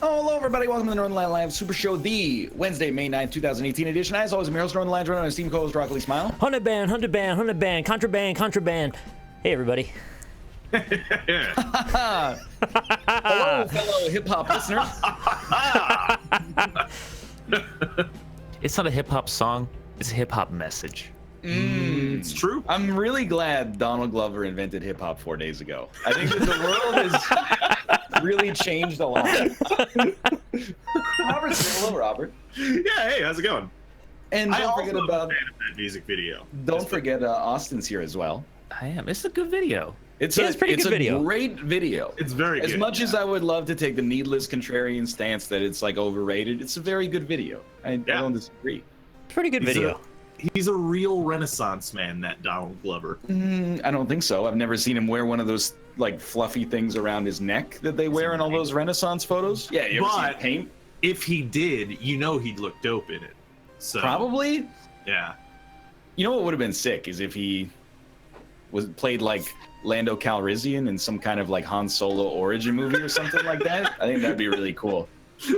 Oh, hello, everybody. Welcome to the Northernlion Live Super Show, the Wednesday, May 9th, 2018 edition. As always, I'm your host, Northernlion, joined on his team co-host, Broccoli Smile. Hunted band, contraband. Hey, everybody. Hello, fellow hip-hop listeners. It's not a hip-hop song, it's a hip-hop message. It's true. I'm really glad Donald Glover invented hip-hop 4 days ago. I think that the world has really changed a lot. Robert, hello, Robert. Yeah, hey, how's it going? And don't forget about that music video. Don't forget Austin's here as well. I am. It's a good video. It's a pretty good video. Great video. It's very good. As much as I would love to take the needless contrarian stance that it's like overrated, it's a very good video. I don't disagree. Pretty good video. He's a real Renaissance man, that Donald Glover. I don't think so. I've never seen him wear one of those like fluffy things around his neck that they wear in all those Renaissance photos. Yeah, you ever seen him paint? If he did, you know he'd look dope in it. So probably. Yeah. You know what would have been sick is if he played like Lando Calrissian in some kind of like Han Solo origin movie or something like that. I think that'd be really cool.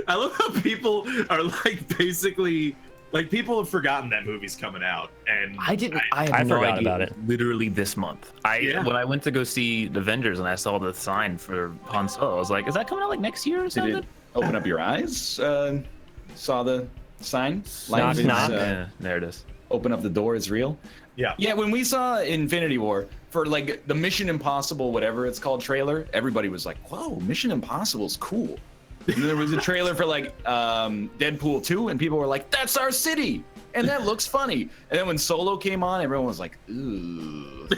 I love how people are like basically like people have forgotten that movie's coming out, and I had no forgot idea about it. Literally this month. When I went to go see the Avengers and I saw the sign for Han Solo, I was like, is that coming out like next year or something? Did it open up your eyes? Saw the sign? Knock, knock. Yeah, there it is. Open up the door, it's real. Yeah, when we saw Infinity War for like the Mission Impossible, whatever it's called, trailer, everybody was like, whoa, Mission Impossible's cool. And then there was a trailer for like Deadpool 2, and people were like, that's our city, and that looks funny. And then when Solo came on, everyone was like, ooh.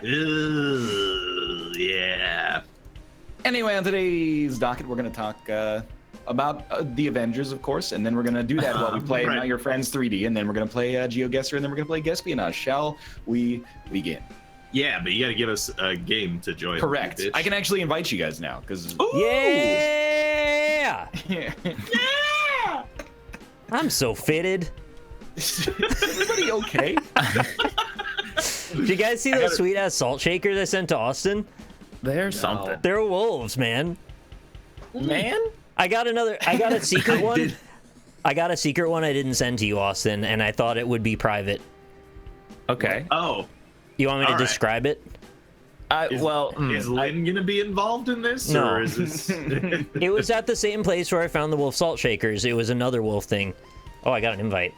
Ooh, yeah. Anyway, on today's docket, we're going to talk about the Avengers, of course, and then we're going to do that while we play Not Your Friends 3D, and then we're going to play Geoguessr, and then we're going to play Guesspionage. Shall we begin? Yeah, but you got to give us a game to join. Correct. Bitch. I can actually invite you guys now, because... Yeah! Yeah! I'm so fitted. Is everybody okay? Did you guys see those sweet-ass salt shakers I sent to Austin? There's something. They're wolves, man. I got a secret one. I got a secret one I didn't send to you, Austin, and I thought it would be private. Okay. Oh. You want me to describe it? Is Lynn gonna be involved in this? No. Or is this... It was at the same place where I found the wolf salt shakers. It was another wolf thing. Oh, I got an invite.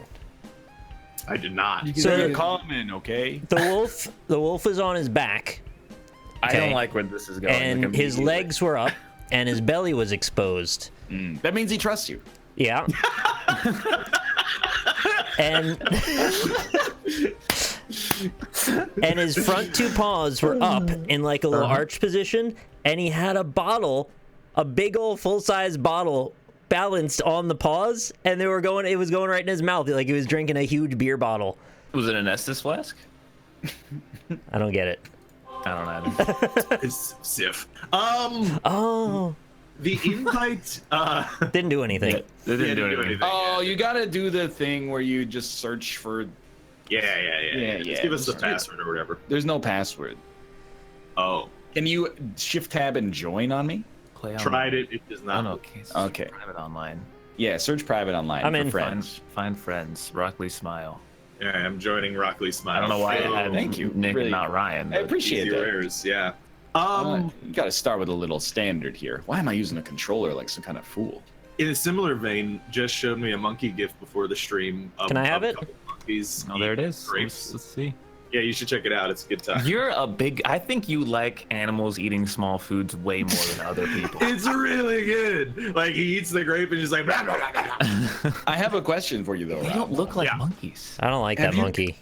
I did not. So you're common, okay? The wolf is on his back. I don't like where this is going. And his legs were up, and his belly was exposed. That means he trusts you. Yeah. And his front two paws were up in like a little arch position, and he had a bottle, a big old full-size bottle balanced on the paws, and it was going right in his mouth, like he was drinking a huge beer bottle. Was it an Estes flask? I don't get it. I don't know. It's Sif. Oh. The invite Didn't do anything. It didn't do anything. Oh, you gotta do the thing where you just search for... Yeah. Just give us the password or whatever. There's no password. Oh. Can you shift tab and join on me? Tried it. It does not. Okay. Private online. Yeah, search private online. I'm for in. friends. Find friends. Broccoli Smile. Yeah, I'm joining Rockley Smile. I don't know why I had Thank you. Nick Really. and not Ryan. I appreciate that. Errors, yeah. You gotta start with a little standard here. Why am I using a controller like some kind of fool? In a similar vein, just showed me a monkey gift before the stream. Can I have a it? couple monkeys Oh, there it is. grapes. Let's see. Yeah, you should check it out. It's a good time. You're a big... I think you like animals eating small foods way more than other people. It's really good. Like, he eats the grape and just like... Blah, blah, blah, blah. I have a question for you though, They Rob. don't look like monkeys. I don't like Have that you- monkey.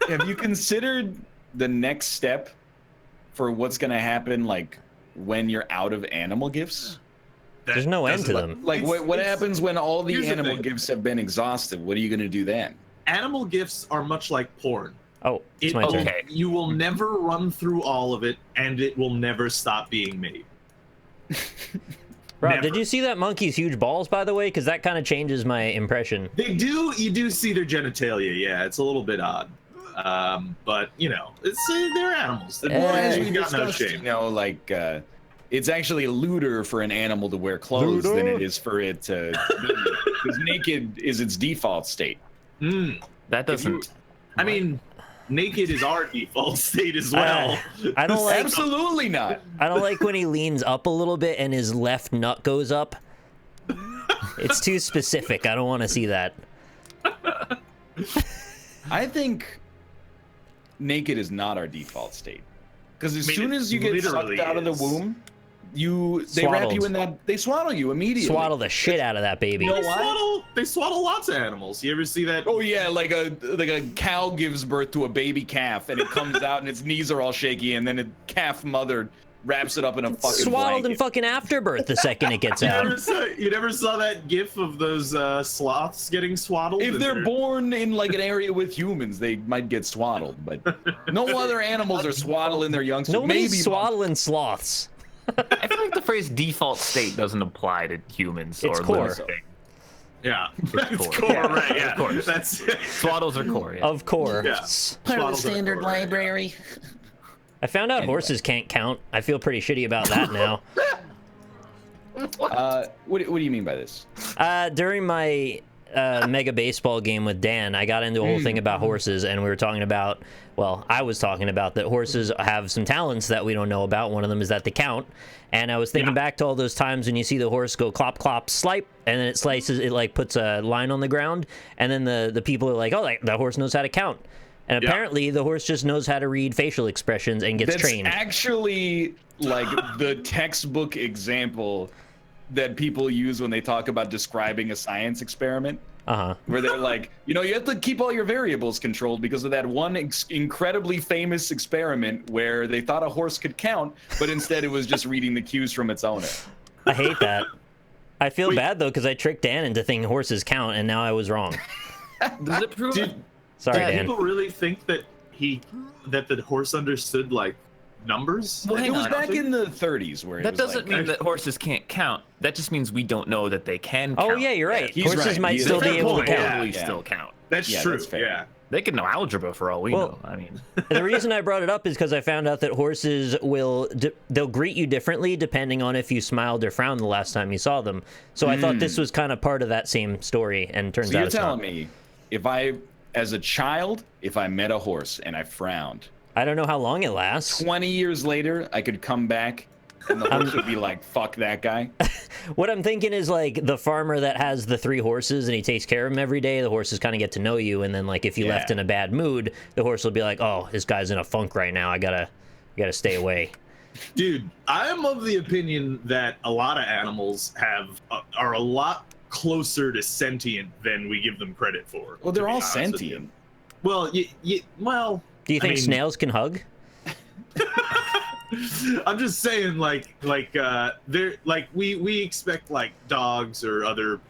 Have you considered the next step for what's gonna happen, like when you're out of animal gifts? There's no end to them. Like what it's- happens when all the here's the animal thing. gifts have been exhausted? What are you gonna do then? Animal gifts are much like porn. Oh, it's my turn. okay. You will never run through all of it, and it will never stop being made. Rob, Never. did you see that monkey's huge balls, by the way? Because that kind of changes my impression. You do see their genitalia, yeah. It's a little bit odd. But, you know, they're animals. They're As we've we got no discussed, shame. you know, like it's actually lewder for an animal to wear clothes than it is for it to. Because naked is its default state. That doesn't. I mean, naked is our default state as well. I don't like. Absolutely not. I don't like when he leans up a little bit and his left nut goes up. It's too specific. I don't want to see that. I think naked is not our default state. Because as soon as you get sucked out of the womb, they wrap you in that. They swaddle you immediately. Swaddle the shit out of that baby. You know they swaddle lots of animals. You ever see that? Oh yeah, like a cow gives birth to a baby calf, and it comes out, and its knees are all shaky, and then a calf mother wraps it up in a fucking swaddled blanket. in fucking afterbirth the second it gets out. You never saw that gif of those sloths getting swaddled? If they're born in like an area with humans, they might get swaddled, but no other animals are swaddling their youngsters. Nobody's Maybe swaddling sloths. I feel like the phrase default state doesn't apply to humans It's or core. living. Yeah, It's core, right? Yeah, of course. That's Swaddles are core. Yeah. Of course. yeah. part of the Swaddles are standard core, right? library. I found out horses can't count. I feel pretty shitty about that now. What do you mean by this? During my mega baseball game with Dan, I got into a whole thing about horses, and we were talking about, well, I was talking about that horses have some talents that we don't know about. One of them is that they count. And I was thinking back to all those times when you see the horse go clop, clop, slipe, and then it slices, it like puts a line on the ground, and then the people are like, oh, that horse knows how to count. And apparently the horse just knows how to read facial expressions and gets trained. That's actually like the textbook example that people use when they talk about describing a science experiment. Where they're like, you have to keep all your variables controlled because of that one incredibly famous experiment where they thought a horse could count, but instead it was just reading the cues from its owner. I hate that. I feel bad, though, because I tricked Dan into thinking horses count, and now I was wrong. Does it prove it? Sorry, Do Dan. people really think that the horse understood like numbers? Well, It was back in the 30s where That doesn't mean that horses can't count. That just means we don't know that they can count. Oh, yeah, you're right. He's Horses right. might He's still right. be able to Fair count. point. Totally Yeah. still count. That's Yeah, true. that's fair. Yeah. They could know algebra for all we know. I mean, The reason I brought it up is because I found out that horses they'll greet you differently depending on if you smiled or frowned the last time you saw them. So I thought this was kind of part of that same story, and turns So out you're it's not. telling me, as a child, if I met a horse and I frowned, I don't know how long it lasts. 20 years later, I could come back and the horse would be like, fuck that guy. What I'm thinking is like the farmer that has the 3 horses and he takes care of them every day. The horses kind of get to know you, and then like if you left in a bad mood, the horse will be like, "Oh, this guy's in a funk right now. I gotta stay away." Dude, I am of the opinion that a lot of animals are a lot closer to sentient than we give them credit for. Well, to they're be all honest with you. sentient. Well, well. Do you think I mean, snails can hug? I'm just saying, they're like we expect like dogs or other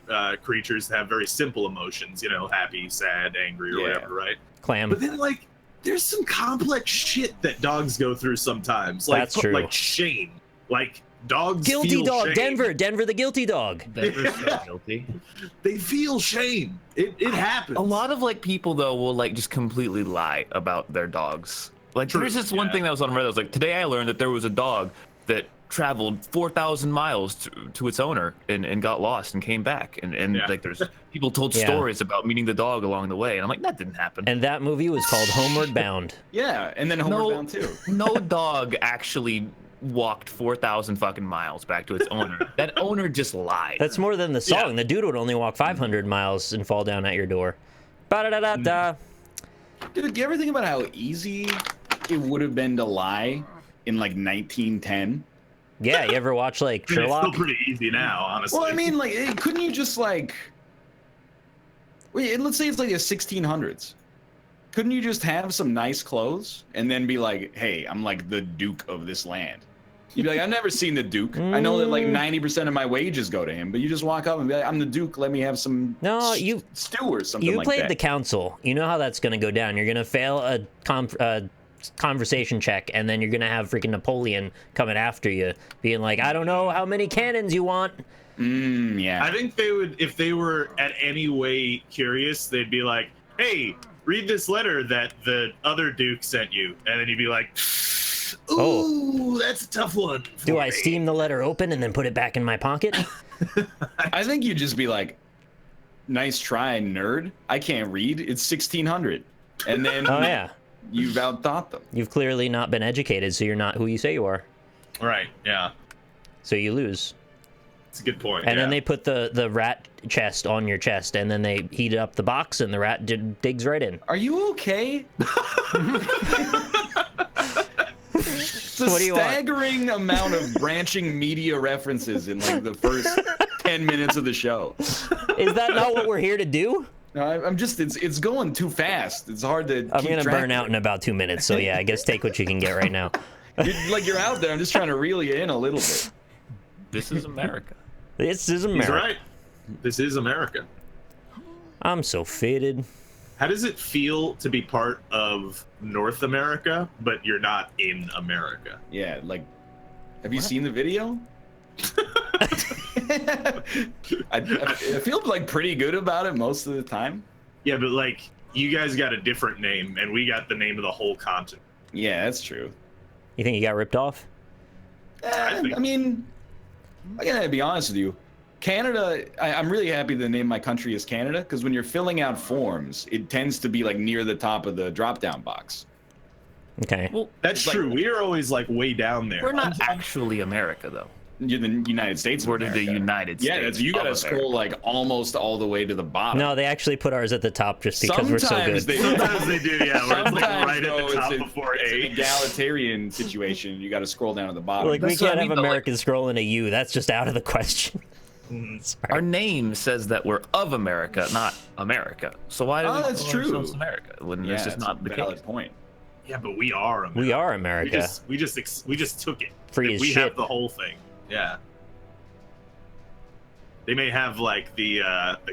creatures to have very simple emotions, happy, sad, angry, or whatever, right? Clam. But then there's some complex shit that dogs go through sometimes. Like, That's true. Like shame. Like dogs Guilty feel dog. shame. Denver the guilty dog. Denver's so guilty. They feel shame. It happens. A lot of people though will just completely lie about their dogs. True, There's this one thing that was on Reddit. I was like, today I learned that there was a dog that traveled 4,000 miles to its owner and got lost and came back. And there's people told stories about meeting the dog along the way. And I'm like, that didn't happen. And that movie was called Homeward Bound. Yeah, and then Homeward Bound too. No dog actually walked 4,000 fucking miles back to its owner. That owner just lied. That's more than the song. Yeah. The dude would only walk 500 miles and fall down at your door. Ba-da-da-da-da. Dude, do you ever think about how easy it would have been to lie in 1910? Yeah, you ever watch It's Sherlock? still pretty easy now, honestly. Well, I mean, couldn't you just wait, let's say it's the 1600s. Couldn't you just have some nice clothes and then be like, hey, I'm the Duke of this land? You'd be like, I've never seen the Duke. I know that 90% of my wages go to him, but you just walk up and be like, I'm the Duke. Let me have some stew or something You like played that. the council. You know how that's going to go down. You're going to fail a conversation check, and then you're going to have freaking Napoleon coming after you, being like, I don't know how many cannons you want. Yeah. I think they would, if they were at any way curious, they'd be like, hey, read this letter that the other Duke sent you. And then you'd be like, Ooh, that's a tough one. Do I steam the letter open and then put it back in my pocket? I think you'd just be like, nice try, nerd. I can't read. It's 1600. And then Oh, yeah. you've outthought them. You've clearly not been educated, so you're not who you say you are. Right, yeah. So you lose. It's a good point. And then they put the rat chest on your chest, and then they heated up the box, and the rat digs right in. Are you okay? It's a staggering amount of branching media references in like the first 10 minutes of the show. Is that not what we're here to do? No, I'm just, it's going too fast. It's hard to I'm going to burn out in about 2 minutes, so yeah, I guess take what you can get right now. You're out there. I'm just trying to reel you in a little bit. This is America. This is America. He's right. This is America. I'm so faded. How does it feel to be part of North America, but you're not in America? Yeah, like, have you seen the video? I feel like pretty good about it most of the time. Yeah, but like, you guys got a different name, and we got the name of the whole continent. Yeah, that's true. You think you got ripped off? I mean, I gotta be honest with you. Canada, I'm really happy the name of my country is Canada, because when you're filling out forms, it tends to be like near the top of the drop-down box. Okay. Well, That's true. We are always like way down there. we're not actually America, though. You're the United States. We're the United States. Yeah, that's, you gotta scroll like almost all the way to the bottom. No, they actually put ours at the top just because we're so good. Sometimes they do, yeah. Where it's like right though, at the top it's before it's A. an egalitarian situation. You gotta scroll down to the bottom. Like, we That's what can't I have mean, though, Americans scrolling a U. That's just out of the question. Sorry. Our name says that we're of America, not America. So why do we that's call true. ourselves America when it's just not the valid case? point. Yeah, but we are America. We are America. We just took it. Free as we shit. have the whole thing. Yeah. They may have like the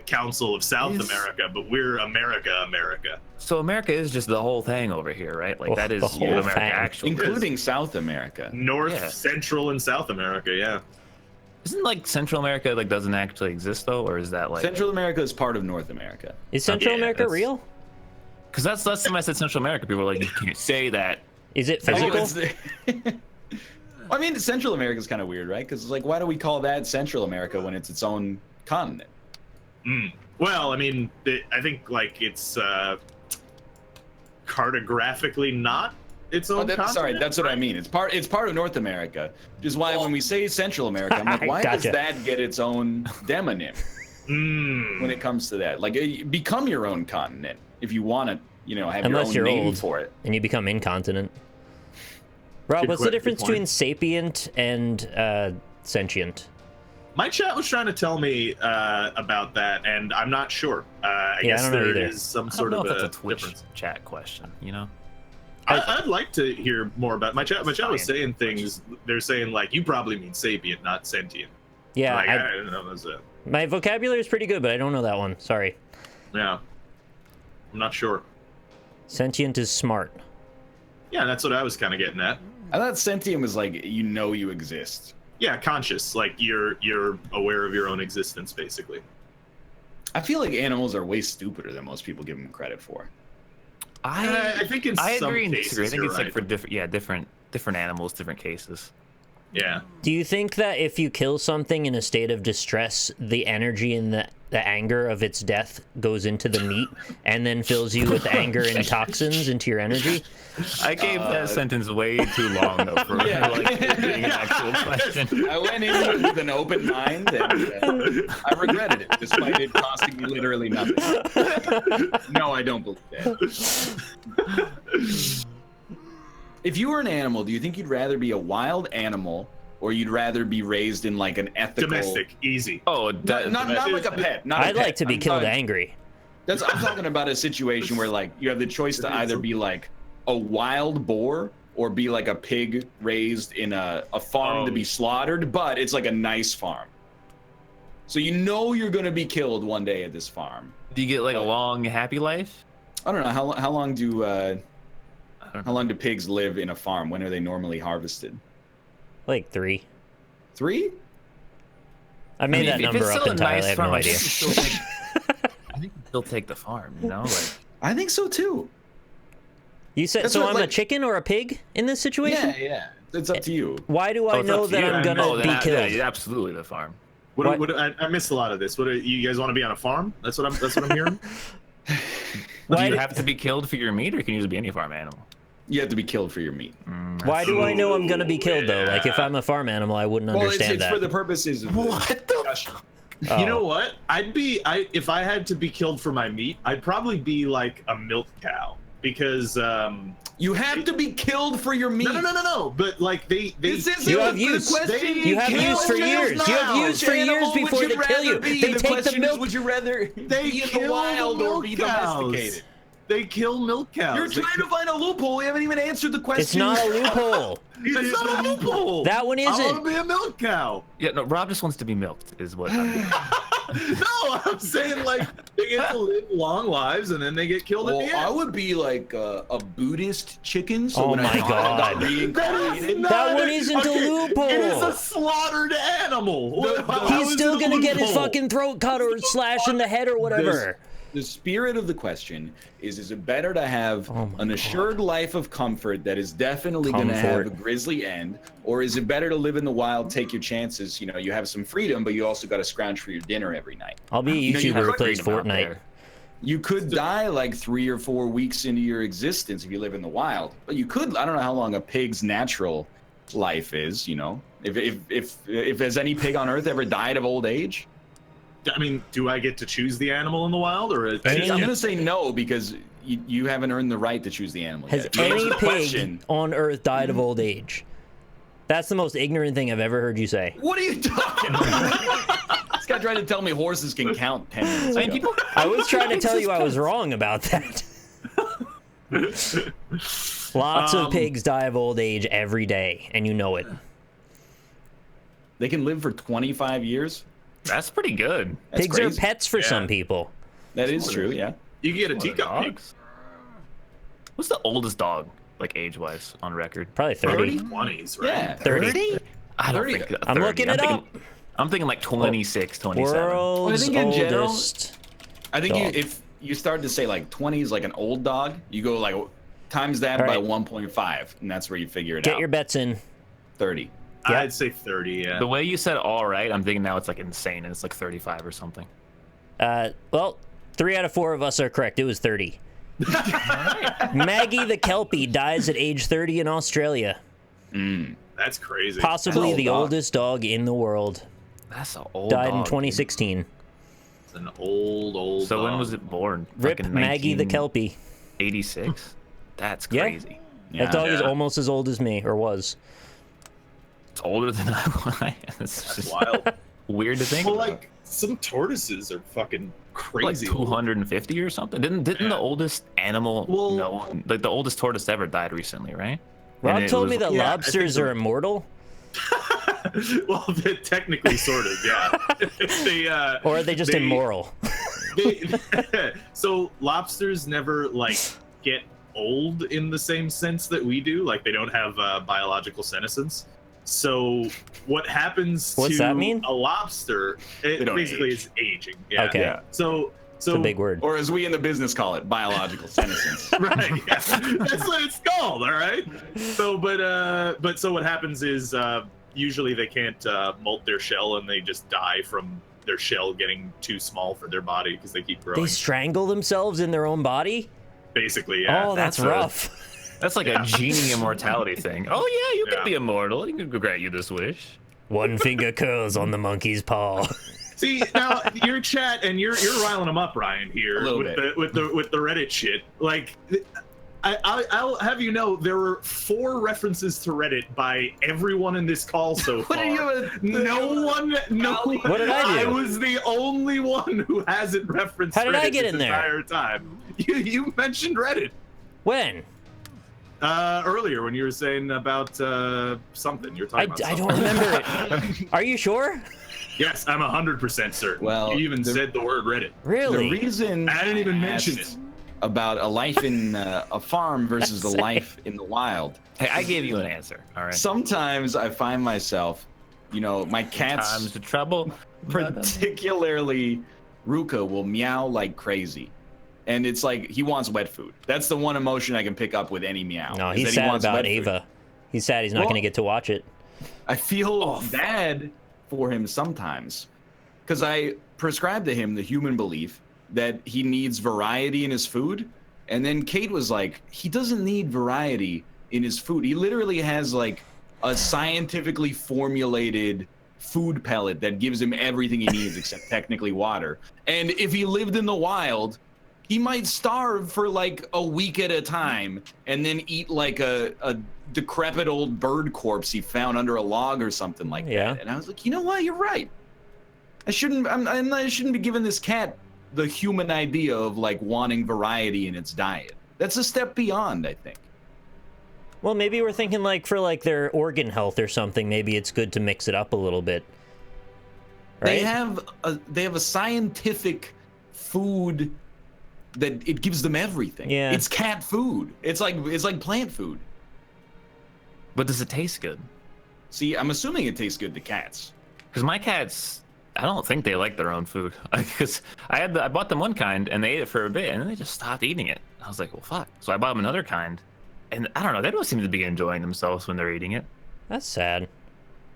Council of South America, but we're America. So America is just the whole thing over here, right? Like that is the what whole America thing. actually is. Including South America. North, Yeah. Central, and South America. Yeah. Isn't like Central America like doesn't actually exist though, or is that like Central America is part of North America. Is Central Yeah, America that's- real? Because that's last time I said Central America, people were like, you can't say that. Is it Oh, physical? I mean, Central America is kind of weird, right? Because like, why do we call that Central America when it's its own continent? Well, I mean, I think like it's cartographically not its own continent. Sorry, that's what I mean. It's part of North America, which is why when we say Central America, I'm like, why does Gotcha. that get its own demonym when it comes to that? Like, become your own continent if you want to, have Unless your you're own name old for it. and you become incontinent. Rob, what's the Good difference point. between sapient and sentient? My chat was trying to tell me about that, and I'm not sure. I Yeah, I guess don't know there either. is some I don't sort know of if a that's a Twitch difference. chat question, you know? I'd like to hear more about my chat. My chat was saying things. They're saying like, you probably mean sapient, not sentient. Yeah, Like, I don't know. That's my vocabulary is pretty good, but I don't know that one. Sorry. yeah. I'm not sure. Sentient is smart. Yeah, that's what I was kind of getting at. I thought sentient was like, you exist. Yeah, conscious. Like you're aware of your own existence, basically. I feel like animals are way stupider than most people give them credit for. I think in I some agree and cases disagree. I think you're it's like right. for different animals, different cases. Yeah. Do you think that if you kill something in a state of distress, the energy and the anger of its death goes into the meat and then fills you with anger and toxins into your energy? I gave that sentence way too long though for like being an actual question. I went in with an open mind, and I regretted it, despite it costing me literally nothing. No, I don't believe that. If you were an animal, do you think you'd rather be a wild animal, or you'd rather be raised in like an ethical... Domestic, easy. Oh, Not like a pet. Not a I'd pet. like to be I'm killed talking- angry. I'm talking about a situation where like you have the choice to either be like a wild boar or be like a pig raised in a farm to be slaughtered, but it's like a nice farm. So you're gonna be killed one day at this farm. do you get like a long, happy life? I don't know how long do pigs live in a farm? When are they normally harvested? Like 3. 3? I made that if number it's up still a entirely. nice I have farm, no I idea. think you still take the farm, you know? Like, I think so too. You said That's so. what, I'm a chicken or a pig in this situation. Yeah. It's up to you. Why do I know that I'm gonna be killed? Yeah, absolutely the farm. I missed a lot of this. You guys want to be on a farm? That's what I'm hearing. Do you have to be killed for your meat, or can you just be any farm animal? You have to be killed for your meat. Why do I know I'm gonna be killed though? Like if I'm a farm animal, I wouldn't understand it's that. for the purposes of what the. Oh. You know what? If I had to be killed for my meat, I'd probably be like a milk cow because you have to be killed for your meat. No. But like they you have use. You have use for years. You have used for years before they kill you. They take the milk. Would you rather be in the wild or be domesticated? They kill milk cows. You're trying to find a loophole. We haven't even answered the question. It's not a loophole. It's not a loophole. That one isn't. I want to be a milk cow. Yeah, no, Rob just wants to be milked, is what I'm doing. No, I'm saying like they get to live long lives and then they get killed at the end. I would be like a Buddhist chicken. So Oh when my God. That one isn't a loophole. It is a slaughtered animal. He's still gonna get his fucking throat cut or slashed in the head or whatever. The spirit of the question is it better to have an assured life of comfort that is definitely going to have a grisly end, or is it better to live in the wild, take your chances? You know, you have some freedom, but you also got to scrounge for your dinner every night. I'll be a YouTuber who plays Fortnite. You could die like 3 or 4 weeks into your existence if you live in the wild, but you could. I don't know how long a pig's natural life is. You know, if has any pig on Earth ever died of old age? I mean, do I get to choose the animal in the wild, or? I'm going to say no because you haven't earned the right to choose the animal. Has any pig on Earth died of old age? That's the most ignorant thing I've ever heard you say. What are you talking about? This guy tried to tell me horses can count 10 minutes ago. I was trying to tell you I was wrong about that. Lots of pigs die of old age every day, and you know it. They can live for 25 years? That's pretty good. That's Pigs crazy. Are pets for some people. That is true, yeah. You can get a teacup pig. What's the oldest dog, like age-wise, on record? Probably 30. 20s, right? Yeah, 30? I don't think 30. I'm looking it up. I'm thinking like 26, 27. World's I think in general, oldest I think if you start to say like 20 is like an old dog, you go like times that by 1.5, and that's where you figure it out. Get your bets in. 30. Yep. I'd say 30, yeah. The way you said all right, I'm thinking now it's like insane, and it's like 35 or something. Well, 3 out of 4 of us are correct. It was 30. Maggie the Kelpie dies at age 30 in Australia. That's crazy. Possibly the oldest dog in the world. That's an old Died dog, in 2016. Dude. It's an old So dog. when was it born? Rip like Maggie the Kelpie. 86? That's crazy. Yeah. That dog is almost as old as me, or was. It's older than I am. That's wild. Weird to think. Well, like some tortoises are fucking crazy. Like 250 or something. Didn't the oldest animal? Like the oldest tortoise ever died recently, right? Rob told me that lobsters are immortal. Well, technically, sort of, yeah. Or are they just immoral? So lobsters never like get old in the same sense that we do. Like they don't have biological senescence. So what happens What's to that mean? a lobster? It basically is aging. Yeah. Okay. Yeah. So it's a big word. Or as we in the business call it, biological senescence. Right. Yeah. That's what it's called. All right. So, but so what happens is usually they can't molt their shell and they just die from their shell getting too small for their body because they keep growing. They strangle themselves in their own body? Basically, yeah. Oh, that's rough. That's like a genie immortality thing. Oh yeah, you can be immortal. You can grant you this wish. One finger curls on the monkey's paw. See, now your chat and you're riling them up, Ryan, here with the Reddit shit. Like, I'll have you know there were 4 references to Reddit by everyone in this call so far. No one. What did I do? I was the only one who hasn't referenced. How did Reddit I get in this there? Entire time. You mentioned Reddit. When? Earlier when you were saying about something. You're talking about. I don't remember it. Are you sure? Yes, I'm 100% certain. Well, you even said the word Reddit. Really? The reason I didn't even mention it. About a life in a farm versus a life in the wild. Hey, I gave you an answer. All right. Sometimes I find myself, you know, my cats, Times of trouble. particularly Ruka, will meow like crazy. and it's like he wants wet food. That's the one emotion I can pick up with any meow. No, he's sad about Ava. He's sad he's not going to get to watch it. I feel bad for him sometimes, because I prescribed to him the human belief that he needs variety in his food, and then Kate was like, he doesn't need variety in his food. He literally has like a scientifically formulated food pellet that gives him everything he needs except technically water. And if he lived in the wild, he might starve for like a week at a time and then eat like a decrepit old bird corpse he found under a log or something like that. And I was like, you know what? You're right. I shouldn't be giving this cat the human idea of like wanting variety in its diet. That's a step beyond, I think. Well, maybe we're thinking like for like their organ health or something, maybe it's good to mix it up a little bit. Right? They have a scientific food that it gives them everything. Yeah. It's cat food. It's like plant food. But does it taste good? See, I'm assuming it tastes good to cats. Because my cats, I don't think they like their own food. Because I bought them one kind and they ate it for a bit and then they just stopped eating it. I was like, well, fuck. So I bought them another kind. And I don't know, they don't seem to be enjoying themselves when they're eating it. That's sad.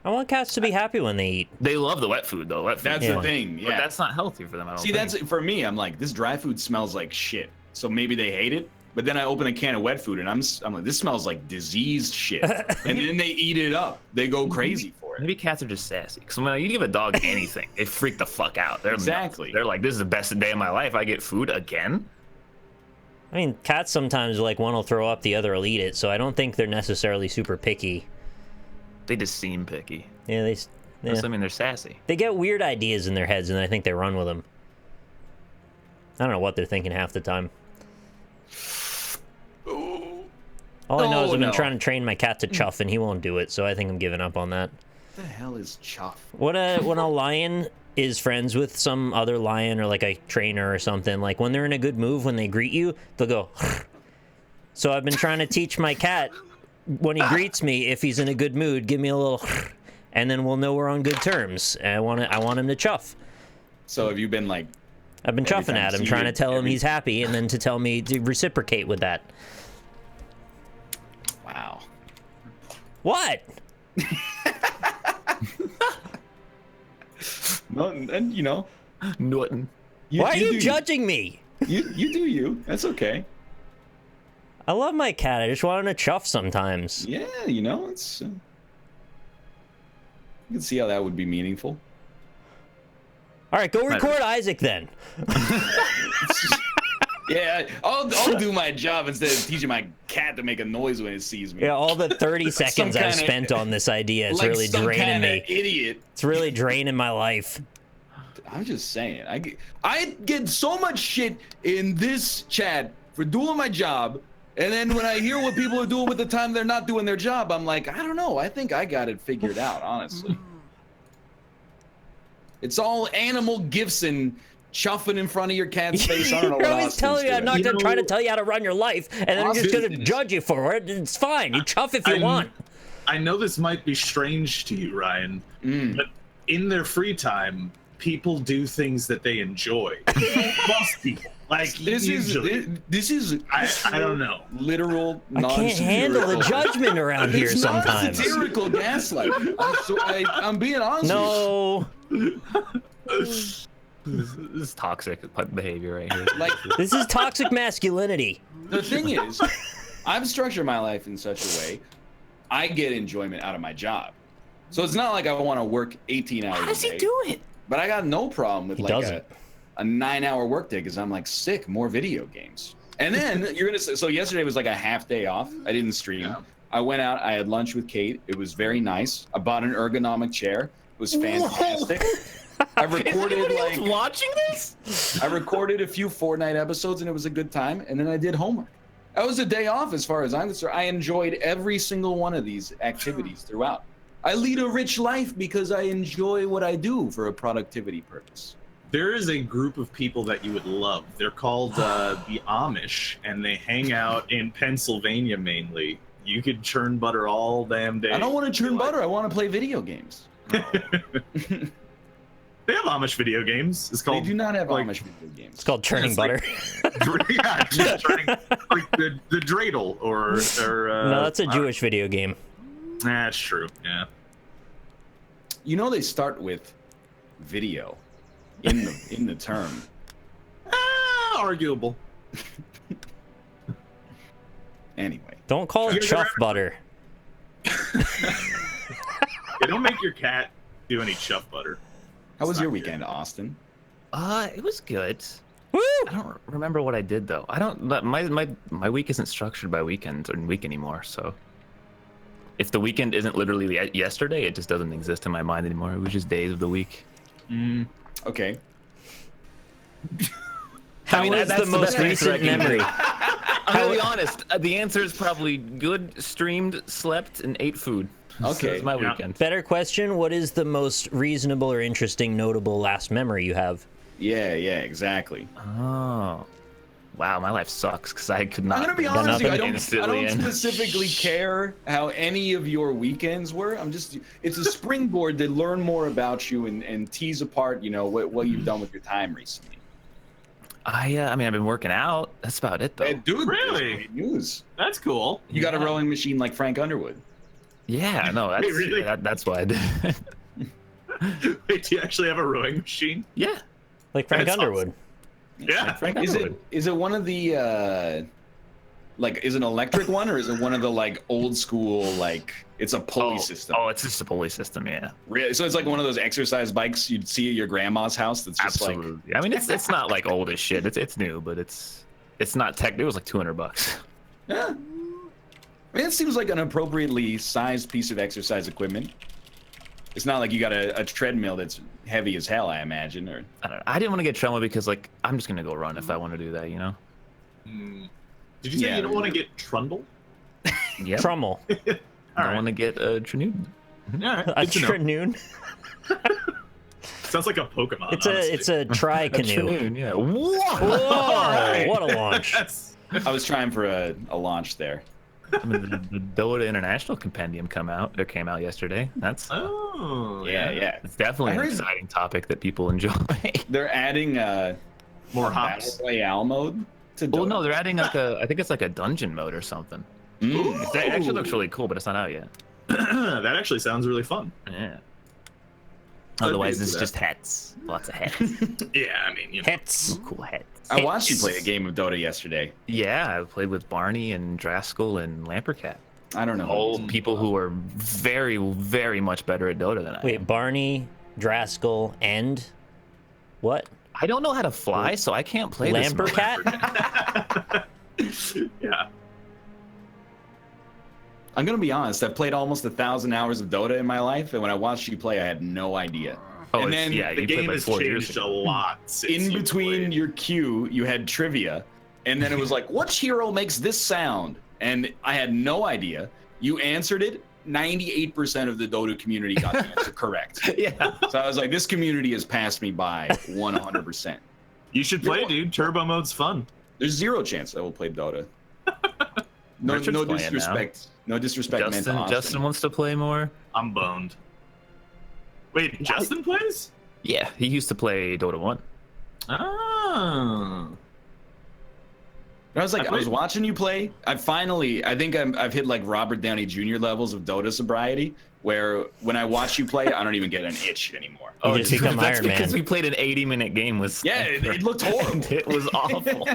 I want cats to be happy when they eat. They love the wet food, though. Wet food. That's the thing, yeah. But that's not healthy for them, I don't think. That's, for me, I'm like, this dry food smells like shit. So maybe they hate it. But then I open a can of wet food and I'm like, this smells like diseased shit. And then they eat it up. They go crazy for it. Maybe cats are just sassy. Because when you give a dog anything, they freak the fuck out. They're exactly. They're like, this is the best day of my life. I get food again? I mean, cats sometimes, like, one will throw up, the other will eat it, so I don't think they're necessarily super picky. They just seem picky. Yeah, I mean, they're sassy. They get weird ideas in their heads, and I think they run with them. I don't know what they're thinking half the time. All I know is I've been trying to train my cat to chuff, and he won't do it, so I think I'm giving up on that. What the hell is chuff? When a lion is friends with some other lion or like a trainer or something, like when they're in a good mood, when they greet you, they'll go. So I've been trying to teach my cat when he greets me, if he's in a good mood, give me a little, and then we'll know we're on good terms. And I want him to chuff. So have you been like? I've been chuffing at him, trying to tell him he's happy, and then to tell me to reciprocate with that. Wow. What? No, and you know, Norton. Why are you judging me? You do you. That's okay. I love my cat. I just want him to chuff sometimes. Yeah, you know, it's. You can see how that would be meaningful. All right, go record Isaac then. Yeah, I'll do my job instead of teaching my cat to make a noise when it sees me. Yeah, all the 30 seconds I've spent on this idea, it's like really draining me. Idiot. It's really draining my life. I'm just saying, I get so much shit in this chat for doing my job, and then when I hear what people are doing with the time they're not doing their job, I'm like, I don't know. I think I got it figured out, honestly. It's all animal gifts and chuffing in front of your cat's face. I don't know what You're always telling me I'm not going to try to tell you how to run your life, and then I'm just going to judge you for it. It's fine. You chuff if you want. I know this might be strange to you, Ryan, but in their free time, people do things that they enjoy. Most people. Like, this is I don't know. Literal, I can't handle the judgment around here sometimes. It's not satirical gaslight. I'm being honest. No. This is toxic behavior right here. Like, this is toxic masculinity. The thing is, I've structured my life in such a way I get enjoyment out of my job. So it's not like I want to work 18 hours a day. How does he do it? But I got no problem with a 9-hour workday because I'm like sick, more video games. And then you're gonna say, so yesterday was like a half day off. I didn't stream. Yeah. I went out, I had lunch with Kate. It was very nice. I bought an ergonomic chair. It was fantastic. I recorded else watching this? I recorded a few Fortnite episodes and it was a good time. And then I did homework. That was a day off as far as I'm concerned. I enjoyed every single one of these activities throughout. I lead a rich life because I enjoy what I do for a productivity purpose. There is a group of people that you would love. They're called the Amish, and they hang out in Pennsylvania mainly. You could churn butter all damn day. I don't want to churn butter. I want to play video games. They have Amish video games. It's called. They do not have Amish video games. It's called churning butter. Yeah, just churning, like the dreidel or no, that's a Jewish video game. That's true. Yeah. You know they start with video in the term. Arguable. Anyway. Don't call it chuff butter. They don't make your cat do any chuff butter. How was your weekend, Austin? It was good. Woo! I don't remember what I did though. I don't. My week isn't structured by weekends or week anymore. So if the weekend isn't literally yesterday, it just doesn't exist in my mind anymore. It was just days of the week. Okay. How is the most recent memory? I'm gonna be honest. The answer is probably good, streamed, slept, and ate food. Okay. That's my weekend. Better question, what is the most reasonable or interesting, notable last memory you have? Yeah, exactly. Oh. Wow, my life sucks because I could not. I'm gonna be honest with you, I don't in. specifically care how any of your weekends were. It's a springboard to learn more about you and tease apart, what you've done with your time recently. I mean, I've been working out. That's about it, though. Hey, dude, really? News. That's cool. You got a rowing machine like Frank Underwood. Yeah, no, that's really? That's why I did. Wait, do you actually have a rowing machine? Yeah. Like Frank That's Underwood. Yeah. Frank Is Underwood. it one of the is it an electric one, or is it one of the like old school it's a pulley system? Oh, it's just a pulley system, yeah. Really? So it's like one of those exercise bikes you'd see at your grandma's house. That's just Absolutely. I mean, it's not like old as shit. It's new, but it's not tech. It was like $200. Yeah. I mean, it seems like an appropriately sized piece of exercise equipment. It's not like you got a treadmill that's heavy as hell, I imagine. Or I don't know. I didn't want to get treadmill because I'm just gonna go run if I want to do that, Did you say you don't want to get trundle? Yeah. Trummel. I want to get a Trenuden. All right. A Tranoon. Sounds like a Pokemon. It's a tri-canoe. Trenuden, yeah. Whoa! What a launch. I was trying for a launch there. I mean, the Dota International Compendium came out yesterday. That's Yeah. it's definitely an exciting topic that people enjoy. They're adding more hops. Battle Royale mode to Dota. Oh no, they're adding I think it's like a dungeon mode or something. It actually looks really cool, but it's not out yet. That actually sounds really fun. Yeah. Otherwise, it's just hats. Lots of hats. Yeah, I mean, Hits. Cool hats. I watched you play a game of Dota yesterday. Yeah, I played with Barney and Draskell and Lampercat. I don't know. All people who are very, very much better at Dota than I am. Wait, Barney, Draskell, and what? I don't know how to fly, so I can't play this mode. Lampercat? Yeah. I'm gonna be honest. I've played almost 1,000 hours of Dota in my life, and when I watched you play, I had no idea. Oh, and then yeah, The you played game like has 4 years changed ago. a lot since In you between played. your queue, you had trivia, and then it was like, which hero makes this sound? And I had no idea. You answered it. 98% of the Dota community got the answer correct. Yeah. So I was like, this community has passed me by 100%. You should play, dude. Turbo mode's fun. There's zero chance I will play Dota. No Richard's playing disrespect. No disrespect meant to Austin. Justin wants to play more. I'm boned. Wait, Justin plays? Yeah, he used to play Dota 1. Oh. I was like, I was watching you play. I think I've hit like Robert Downey Jr. levels of Dota sobriety, where when I watch you play, I don't even get an itch anymore. You just become that's Iron Man. because we played an 80-minute game with Yeah, it looked horrible. It was awful.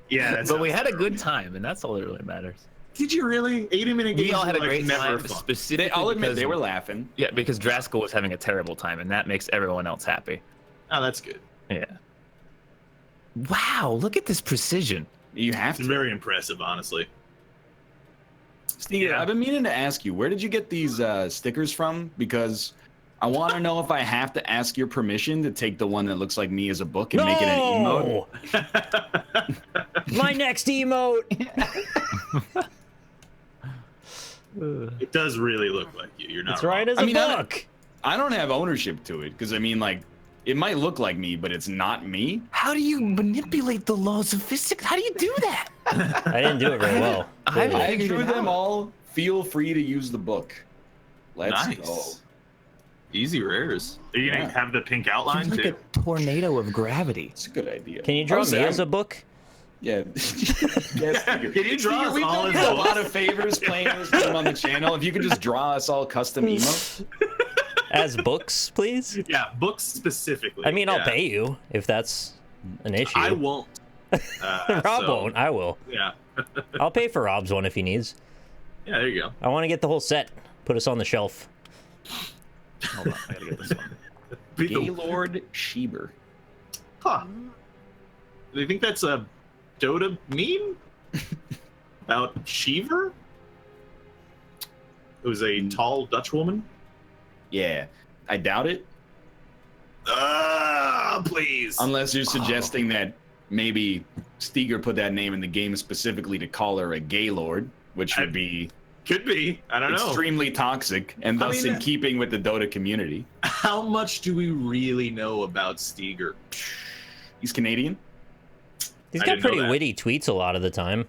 Yeah, But we had a good time, and that's all that really matters. Did you really? 80-minute games We all had a were, great never time, fun. specifically I'll admit because, they were laughing. Yeah, because Draskell was having a terrible time, and that makes everyone else happy. Oh, that's good. Yeah. Wow, look at this precision. You have It's to. very impressive, honestly. Steve, Yeah. I've been meaning to ask you, where did you get these stickers from? Because I want to know if I have to ask your permission to take the one that looks like me as a book and make it an emote. My next emote. It does really look like you. You're not That's wrong. right as I a mean, book. I don't have ownership to it because I mean, like, it might look like me, but it's not me. How do you manipulate the laws of physics? How do you do that? I didn't do it very well. I I drew them all. Feel free to use the book. Let's Nice. go. Easy rares. Are you gonna have the pink outline like too? a tornado of gravity. It's a good idea. Can you draw me as a book? Yeah. Yes. Can you draw us We've all done as you a books? lot of favors playing this game on the channel. If you could just draw us all custom emotes. As books, please? Yeah, books specifically. I mean, I'll yeah. pay you if that's an issue. I won't. Rob won't. I will. Yeah. I'll pay for Rob's one if he needs. Yeah, there you go. I want to get the whole set. Put us on the shelf. Hold on, I gotta get this one. Gaylord Sheeber. Huh. Do you think that's a Dota meme? About Sheever? It was a tall Dutch woman? Yeah. I doubt it. Please. Unless you're suggesting that maybe Steger put that name in the game specifically to call her a Gaylord, which would be Could be. I don't know. extremely toxic and thus mean, in keeping with the Dota community. How much do we really know about Steger? He's Canadian? He's I got didn't know pretty that. witty tweets a lot of the time.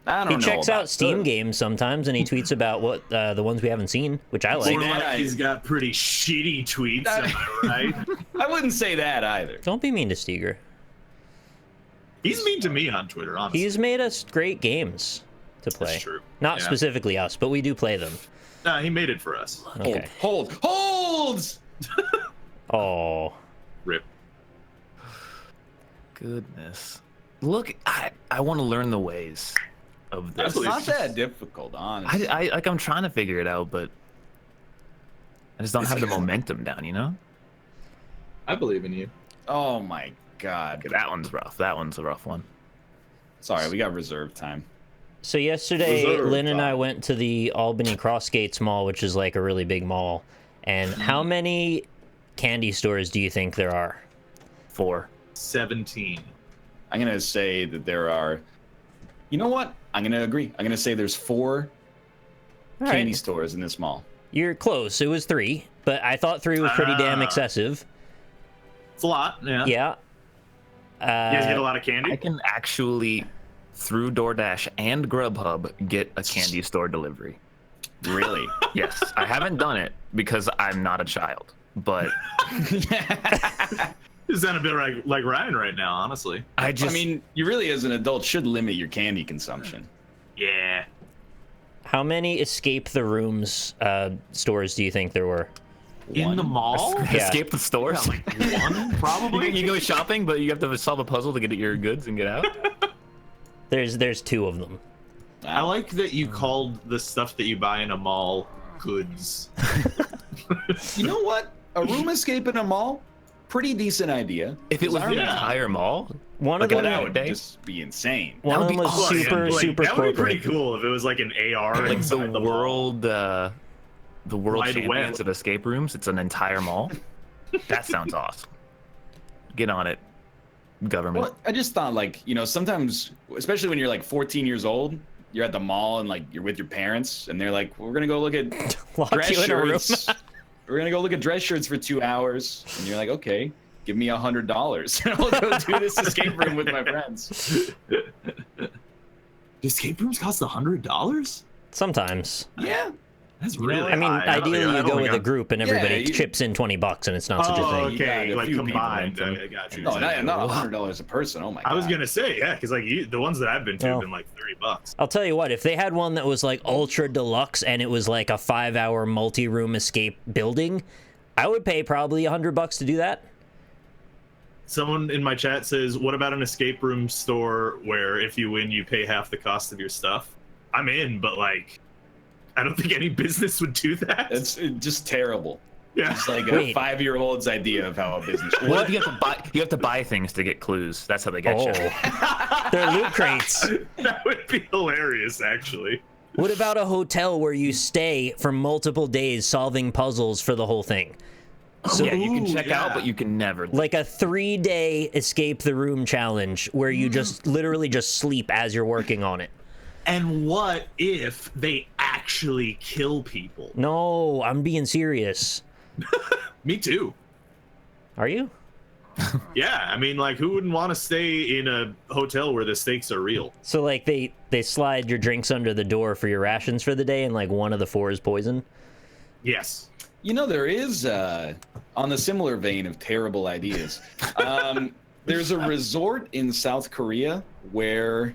I don't He know. checks about out Steam that. games sometimes, and he tweets about what the ones we haven't seen, which I like. More that like I- he's got pretty shitty tweets, am I right? I wouldn't say that either. Don't be mean to Steger. He's mean to me on Twitter, honestly. He's made us great games to play. That's true. Not Yeah. specifically us, but we do play them. Nah, he made it for us. Okay. Holds! Oh. Rip. Goodness. Look, I want to learn the ways of this. It's not that difficult, honestly. I'm trying to figure it out, but I just don't have the momentum down, you know? I believe in you. Oh my god. Okay, that one's rough. That one's a rough one. Sorry, we got reserve time. So yesterday, Reserve Lynn and I time. went to the Albany Crossgates Mall, which is like a really big mall. And how many candy stores do you think there are? 4. 17. I'm gonna say that there are. You know what? I'm gonna agree. I'm gonna say there's 4 All candy right. stores in this mall. You're close. It was 3, but I thought 3 was pretty damn excessive. It's a lot, yeah. Yeah. You guys get a lot of candy? I can actually, through DoorDash and Grubhub, get a candy store delivery. Really? Yes, I haven't done it because I'm not a child, but You sound a bit like Ryan right now, honestly. I just. I mean, you really, as an adult, should limit your candy consumption. Yeah. How many Escape the Rooms stores do you think there were? In the mall? Yeah. escape the stores. Like one, probably. You go shopping, but you have to solve a puzzle to get your goods and get out. There's 2 of them. I like that you called the stuff that you buy in a mall goods. You know what? A room escape in a mall? Pretty decent idea. If it was the Yeah. entire mall, One Like of a them, That would Nowadays? just be insane. one of would them be was awesome. super Like, super that would be pretty corporate. cool if it was like an AR like the inside the mall. the world Wide champions web. of escape rooms, it's an entire mall. That sounds awesome. Get on it, government. Well, I just thought, like, you know, sometimes, especially when you're like 14 years old, you're at the mall and like you're with your parents, and they're like, "We're gonna go look at Lock dress you in a room. shirts. We're gonna go look at dress shirts for 2 hours," and you're like, "Okay, give me $100, and I'll go do this escape room with my friends." Escape rooms cost $100? Sometimes. Yeah. That's really I mean, high. ideally I you don't go think with a group and Yeah, everybody you- chips in $20 and it's not such a Oh, thing. You got okay, a like few people combined. into I got you. No, not $100 a person. Oh my god. I was gonna say, yeah, because like the ones that I've been to Well. have been like $30. I'll tell you what, if they had one that was like ultra deluxe and it was like a 5-hour multi-room escape building, I would pay probably $100 to do that. Someone in my chat says, "What about an escape room store where if you win, you pay half the cost of your stuff?" I'm in, but like, I don't think any business would do that. It's just terrible. Yeah. It's like a Wait. 5-year-old's idea of how a business works. What if you have to buy things to get clues? That's how they get you. Oh, they're loot crates. That would be hilarious, actually. What about a hotel where you stay for multiple days solving puzzles for the whole thing? So yeah, you can Ooh, check yeah. out, but you can never. Like a 3-day escape the room challenge where you just literally just sleep as you're working on it. And what if they actually kill people? No, I'm being serious. Me too. Are you? Yeah, I mean, like, who wouldn't want to stay in a hotel where the stakes are real? So like they slide your drinks under the door for your rations for the day and like one of the 4 is poison? Yes. You know, there is, on the similar vein of terrible ideas, there's a resort in South Korea where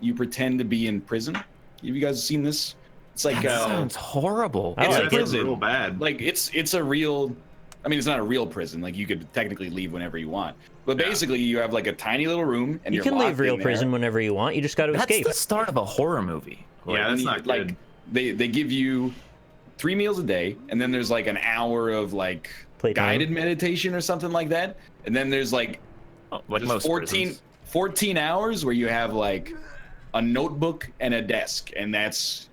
you pretend to be in prison. Have you guys seen this? It's like That sounds horrible. It's a That's prison. real bad. Like it's a real. I mean, it's not a real prison. Like you could technically leave whenever you want. But basically, you have like a tiny little room, and you you're can leave locked real in prison there. whenever you want. You just got to escape. That's the start of a horror movie. Yeah, that's not like good. they give you 3 meals a day, and then there's like an hour of like Playtime. guided meditation or something like that, and then there's like Like just most 14 hours where you have like a notebook and a desk, and that's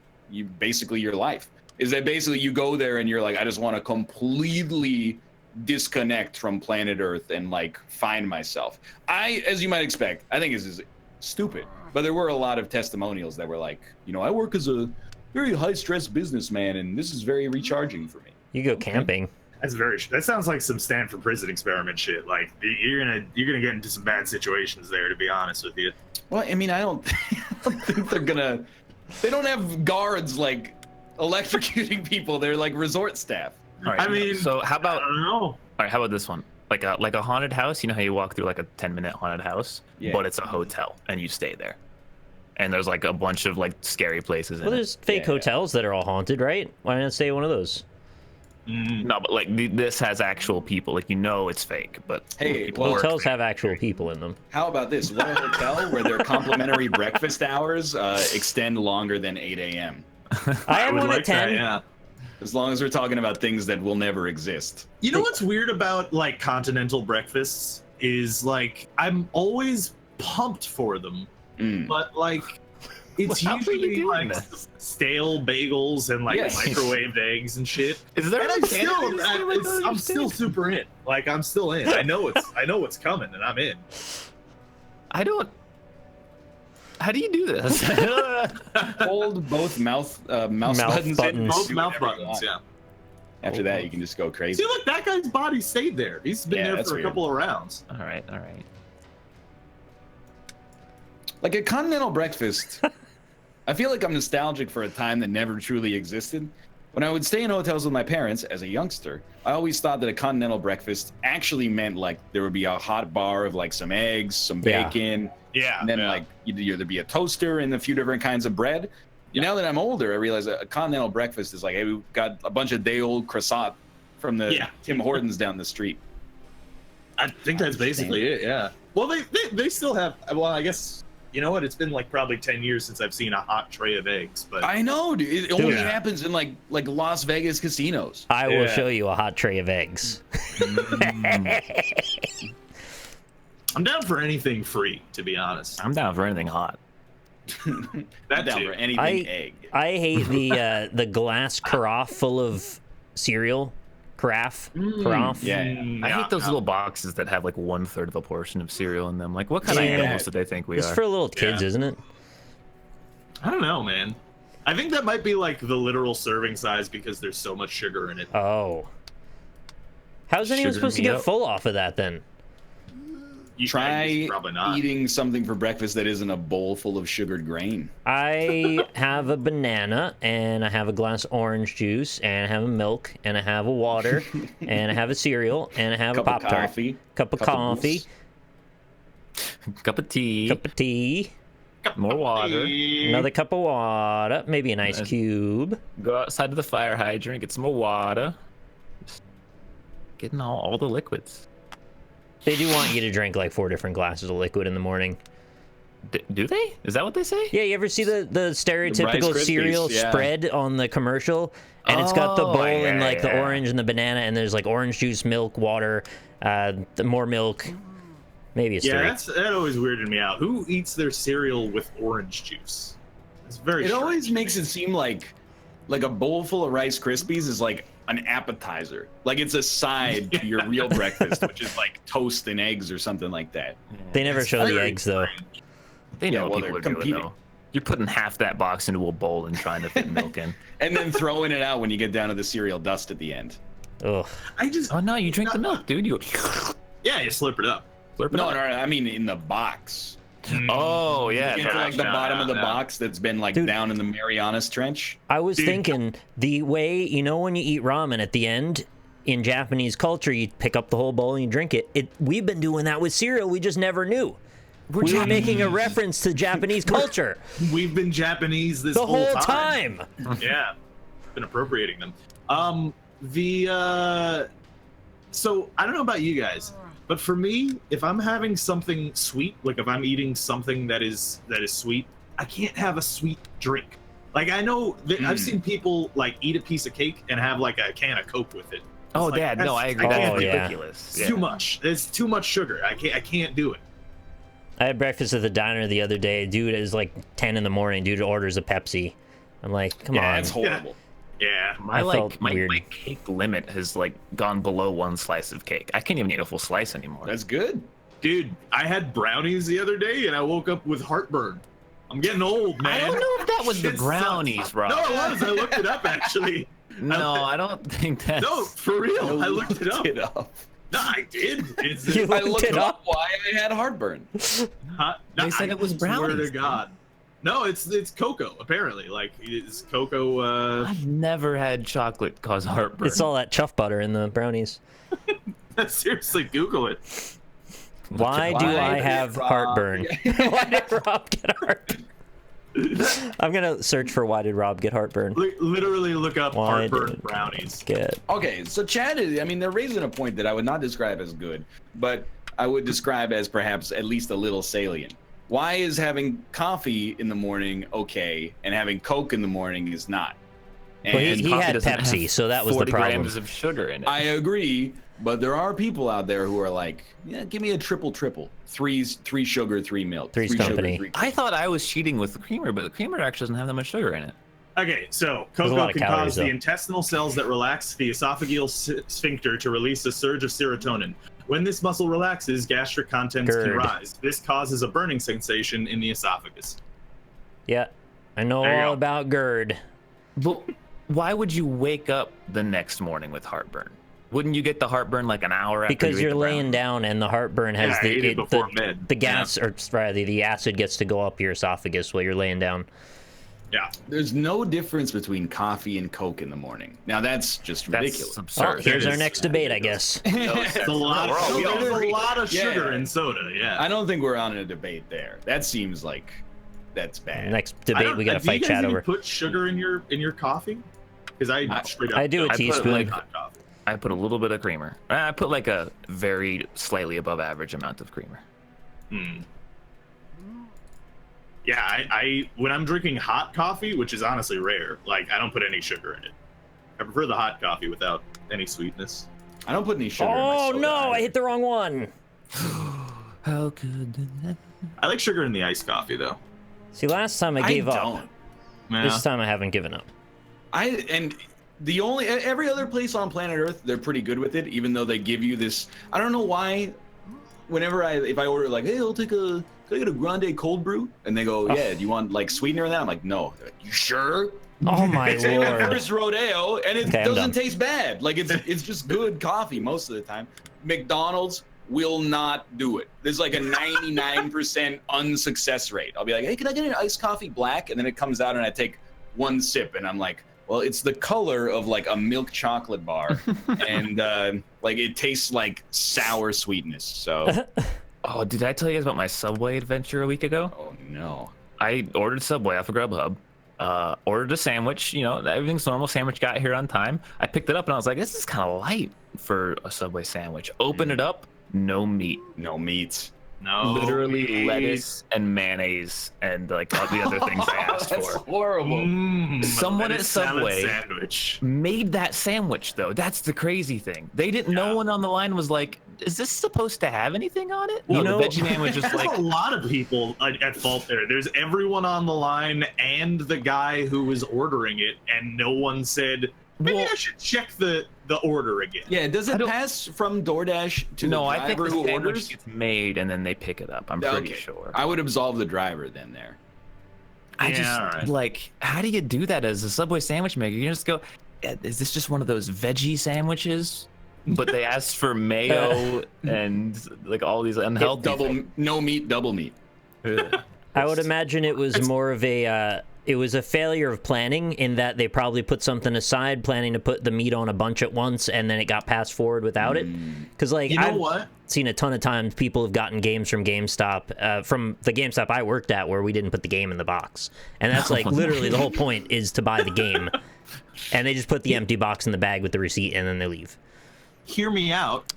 basically your life. Is that basically you go there and you're like, I just want to completely disconnect from planet Earth and like find myself. As you might expect, I think this is stupid, but there were a lot of testimonials that were like, you know, I work as a very high stress businessman, and this is very recharging for me. You go camping. That sounds like some Stanford prison experiment shit. Like you're gonna get into some bad situations there, to be honest with you. Well, I mean, I don't think they don't have guards like electrocuting people. They're like resort staff. All right, I mean, so how about I don't know. all right? How about this one? Like a haunted house. You know how you walk through like a 10-minute haunted house, Yeah. but it's a hotel and you stay there. And there's like a bunch of like scary places. Well, in there's fake Yeah. hotels that are all haunted, right? Why not stay at one of those? it. No, but like this has actual people. Like it's fake, but Hey, people well, work Hotels there. have actual people in them. How about this? What a hotel where their complimentary breakfast hours extend longer than 8 a.m. I have would one like at 10. that, yeah. As long as we're talking about things that will never exist. You know what's weird about like continental breakfasts is like I'm always pumped for them, but like it's How are you usually doing like this? stale bagels and like Yes. microwaved eggs and shit. Is there And any standard? I'm still super in. Like I'm still in. I know what's coming, and I'm in. I don't. How do you do this? Hold both mouse Mouth buttons in. buttons. Both Do mouth whatever you buttons, want. yeah. After that, you can just go crazy. See, look, that guy's body stayed there. He's been Yeah, there that's for a weird. couple of rounds. all right, all right. Like a continental breakfast, I feel like I'm nostalgic for a time that never truly existed. When I would stay in hotels with my parents as a youngster, I always thought that a continental breakfast actually meant like there would be a hot bar of like some eggs, some Yeah. bacon, Yeah. and then like there'd be a toaster and a few different kinds of bread. Now that I'm older, I realize a continental breakfast is like, hey, we've got a bunch of day-old croissant from the Tim Hortons down the street. I think that's basically it. Yeah. Well, they still have. Well, I guess you know what? It's been like probably 10 years since I've seen a hot tray of eggs. But I know, dude. It only Yeah. happens in like Las Vegas casinos. I will Yeah. show you a hot tray of eggs. I'm down for anything free, to be honest. I'm down for anything hot. That Down too. for anything egg. I hate the glass carafe full of cereal. Carafe. Yeah. I hate those little boxes that have like 1/3 of a portion of cereal in them. Like, what kind of Yeah. animals do they think we It's are? for little kids, Yeah. isn't it? I don't know, man. I think that might be like the literal serving size because there's so much sugar in it. Oh. How's anyone Sugar supposed to me get up. full off of that then? Try probably not. eating something for breakfast that isn't a bowl full of sugared grain. I have a banana, and I have a glass of orange juice, and I have a milk, and I have a water, and I have a cereal, and I have Cup a of Pop-Tart. coffee. Cup of coffee. Cup of tea, Cup of tea. more water. Another cup of water. Maybe an ice cube. Go outside to the fire hydrant, get some more water. Just getting all the liquids. They do want you to drink like 4 different glasses of liquid in the morning. Do they? Is that what they say? Yeah, you ever see the stereotypical Rice Krispies, cereal yeah. spread on the commercial? And it's got the Oh, bowl and yeah, like the yeah. orange and the banana, and there's like orange juice, milk, water, more milk. Maybe it's 3. Yeah, that always weirded me out. Who eats their cereal with orange juice? It's very. It always strange. makes it seem like a bowl full of Rice Krispies is like an appetizer. Like it's a side to your real breakfast, which is like toast and eggs or something like that. They never It's show the very eggs though. strange. They Yeah, know well, what people they're are doing competing. though. You're putting half that box into a bowl and trying to fit milk in. And then throwing it out when you get down to the cereal dust at the end. Ugh. I just. Oh no, you drink the milk, dude. You Yeah, you slurp it up. slurp it No, up. no, I mean in the box. Oh yeah, Into like the bottom of the box that's been like down in the Marianas Trench. I was thinking the way, you know, when you eat ramen at the end in Japanese culture, you pick up the whole bowl and you drink it. We've been doing that with cereal. We just never knew. We were making a reference to Japanese culture. We've been Japanese the whole time. Yeah, been appropriating them. So I don't know about you guys, but for me, if I'm having something sweet, like if I'm eating something that is sweet, I can't have a sweet drink. Like I know that I've seen people like eat a piece of cake and have like a can of Coke with it. Oh, like, Dad, no, I agree. That's ridiculous. It's too much. It's too much sugar. I can't do it. I had breakfast at the diner the other day. Dude, it was like 10 in the morning. Dude orders a Pepsi. I'm like, come on. That's horrible. Yeah. My cake limit has like gone below 1 slice of cake. I can't even eat a full slice anymore. That's good. Dude, I had brownies the other day and I woke up with heartburn. I'm getting old, man. I don't know if that was the brownies, Rob. No, it was. I looked it up actually. No, I don't think that's... No, for real. I looked it up. No, I did. I looked up why I had heartburn. They said it was brownies. Swear to God. No, it's cocoa, apparently. Like, it's cocoa, I've never had chocolate cause heartburn. It's all that chuff butter in the brownies. Seriously, Google it. Why do I have heartburn? Why did Rob get heartburn? I'm gonna search for why did Rob get heartburn. Literally look up heartburn brownies. Okay, so Chad is, I mean, they're raising a point that I would not describe as good, but I would describe as perhaps at least a little salient. Why is having coffee in the morning okay, and having Coke in the morning is not? And well, he had Pepsi, so that was the problem. 40 grams of sugar in it. I agree, but there are people out there who are like, yeah, give me a triple. 3 sugar, 3 milk. Three's Sugar, company. 3 I thought I was cheating with the creamer, but the creamer actually doesn't have that much sugar in it. Okay, so cocoa can cause the intestinal cells that relax the esophageal sphincter to release a surge of serotonin. When this muscle relaxes, gastric contents can rise. This causes a burning sensation in the esophagus. Yeah, I know all about GERD. But why would you wake up the next morning with heartburn? Wouldn't you get the heartburn like an hour after because you're laying down and the heartburn has the gas, or rather the acid gets to go up your esophagus while you're laying down. Yeah. There's no difference between coffee and Coke in the morning. Now that's just ridiculous. That's absurd. Oh, here's our next debate, I guess. There's a lot of sugar in soda. Yeah. I don't think we're on a debate there. That seems like that's bad. Next debate, we got to fight Chad over. Do you guys put sugar in your coffee? Because I do a teaspoon. I put a little bit of creamer. I put like a very slightly above average amount of creamer. Yeah, I when I'm drinking hot coffee, which is honestly rare, like I don't put any sugar in it. I prefer the hot coffee without any sweetness. I don't put any sugar in my soda. Oh no, either. I hit the wrong one. How could that? I like sugar in the iced coffee though. See, last time I gave up. This time I haven't given up. Every other place on planet Earth, they're pretty good with it, even though they give you this. I don't know why. Whenever if I order like, hey, I'll take a grande cold brew, and they go, yeah, do you want like sweetener in that? I'm like, no. They're like, you sure? Oh my It's lord! my first rodeo, and it doesn't taste bad. Like it's just good coffee most of the time. McDonald's will not do it. There's like a 99% unsuccess rate. I'll be like, hey, can I get an iced coffee black? And then it comes out, and I take 1 sip, and I'm like, well, it's the color of like a milk chocolate bar, and like it tastes like sour sweetness. So, oh, did I tell you guys about my Subway adventure a week ago? Oh no! I ordered Subway off of Grubhub. Ordered a sandwich. You know, everything's normal. Sandwich got here on time. I picked it up and I was like, this is kind of light for a Subway sandwich. Open it up, no meat. No meat. No. Literally lettuce and mayonnaise and like all the other things I asked That's for. Horrible. Someone at Subway made that sandwich though. That's the crazy thing. They didn't. No one on the line was like, "Is this supposed to have anything on it?" Well, no, the veggie man was just like like a lot of people at fault there. There's everyone on the line and the guy who was ordering it, and no one said, maybe I should check the order again. Yeah, does it pass from DoorDash to the driver I think the who sandwich orders? gets made and then they pick it up. I'm pretty sure. I would absolve the driver then there. I just like, how do you do that as a Subway sandwich maker? You just go, is this just one of those veggie sandwiches? But they asked for mayo and like all these unhealthy no meat, double meat. I would imagine it was more of a it was a failure of planning in that they probably put something aside planning to put the meat on a bunch at once, and then it got passed forward without it. Because like I've seen a ton of times people have gotten games from GameStop, from the GameStop I worked at, where we didn't put the game in the box, and that's like literally the whole point is to buy the game, and they just put the empty box in the bag with the receipt and then they leave. Hear me out.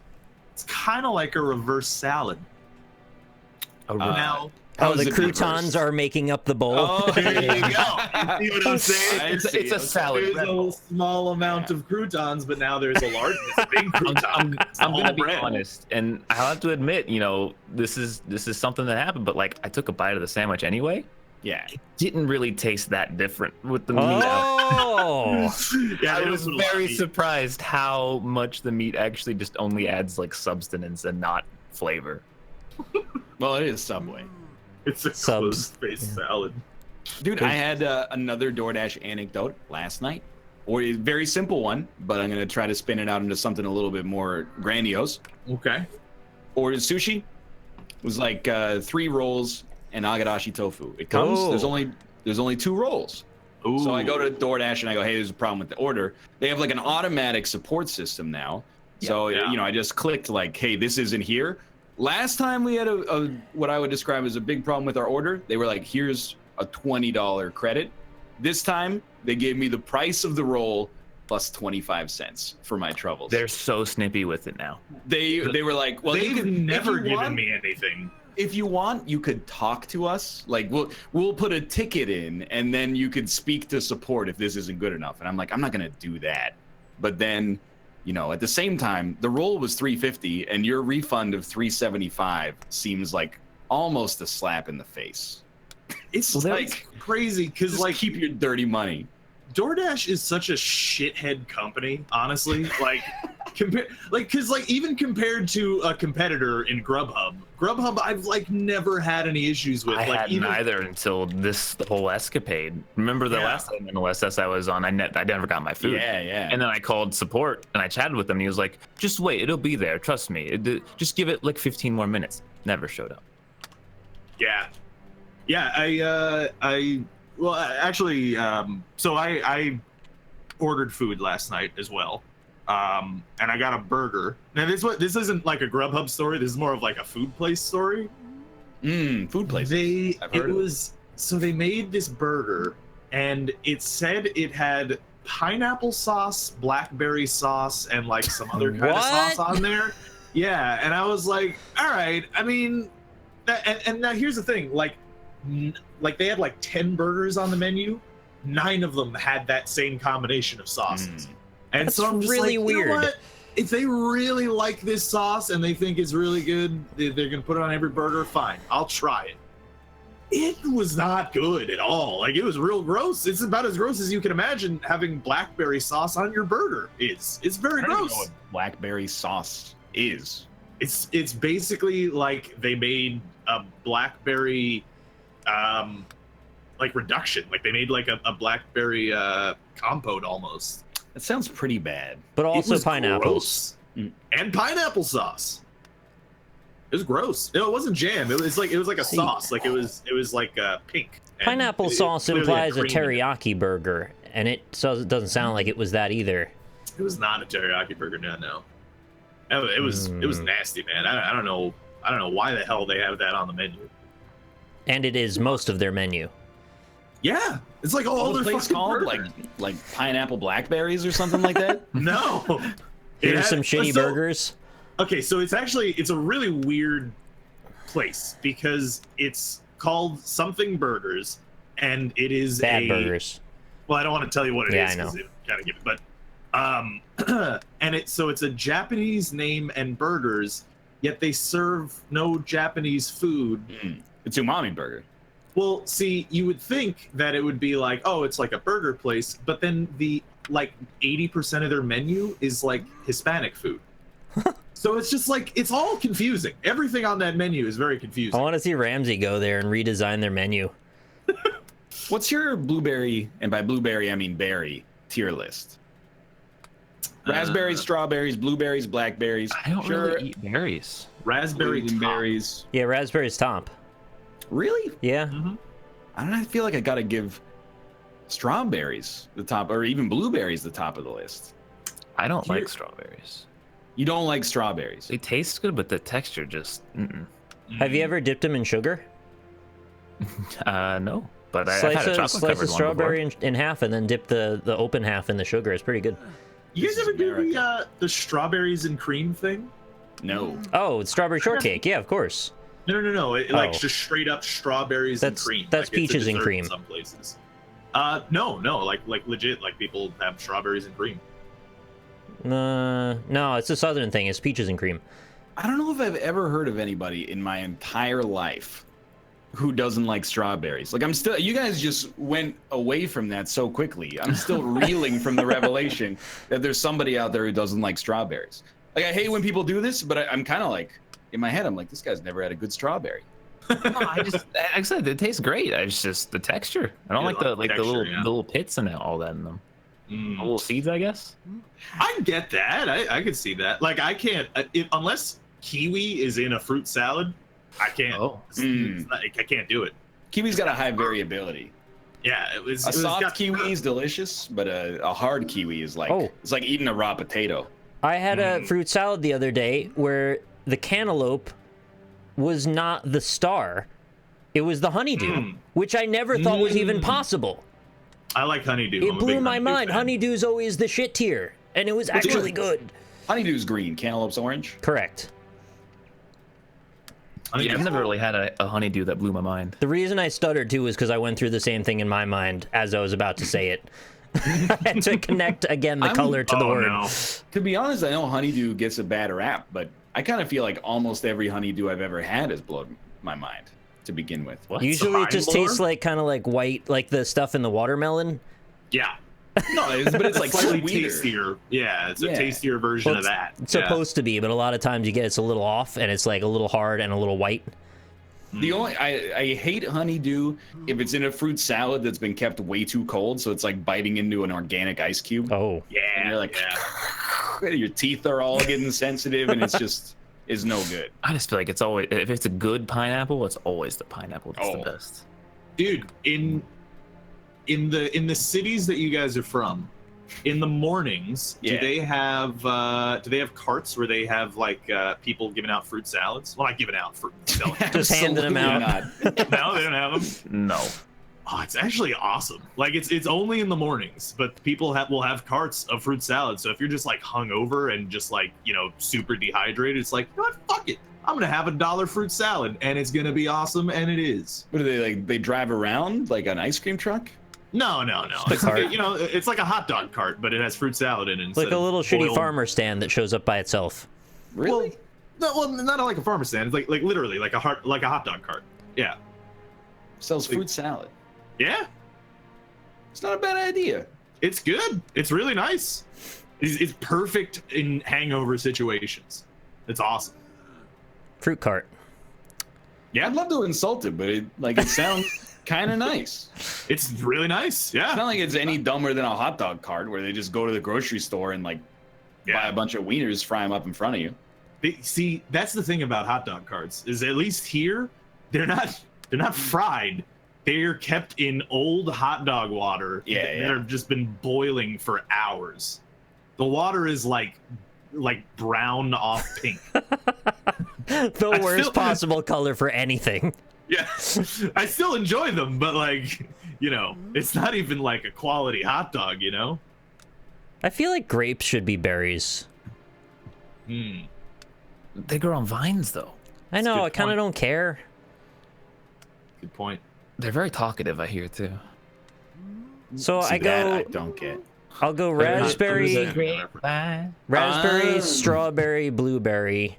It's kind of like a reverse salad. Now. Oh, the croutons are making up the bowl. Oh, there you go. You see what I'm saying? It's a salad. There's a small amount of croutons, but now there's a large, big crouton. I'm gonna be honest, and I'll have to admit, you know, this is something that happened. But like, I took a bite of the sandwich anyway. Yeah, it didn't really taste that different with the meat. Oh, yeah, I was very surprised how much the meat actually just only adds like substance and not flavor. Well, it is Subway. It's a closed-faced salad. Dude, I had another DoorDash anecdote last night. Or a very simple one, but I'm going to try to spin it out into something a little bit more grandiose. Okay. Ordered sushi. It was like 3 rolls and agarashi tofu. It comes, there's only 2 rolls. Ooh. So I go to DoorDash and I go, hey, there's a problem with the order. They have like an automatic support system now. So, you know, I just clicked like, hey, this isn't here. Last time we had a what I would describe as a big problem with our order. They were like, here's a $20 credit. This time, they gave me the price of the roll plus 25 cents for my troubles. They're so snippy with it now. They were like, well, they've never given me anything. If you want, you could talk to us. Like, we'll put a ticket in, and then you could speak to support if this isn't good enough. And I'm like, I'm not gonna do that. But then, you know, at the same time, the roll was $3.50, and your refund of $3.75 seems like almost a slap in the face. It's like crazy because like keep your dirty money. DoorDash is such a shithead company, honestly. Like, because even compared to a competitor in Grubhub, I've like never had any issues with. I like, hadn't either until the whole escapade. Remember the last time in OSS I was on, I never got my food. Yeah. And then I called support and I chatted with them, and he was like, "Just wait, it'll be there. Trust me. Just give it like 15 more minutes." Never showed up. Yeah. Well, actually, so I ordered food last night as well, and I got a burger. Now this isn't like a Grubhub story. This is more of like a food place story. Food place. So they made this burger, and it said it had pineapple sauce, blackberry sauce, and like some other kind of sauce on there. Yeah, and I was like, all right. I mean, and now here's the thing, like they had like 10 burgers on the menu. 9 of them had that same combination of sauces. And that's so I'm just really like, weird. You know what? If they really like this sauce and they think it's really good, they're gonna put it on every burger. Fine, I'll try it. It was not good at all. Like, it was real gross. It's about as gross as you can imagine having blackberry sauce on your burger is. It's very gross. I don't know what blackberry sauce is. It's basically like they made a blackberry like reduction. Like they made like a blackberry compote almost. That sounds pretty bad. But also pineapples. And pineapple sauce. It was gross. No, it wasn't jam. It was like a sauce. Like it was like pink. Pineapple sauce implies a teriyaki burger, and it doesn't sound like it was that either. It was not a teriyaki burger. No. It was nasty, man. I don't know why the hell they have that on the menu. And it is most of their menu. Yeah, it's like all their place called like pineapple blackberries or something like that. No, here's some shitty burgers. Okay, so it's a really weird place because it's called something burgers, and it is bad burgers. Well, I don't want to tell you what it is. I know. Gotta give it, but and it's a Japanese name and burgers, yet they serve no Japanese food. It's umami burger. Well, see, you would think that it would be like, oh, it's like a burger place, but then the like 80% of their menu is like Hispanic food. So it's just like, it's all confusing. Everything on that menu is very confusing. I want to see Ramsey go there and redesign their menu. What's your blueberry, and by blueberry I mean berry, tier list? Raspberries, strawberries, blueberries, blackberries. I don't really eat berries. Raspberry berries. Yeah, raspberries top. Really? Yeah. Mm-hmm. I don't know. I feel like I gotta give strawberries the top, or even blueberries the top of the list. I don't like strawberries. You don't like strawberries? They taste good, but the texture just. Have you ever dipped them in sugar? No. But I've had a chocolate slice a strawberry in half and then dip the open half in the sugar. It's pretty good. You guys ever do the strawberries and cream thing? No. Oh, it's strawberry shortcake. Yeah, of course. No. Like just straight up strawberries and cream. That's like, peaches and cream. In some places. No. Like legit. Like people have strawberries and cream. No, it's a southern thing. It's peaches and cream. I don't know if I've ever heard of anybody in my entire life who doesn't like strawberries. Like you guys just went away from that so quickly. I'm still reeling from the revelation that there's somebody out there who doesn't like strawberries. Like I hate when people do this, but I'm kind of like, in my head, I'm like, this guy's never had a good strawberry. No, like I said, it tastes great. It's just the texture. I don't like the little pits and all that in them. The little seeds, I guess. I get that. I could see that. Like I can't unless kiwi is in a fruit salad. I can't. I can't do it. Kiwi's got a high variability. Yeah, a soft kiwi is delicious, but a hard kiwi is like it's like eating a raw potato. I had a fruit salad the other day where the cantaloupe was not the star; it was the honeydew, which I never thought was even possible. I like honeydew. It blew my mind. Honeydew's always the shit tier, and it was actually good. Honeydew's green, cantaloupe's orange. Correct. Yeah, I've never really had a honeydew that blew my mind. The reason I stuttered too is because I went through the same thing in my mind as I was about to say it. I had to connect again the color to the word. No. To be honest, I know honeydew gets a bad rap, but I kind of feel like almost every honeydew I've ever had has blown my mind to begin with. What? Usually it just tastes like kind of like white, like the stuff in the watermelon. Yeah. No, but it's like slightly sweeter. tastier. Yeah, it's a tastier version of that. It's supposed to be, but a lot of times you get it's a little off, and it's like a little hard and a little white. The only I hate honeydew if it's in a fruit salad that's been kept way too cold, so it's like biting into an organic ice cube. Oh, Yeah. And you're like, your teeth are all getting sensitive, and it's just is no good. I just feel like it's always, if it's a good pineapple, it's always the pineapple that's the best. Dude, in the cities that you guys are from, in the mornings, do they have carts where they have like people giving out fruit salads? Well, not giving out fruit salads. just handing them out. No, they don't have them. No. Oh, it's actually awesome. Like it's only in the mornings, but people will have carts of fruit salad. So if you're just like hungover and just like super dehydrated, it's like, you know what, fuck it. I'm gonna have $1 fruit salad, and it's gonna be awesome, and it is. What are they like? They drive around like an ice cream truck? No. It's like, it's like a hot dog cart, but it has fruit salad in it. Like a little shitty farmer stand that shows up by itself. Really? Well, not like a farmer stand. It's like literally like a hot dog cart. Yeah. Sells fruit salad. Yeah. It's not a bad idea. It's good. It's really nice. It's perfect in hangover situations. It's awesome. Fruit cart. Yeah, I'd love to insult it, but it sounds kind of nice. It's really nice. Yeah. It's not like it's any dumber than a hot dog cart where they just go to the grocery store and buy a bunch of wieners, fry them up in front of you. See, that's the thing about hot dog carts is at least here they're not fried. They're kept in old hot dog water that have just been boiling for hours. The water is like brown off pink. The worst possible color for anything. Yeah, I still enjoy them, but it's not even like a quality hot dog, I feel like grapes should be berries. They grow on vines, though. I know, I kind of don't care. Good point. They're very talkative, I hear, too. So I don't get. I'll go raspberry, strawberry, blueberry,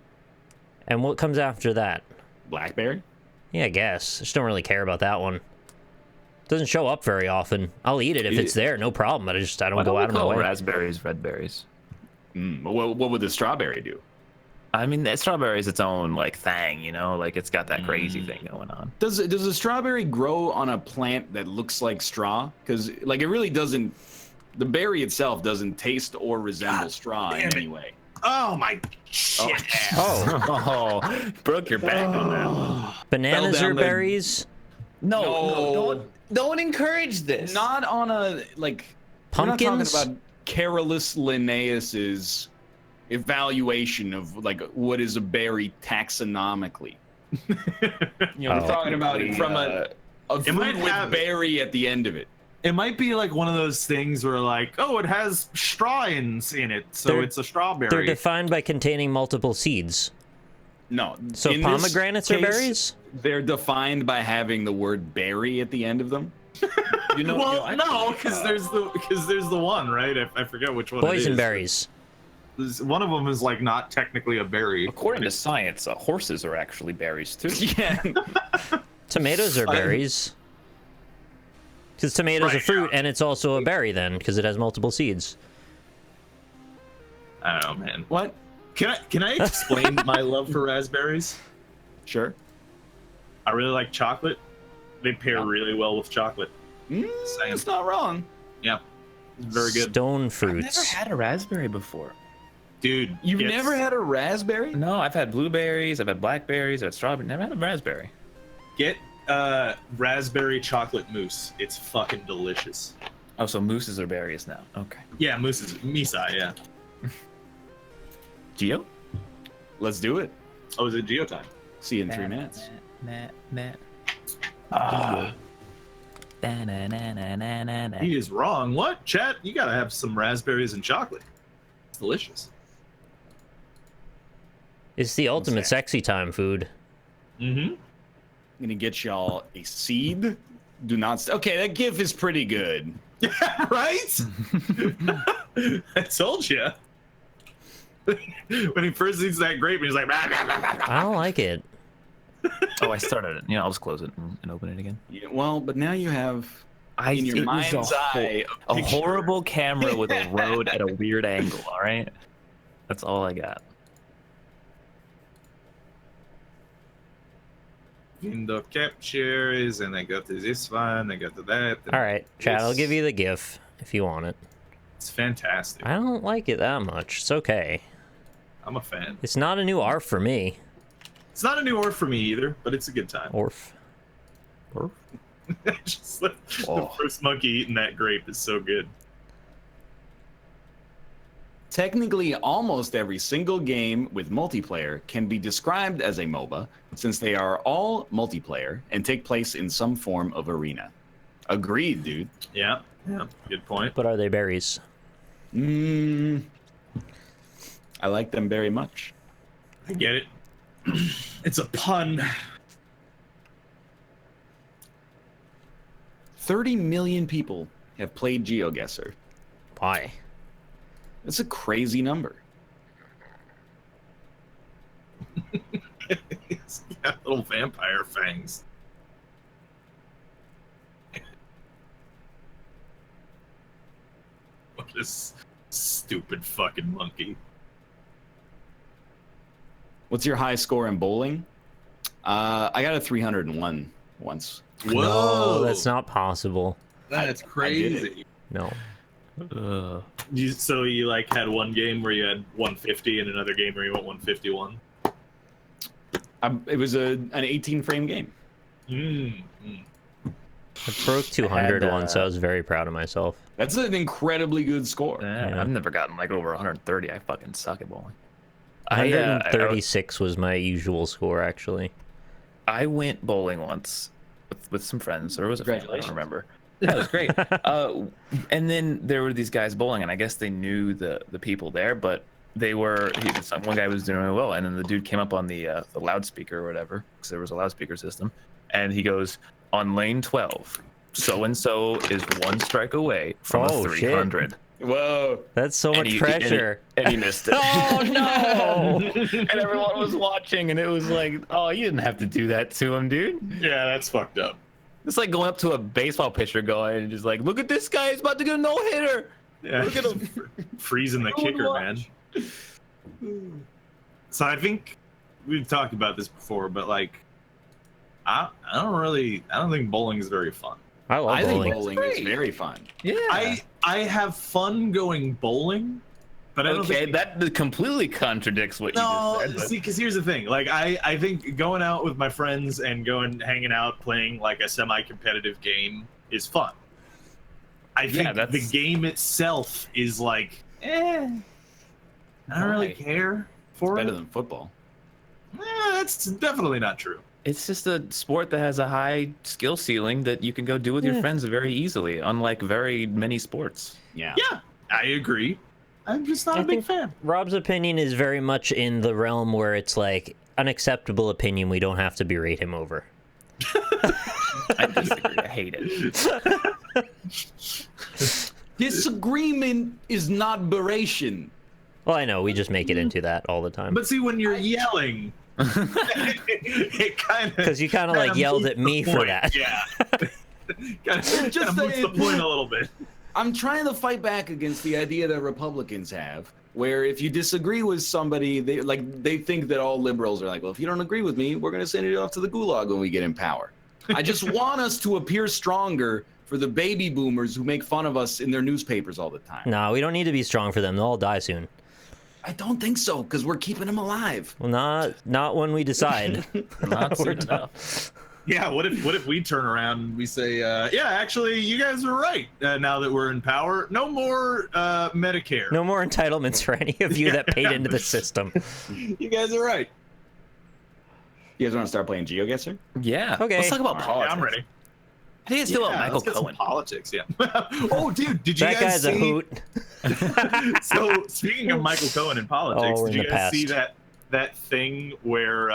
and what comes after that? Blackberry? Yeah, I guess. I just don't really care about that one. Doesn't show up very often. I'll eat it if it's there, no problem. But I don't go out of my way. Raspberries, red berries. What would the strawberry do? I mean, that strawberry is its own thing, like it's got that crazy thing going on. Does a strawberry grow on a plant that looks like straw? Because it really doesn't. The berry itself doesn't taste or resemble straw in any way. Oh my shit. Oh. Broke your back on that. Bananas or berries? No, don't encourage this. Not on a like. Pumpkins? We're not talking about Carolus Linnaeus's evaluation of like what is a berry taxonomically. You know, we're talking about it from a fruit with berry at the end of it. It might be like one of those things where like, oh, it has strains in it, so it's a strawberry. They're defined by containing multiple seeds. No. So pomegranates are berries? They're defined by having the word berry at the end of them. Well, no, because there's the one, right? I forget which one. Boysenberries. One of them is like not technically a berry. According to science, horses are actually berries too. Yeah. Tomatoes are berries. Because tomatoes are fruit, and it's also a berry then, because it has multiple seeds. I don't know, man. What? Can I explain my love for raspberries? Sure. I really like chocolate. They pair really well with chocolate. It's not wrong. Yeah. Very good. Stone fruits. I've never had a raspberry before. Dude, You've never had a raspberry? No, I've had blueberries, I've had blackberries, I've had strawberry, never had a raspberry. Get raspberry chocolate mousse. It's fucking delicious. Oh, so mousses are berries now. Okay. Yeah, mousse is Misa, yeah. Geo? Let's do it. Oh, is it Geo time? See you in 3 minutes. He is wrong. What? Chat, you gotta have some raspberries and chocolate. It's delicious. It's the ultimate sexy time food. Mm-hmm. I'm gonna get y'all a seed. Do not. Okay, that GIF is pretty good. Yeah, right? I told you. When he first eats that grape, he's like, rah, rah, rah, rah, rah. I don't like it. Oh, I started it. Yeah, I'll just close it and open it again. Yeah, well, but now you have in your mind's eye a horrible camera with a road at a weird angle. All right, that's all I got. Window captures, and I go to this one, I go to that. All right, Chad, I'll give you the GIF if you want it. It's fantastic. I don't like it that much. It's okay. I'm a fan. It's not a new ARF for me. It's not a new ARF for me either, but it's a good time. ARF. Just like, the first monkey eating that grape is so good. Technically, almost every single game with multiplayer can be described as a MOBA, since they are all multiplayer and take place in some form of arena. Agreed, dude. Yeah, good point. But are they berries? I like them very much. I get it. It's a pun. 30 million people have played Geoguessr. Why? That's a crazy number. He's got little vampire fangs. What a stupid fucking monkey. What's your high score in bowling? I got a 301 once. Whoa, No, that's not possible. That's crazy. No. So you like had one game where you had 150 and another game where you went 151? Mm-hmm. It was an 18 frame game. I broke 200 once, so I was very proud of myself. That's an incredibly good score. Yeah. I've never gotten like over 130. I fucking suck at bowling. 136 was my usual score, actually. I went bowling once with some friends, or was it family? I don't remember. Yeah, it was great. And then there were these guys bowling, and I guess they knew the people there, but they were one guy was doing really well, and then the dude came up on the loudspeaker or whatever, because there was a loudspeaker system, and he goes, on lane 12, so and so is one strike away from a 300. Shit. Whoa, that's so much pressure. And he missed it. Oh no! And everyone was watching, and it was like, oh, you didn't have to do that to him, dude. Yeah, that's fucked up. It's like going up to a baseball pitcher going and just like, look at this guy, he's about to get a no-hitter. Yeah, look at him freezing the kicker, man. So I think we've talked about this before, but like, I don't think bowling is very fun. I love bowling. I think bowling is very fun. Yeah. I have fun going bowling, But I don't think that completely contradicts what you just said. See, because here's the thing. Like, I think going out with my friends and hanging out, playing like a semi-competitive game is fun. I think the game itself is like, I don't really care for it. Better than football. That's definitely not true. It's just a sport that has a high skill ceiling that you can go do with your friends very easily, unlike very many sports. Yeah. Yeah, I agree. I'm just not a big fan. Rob's opinion is very much in the realm where it's like unacceptable opinion. We don't have to berate him over. I disagree. I hate it. Disagreement is not beration. Well, I know we just make it into that all the time. But see, when you're yelling, it kind of because you kind of like yelled at me for that. Yeah. kind of moves the point a little bit. I'm trying to fight back against the idea that Republicans have, where if you disagree with somebody, they think that all liberals are like, well, if you don't agree with me, we're going to send you off to the gulag when we get in power. I just want us to appear stronger for the baby boomers who make fun of us in their newspapers all the time. No, we don't need to be strong for them. They'll all die soon. I don't think so, because we're keeping them alive. Well, not when we decide. Not soon enough. Yeah, what if we turn around and we say, yeah, actually, you guys are right. Now that we're in power, no more Medicare. No more entitlements for any of you that paid into the system. You guys are right. You guys want to start playing Geoguessr? Yeah. Okay. Let's talk about politics. Yeah, I'm ready. I think it's still about Michael let's get some Cohen. politics, yeah. Oh, dude, did you That guys guy's a see? hoot. So, speaking of Michael Cohen and politics, Oh, in did you the guys see past. that thing where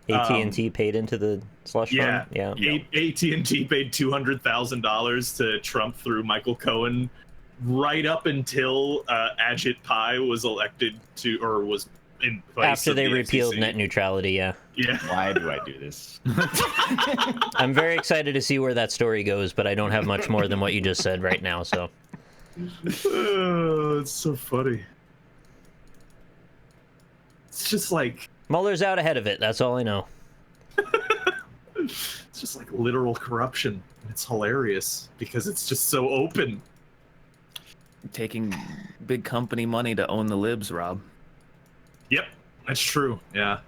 AT&T paid into the slush yeah, fund? Yeah. AT&T paid $200,000 to Trump through Michael Cohen right up until Ajit Pai was elected to, or was in place After of they the repealed FCC. net neutrality, yeah. Yeah. Why do I do this? I'm very excited to see where that story goes, but I don't have much more than what you just said right now, so. Oh, it's so funny. It's just like Mueller's out ahead of it, that's all I know. it's just like literal corruption. It's hilarious because it's just so open. Taking big company money to own the libs, Rob. Yep, that's true. Yeah.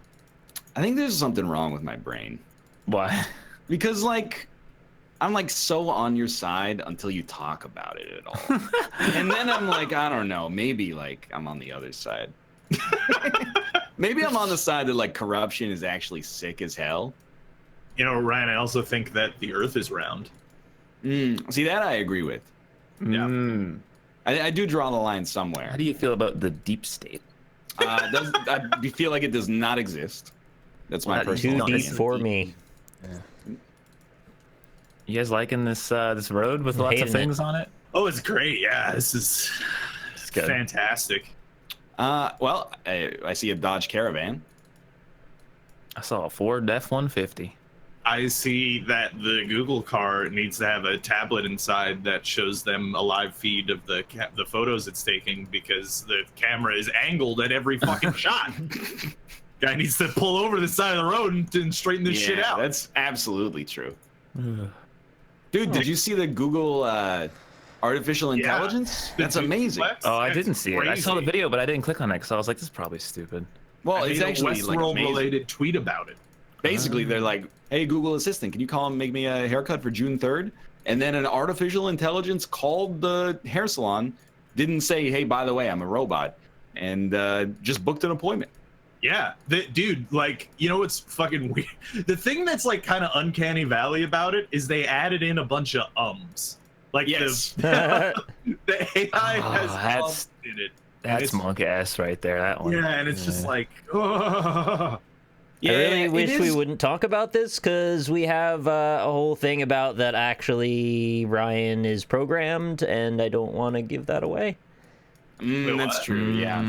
I think there's something wrong with my brain. Why? Because, like, I'm, like, so on your side until you talk about it at all. And then I'm like, I don't know, maybe, like, I'm on the other side. Maybe I'm on the side that, like, corruption is actually sick as hell. You know, Ryan, I also think that the Earth is round. See, that I agree with. Yeah. I do draw the line somewhere. How do you feel about the deep state? I feel like it does not exist. That's my personal Too deep opinion. for me. You guys liking this this road with lots of Hating things on it? Oh, it's great. Yeah, this is good. fantastic. Well, I see a Dodge Caravan. I saw a Ford F-150. I see that the Google car needs to have a tablet inside that shows them a live feed of the photos it's taking because the camera is angled at every fucking shot. Guy needs to pull over the side of the road and straighten this shit out. That's absolutely true. Dude, did you see the Google artificial intelligence? That's amazing. Oh, I didn't see it. I saw the crazy. video, but I didn't click on it because I was like, this is probably stupid. Well, I it's made a actually like Westworld amazing. related tweet about it. Basically, they're like, hey, Google Assistant, can you call and make me a haircut for June 3rd? And then an artificial intelligence called the hair salon, didn't say, hey, by the way, I'm a robot, and just booked an appointment. Yeah, dude, like, you know what's fucking weird? The thing that's like kind of uncanny valley about it is they added in a bunch of ums. Like Yes. the AI Oh, has that's- ums in it. That's It's- monk ass right there. That one. Yeah, and it's just like, oh. I really it wish we is- wouldn't talk about this because we have a whole thing about that actually Ryan is programmed, and I don't want to give that away. That's true, yeah.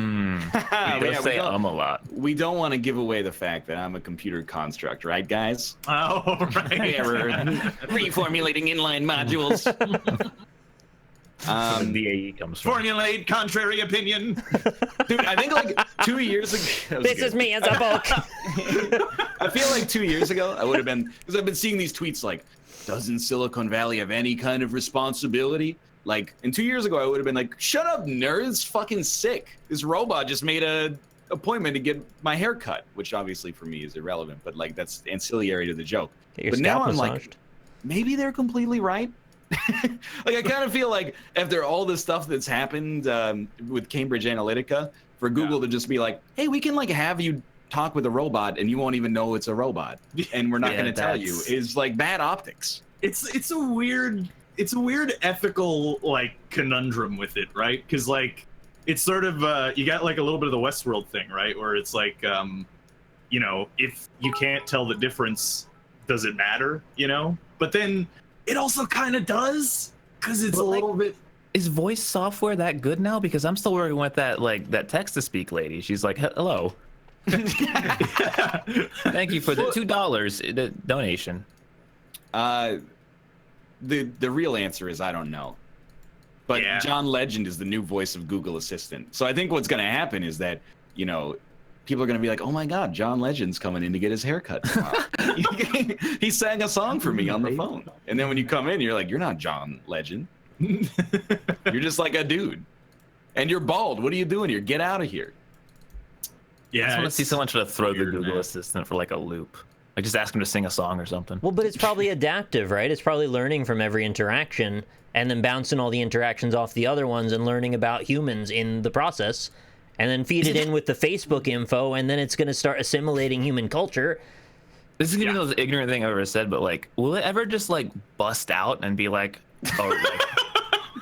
He does say a lot. We don't want to give away the fact that I'm a computer construct, right, guys? Oh, right. Yeah, we're reformulating inline modules. The DAE comes from. Formulate contrary opinion. Dude, I think like 2 years ago. This is me as a bulk. I feel like 2 years ago I would have been, because I've been seeing these tweets like, doesn't Silicon Valley have any kind of responsibility? Like, and 2 years ago, I would have been like, shut up, nerds, fucking sick. This robot just made a appointment to get my hair cut, which obviously for me is irrelevant, but like that's ancillary to the joke. But now I'm like, maybe they're completely right. Like, I kind of feel like after all the stuff that's happened with Cambridge Analytica, for Google to just be like, hey, we can like have you talk with a robot and you won't even know it's a robot, and we're not going to tell you, is like bad optics. It's a weird ethical like conundrum with it, right? Because like it's sort of you got like a little bit of the Westworld thing, right? Where it's like you know, if you can't tell the difference, does it matter? You know, but then it also kind of does, because it's a little bit. Is voice software that good now? Because I'm still working with that text-to-speak lady. She's like, hello. Thank you for the $2 donation. The real answer is I don't know. But John Legend is the new voice of Google Assistant. So I think what's going to happen is that, you know, people are going to be like, oh my God, John Legend's coming in to get his haircut tomorrow. He sang a song for me on the phone. And then when you come in, you're like, you're not John Legend. You're just like a dude. And you're bald. What are you doing here? Get out of here. Yeah, I just want to see someone try to throw the Google Assistant for like a loop. Like just ask him to sing a song or something. Well, but it's probably adaptive, right? It's probably learning from every interaction and then bouncing all the interactions off the other ones and learning about humans in the process, and then feed it in with the Facebook info, and then it's going to start assimilating human culture. This is going to be the most ignorant thing I've ever said, but like, will it ever just like bust out and be like, oh, like,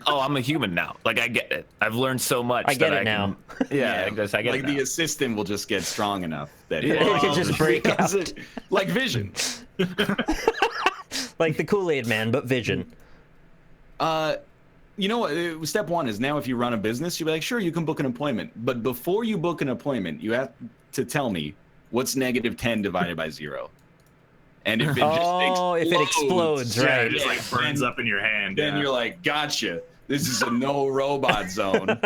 oh, I'm a human now. Like, I get it. I've learned so much. I get it now. Yeah, I get like it the now. assistant will just get strong enough that it can just break out. Like Vision. Like the Kool-Aid Man, but Vision. You know what? Step one is now if you run a business, you'll be like, sure, you can book an appointment. But before you book an appointment, you have to tell me what's -10 divided by 0. And if it if it explodes, right? It just like burns up in your hand. Then you're like, gotcha. This is a no robot zone.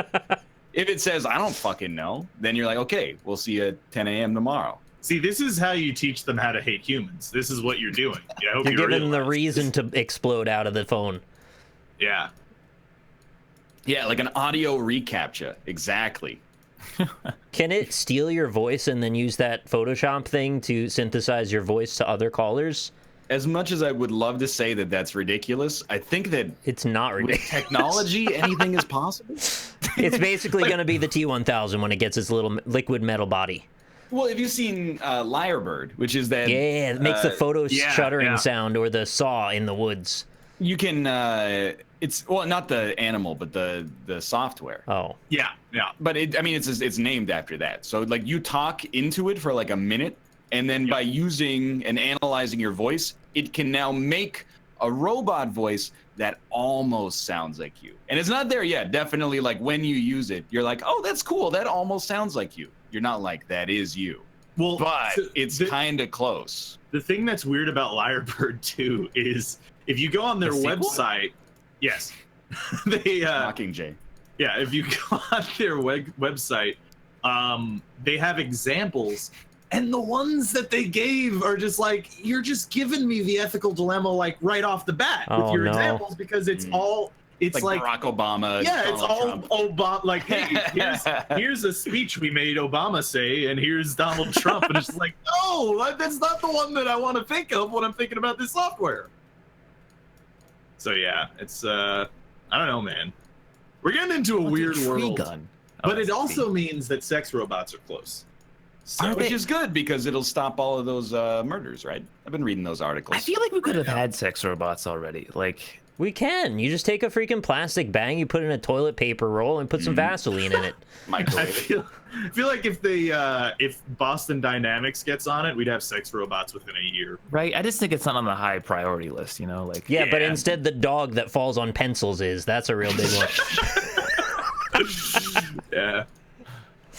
If it says, I don't fucking know, then you're like, okay, we'll see you at 10 a.m. tomorrow. See, this is how you teach them how to hate humans. This is what you're doing. I hope you're giving them the reason to explode out of the phone. Yeah. Yeah, like an audio reCAPTCHA. Exactly. Can it steal your voice and then use that Photoshop thing to synthesize your voice to other callers? As much as I would love to say that that's ridiculous, I think that it's not ridiculous. With technology, anything is possible. It's basically going to be the T-1000 when it gets its little liquid metal body. Well, have you seen Lyrebird, which is that... Yeah, it makes the photo shuddering sound, or the saw in the woods. You can... it's, well, not the animal, but the software. Oh. Yeah. But it's named after that. So, like, you talk into it for, like, a minute, and then by using and analyzing your voice, it can now make a robot voice that almost sounds like you. And it's not there yet. Definitely, like, when you use it, you're like, oh, that's cool. That almost sounds like you. You're not like, that is you. Well, but it's kind of close. The thing that's weird about Lyrebird, too, is if you go on their website... Yes. They Mockingjay. Yeah, if you go on their website, they have examples, and the ones that they gave are just like, you're just giving me the ethical dilemma like right off the bat with your examples, because it's all like Barack Obama. Yeah, Donald it's all Trump. Obama. Like, hey, here's a speech we made Obama say, and here's Donald Trump, and it's just like, no, that's not the one that I want to think of when I'm thinking about this software. So yeah, it's I don't know, man. We're getting into a weird world. But it also means that sex robots are close. So, which is good, because it'll stop all of those murders, right? I've been reading those articles. I feel like we could have had sex robots already. Like, we can. You just take a freaking plastic bag, you put it in a toilet paper roll, and put some Vaseline in it. I feel like if Boston Dynamics gets on it, we'd have sex robots within a year. Right. I just think it's not on the high priority list, you know? Like, yeah, but instead the dog that falls on pencils is. That's a real big one.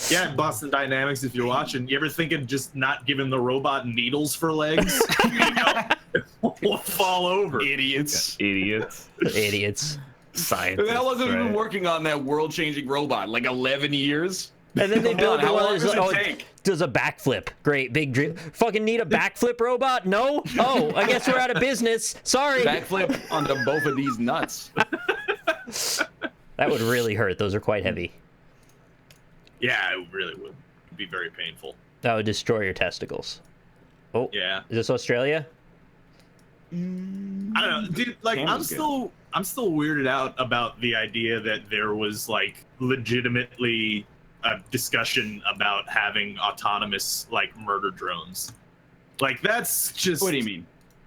Yeah, Boston Dynamics, if you're watching, you ever thinking just not giving the robot needles for legs? We'll fall over. Idiots. Idiots. Scientists. How long have we been working on that world-changing robot? Like 11 years? And then they build how long one does it take? Does a backflip. Great, big dream. Fucking need a backflip robot? No? Oh, I guess we're out of business. Sorry. Backflip onto both of these nuts. That would really hurt. Those are quite heavy. Yeah, it really would. It'd be very painful. That would destroy your testicles. Oh, yeah. Is this Australia? I don't know, dude. Like, I'm still weirded out about the idea that there was like legitimately a discussion about having autonomous like murder drones. Like, that's just. What do you mean?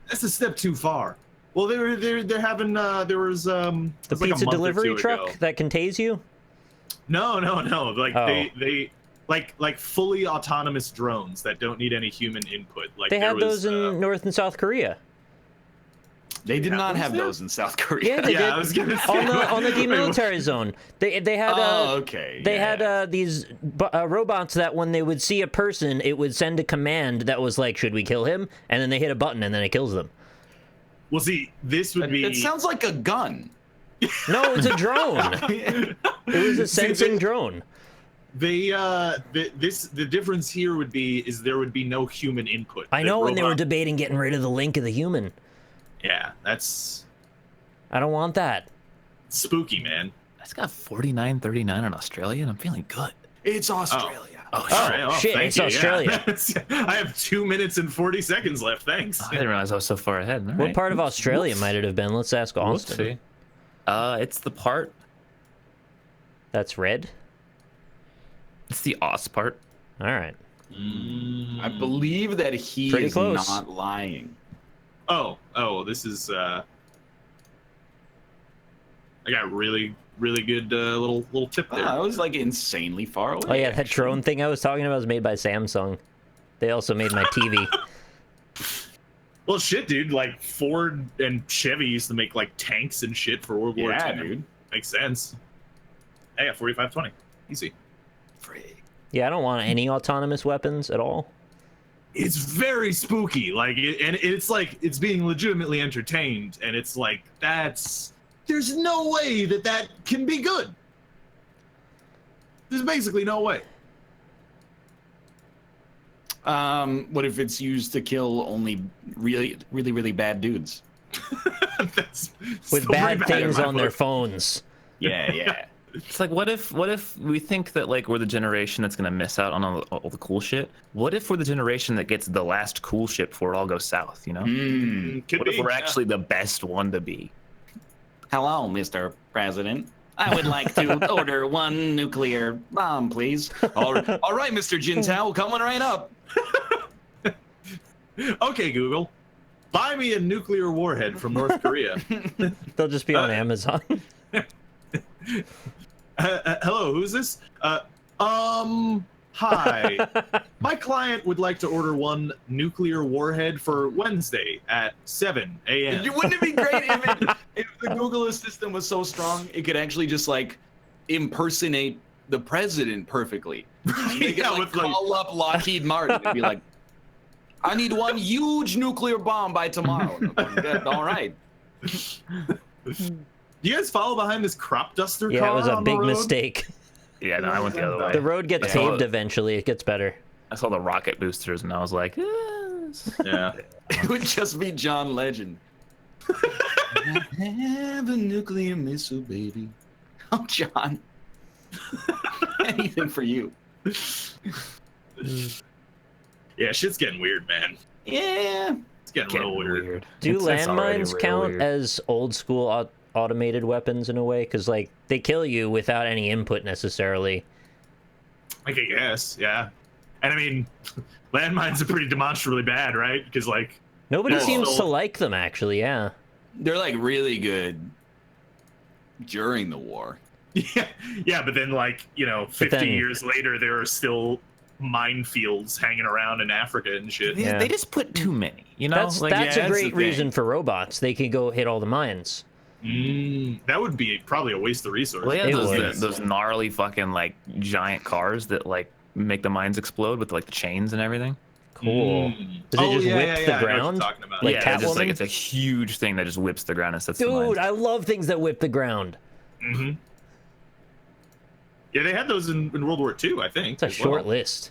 That's a step too far. Well, they're having there was the like pizza delivery truck that can tase you. No. Like they like fully autonomous drones that don't need any human input. Like they had those in North and South Korea. They did not have those in South Korea. Yeah, they did. I was gonna say, on the demilitarized zone. They had They had these robots that when they would see a person, it would send a command that was like, "Should we kill him?" And then they hit a button, and then it kills them. Well, see, this would be. It sounds like a gun. No, it's a drone. It was a sensing drone. The difference here would be there would be no human input. I know, when they were debating getting rid of the link of the human. Yeah, that's. I don't want that. Spooky, man. That's got 49.39 in Australia, and I'm feeling good. It's Australia. Shit, it's Australia. Yeah. I have 2 minutes and 40 seconds left. Thanks. I didn't realize I was so far ahead. What part of Australia might it have been? Let's ask Austin. It's the part. That's red? It's the Aus part. All right. I believe that he Pretty is close. not lying. Oh, this is. I got a really good little tip there. I was like insanely far away. Oh yeah, that drone thing I was talking about was made by Samsung. They also made my TV. Well, shit, dude. Like Ford and Chevy used to make like tanks and shit for World War II. Yeah, dude. Makes sense. Hey, 4520. Easy. Free. Yeah, I don't want any autonomous weapons at all. It's very spooky. Like, it's like it's being legitimately entertained, and it's like there's no way that can be good. There's basically no way. What if it's used to kill only really bad dudes? With bad things on their phones. Yeah. It's like, what if we think that like we're the generation that's gonna miss out on all the cool shit? What if we're the generation that gets the last cool shit before it all goes south? You know? What if we're actually the best one to be? Hello, Mr. President. I would like to order one nuclear bomb, please. All right, Mr. Jintao, coming right up. Okay, Google. Buy me a nuclear warhead from North Korea. They'll just be on Amazon. Hello, who's this? Hi. My client would like to order one nuclear warhead for Wednesday at 7 a.m. Wouldn't it be great if the Google Assistant was so strong it could actually just like impersonate the president perfectly? They could, like, call up Lockheed Martin and be like, "I need one huge nuclear bomb by tomorrow." All right. Do you guys follow behind this crop duster car? Yeah, it was a big road? mistake. Yeah, no, I went the other way. The road gets paved eventually. It gets better. I saw the rocket boosters and I was like, yes. Yeah. It would just be John Legend. I have a nuclear missile, baby. Oh, John. Anything for you. Yeah, shit's getting weird, man. Yeah. It's getting real weird. Do landmines real count weird. as old school automated weapons in a way? Because like they kill you without any input necessarily. I guess, yeah. And I mean, landmines are pretty demonstrably bad, right? Because like nobody seems to like them, actually. Yeah. They're like really good during the war. Yeah, but then like 50 years later, there are still minefields hanging around in Africa and shit. Yeah. They just put too many, you know? That's a great reason for robots. They can go hit all the mines. That would be probably a waste of resources. Well, yeah, those gnarly fucking like giant cars that like make the mines explode with like the chains and everything. Cool. Does it just whip the ground? Like Catwoman? It's a huge thing that just whips the ground and sets the mines. Dude, I love things that whip the ground. Mm-hmm. Yeah, they had those in World War II, I think. It's a short list.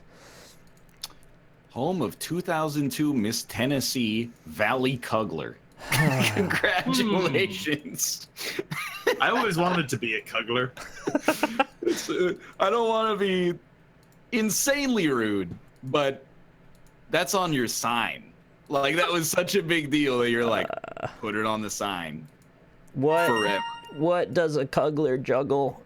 Home of 2002 Miss Tennessee Valley Cuggler. Congratulations. I always wanted to be a cuggler. I don't want to be insanely rude, but that's on your sign. Like, that was such a big deal that you're like, put it on the sign. What? Forever. What does a cuggler juggle?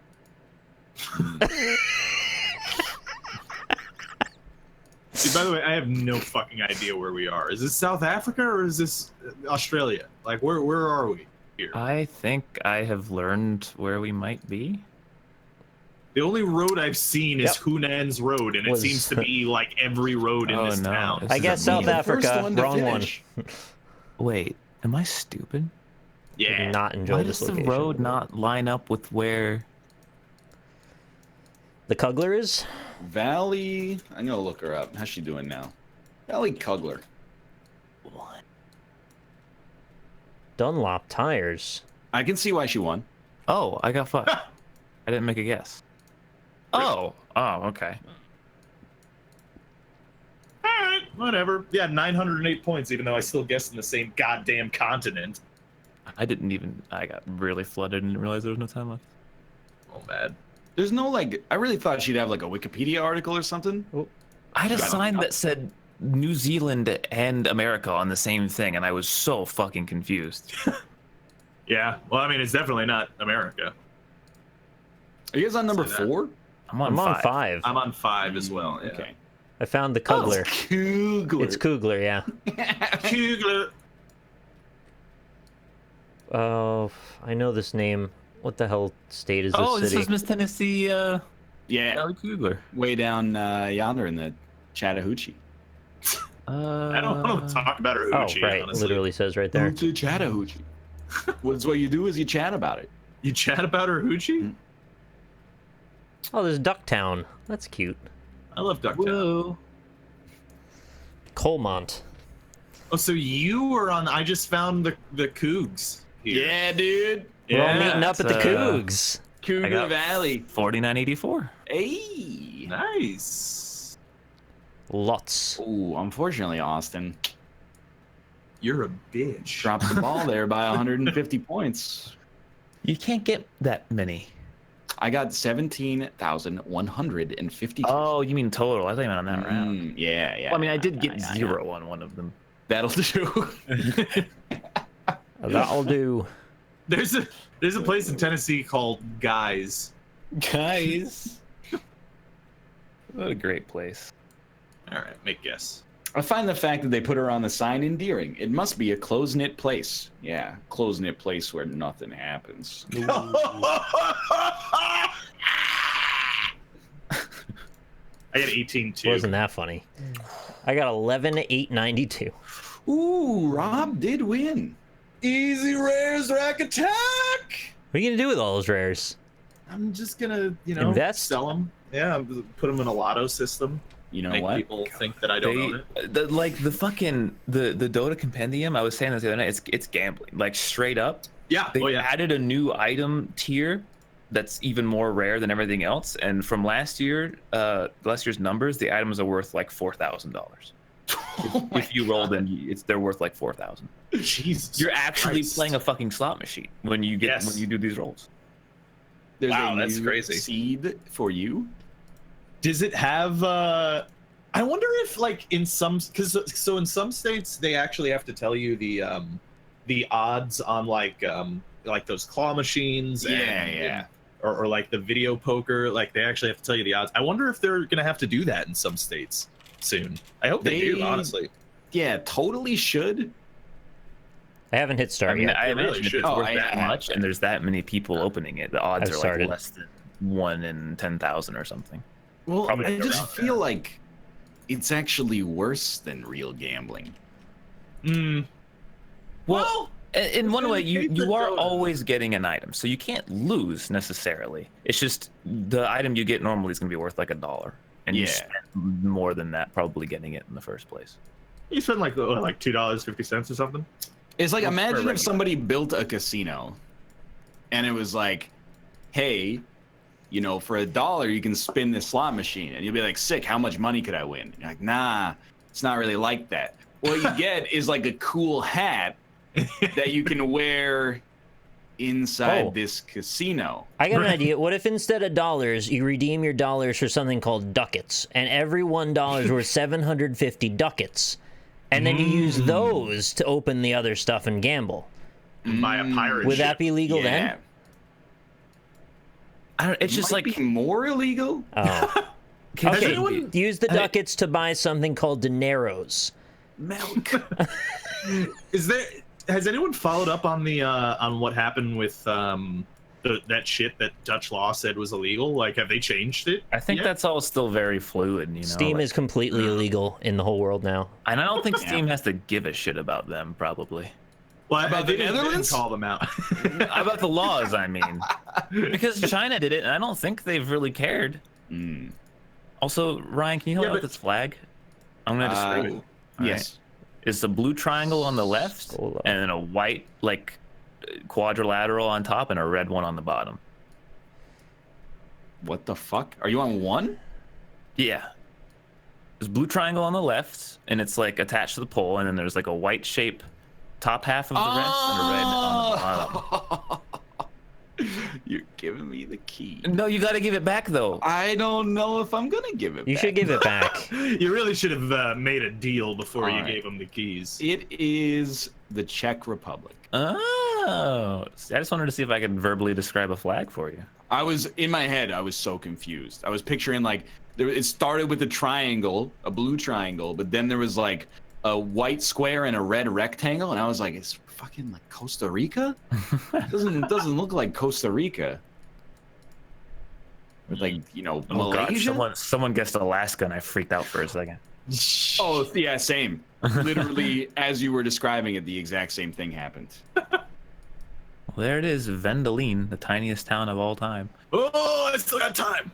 Dude, by the way, I have no fucking idea where we are. Is this South Africa or is this Australia? Like, where are we here? I think I have learned where we might be. The only road I've seen is Hunan's Road, and it seems to be like every road in this town. I guess South Africa, wrong one. Wait, am I stupid? Yeah. Did not enjoy Why this does the location. road not line up with where The cuggler is? Valley, I'm gonna look her up. How's she doing now? Valley Cuggler. What? Dunlop tires. I can see why she won. Oh, I got fucked. I didn't make a guess. Oh, okay. Alright, whatever. Yeah, 908 points, even though I still guessed in the same goddamn continent. I got really flooded and didn't realize there was no time left. Oh, bad. There's no, like, I really thought she'd have, like, a Wikipedia article or something. Oh. I had a sign that said New Zealand and America on the same thing, and I was so fucking confused. Yeah, well, I mean, it's definitely not America. Are you guys on number 4? I'm on 5. I'm on 5 as well. Yeah. Okay. I found the cuggler. Coogler. It's Coogler, yeah. Kugler. Oh, I know this name. What the hell state is this Oh, city? this is Miss Tennessee, Yeah, Ellie Kugler. way down yonder in the Chattahoochee. I don't want to talk about her Oh, hoochie, right. honestly. Literally says right there. Hoochie Chattahoochee. What's what you do is you chat about it. You chat about her hoochie? Oh, there's Ducktown. That's cute. I love Ducktown. Whoa. Colmont. Oh, so you were on... I just found the Cougs here. Yeah, dude. We're all meeting up at the it's, Cougs. Cougar Valley. 4984. Hey. Nice. Lots. Ooh, unfortunately, Austin You're a bitch. dropped the ball there by 150 points. You can't get that many. I got 17,150. Oh, you mean total? I thought you meant on that round. Yeah, yeah. Well, I mean, I did yeah, get yeah, 0 yeah. on one of them. That'll do. That'll do. There's a place in Tennessee called Guys. Guys. What a great place. All right, make guess. I find the fact that they put her on the sign endearing. It must be a close-knit place. Yeah, close-knit place where nothing happens. I got 18 too. Wasn't that funny? I got 11,892. Ooh, Rob did win. Easy rares rack attack. What are you gonna do with all those rares? I'm just gonna, Invest? sell them. Yeah, put them in a lotto system. You know Make what? people think that I don't own it. The Dota compendium, I was saying this the other night, it's gambling. Like straight up. Yeah. They added a new item tier that's even more rare than everything else. And from last year's numbers, the items are worth like $4,000. If you roll them, they're worth like 4,000. Jesus. You're actually Christ. playing a fucking slot machine when you do these rolls. There's Wow, a that's new crazy. seed for you. Does it have? I wonder if like in some in some states they actually have to tell you the odds on like those claw machines. Or like the video poker, like they actually have to tell you the odds. I wonder if they're gonna have to do that in some states soon. I hope they do, honestly. Yeah, totally should. I haven't hit start yet. I really imagine if should. it's Oh, worth I that have. much, and there's that many people opening it, the odds I've are started. like less than 1 in 10,000 or something. Well, Probably I just around feel like it's actually worse than real gambling. Well, in one way, you are Dota. always getting an item, so you can't lose necessarily. It's just the item you get normally is going to be worth like $1, and you Yeah. spend more than that probably getting it in the first place. You spend like $2.50 or something. It's like, Well, imagine regular. if somebody built a casino and it was like, hey, for $1 you can spin this slot machine, and you'll be like, sick, how much money could I win? And you're like, nah, it's not really like that. What you get is like a cool hat that you can wear inside this casino. I got an idea. What if instead of dollars, you redeem your dollars for something called ducats, and every $1 is worth 750 ducats, and then you use those to open the other stuff and gamble? Buy a pirate Would ship. that be legal then? I don't. It's just Might like be more illegal. Oh. Okay, use the ducats to buy something called dineros. Milk. Has anyone followed up on the on what happened with that shit that Dutch law said was illegal? Like, have they changed it? I think that's all still very fluid. You know, Steam is completely illegal in the whole world now. and I don't think Steam has to give a shit about them. Probably Well, About they the Netherlands? didn't call them out. about the laws. I mean, because China did it, and I don't think they've really cared. Also, Ryan, can you hold up this flag? I'm gonna describe it. Yes. It's a blue triangle on the left, and then a white like quadrilateral on top, and a red one on the bottom. What the fuck? Are you on one? Yeah. There's a blue triangle on the left, and it's like attached to the pole, and then there's like a white shape top half of the rest and a red on the bottom. You're giving me the key. No, you got to give it back though. I don't know if I'm gonna give it back. You should give it back. You really should have made a deal before you Alright. gave them the keys. It is the Czech Republic. Oh, I just wanted to see if I could verbally describe a flag for you. I was in my head. I was so confused. I was picturing like it started with a triangle, a blue triangle, but then there was like a white square and a red rectangle, and I was like, it's fucking like Costa Rica? doesn't look like Costa Rica. With like, you know, Oh God, Malaysia. someone guessed Alaska, and I freaked out for a second. Oh yeah, same. Literally, as you were describing it, the exact same thing happened. Well, there it is, Vendelin, the tiniest town of all time. Oh, I still got time.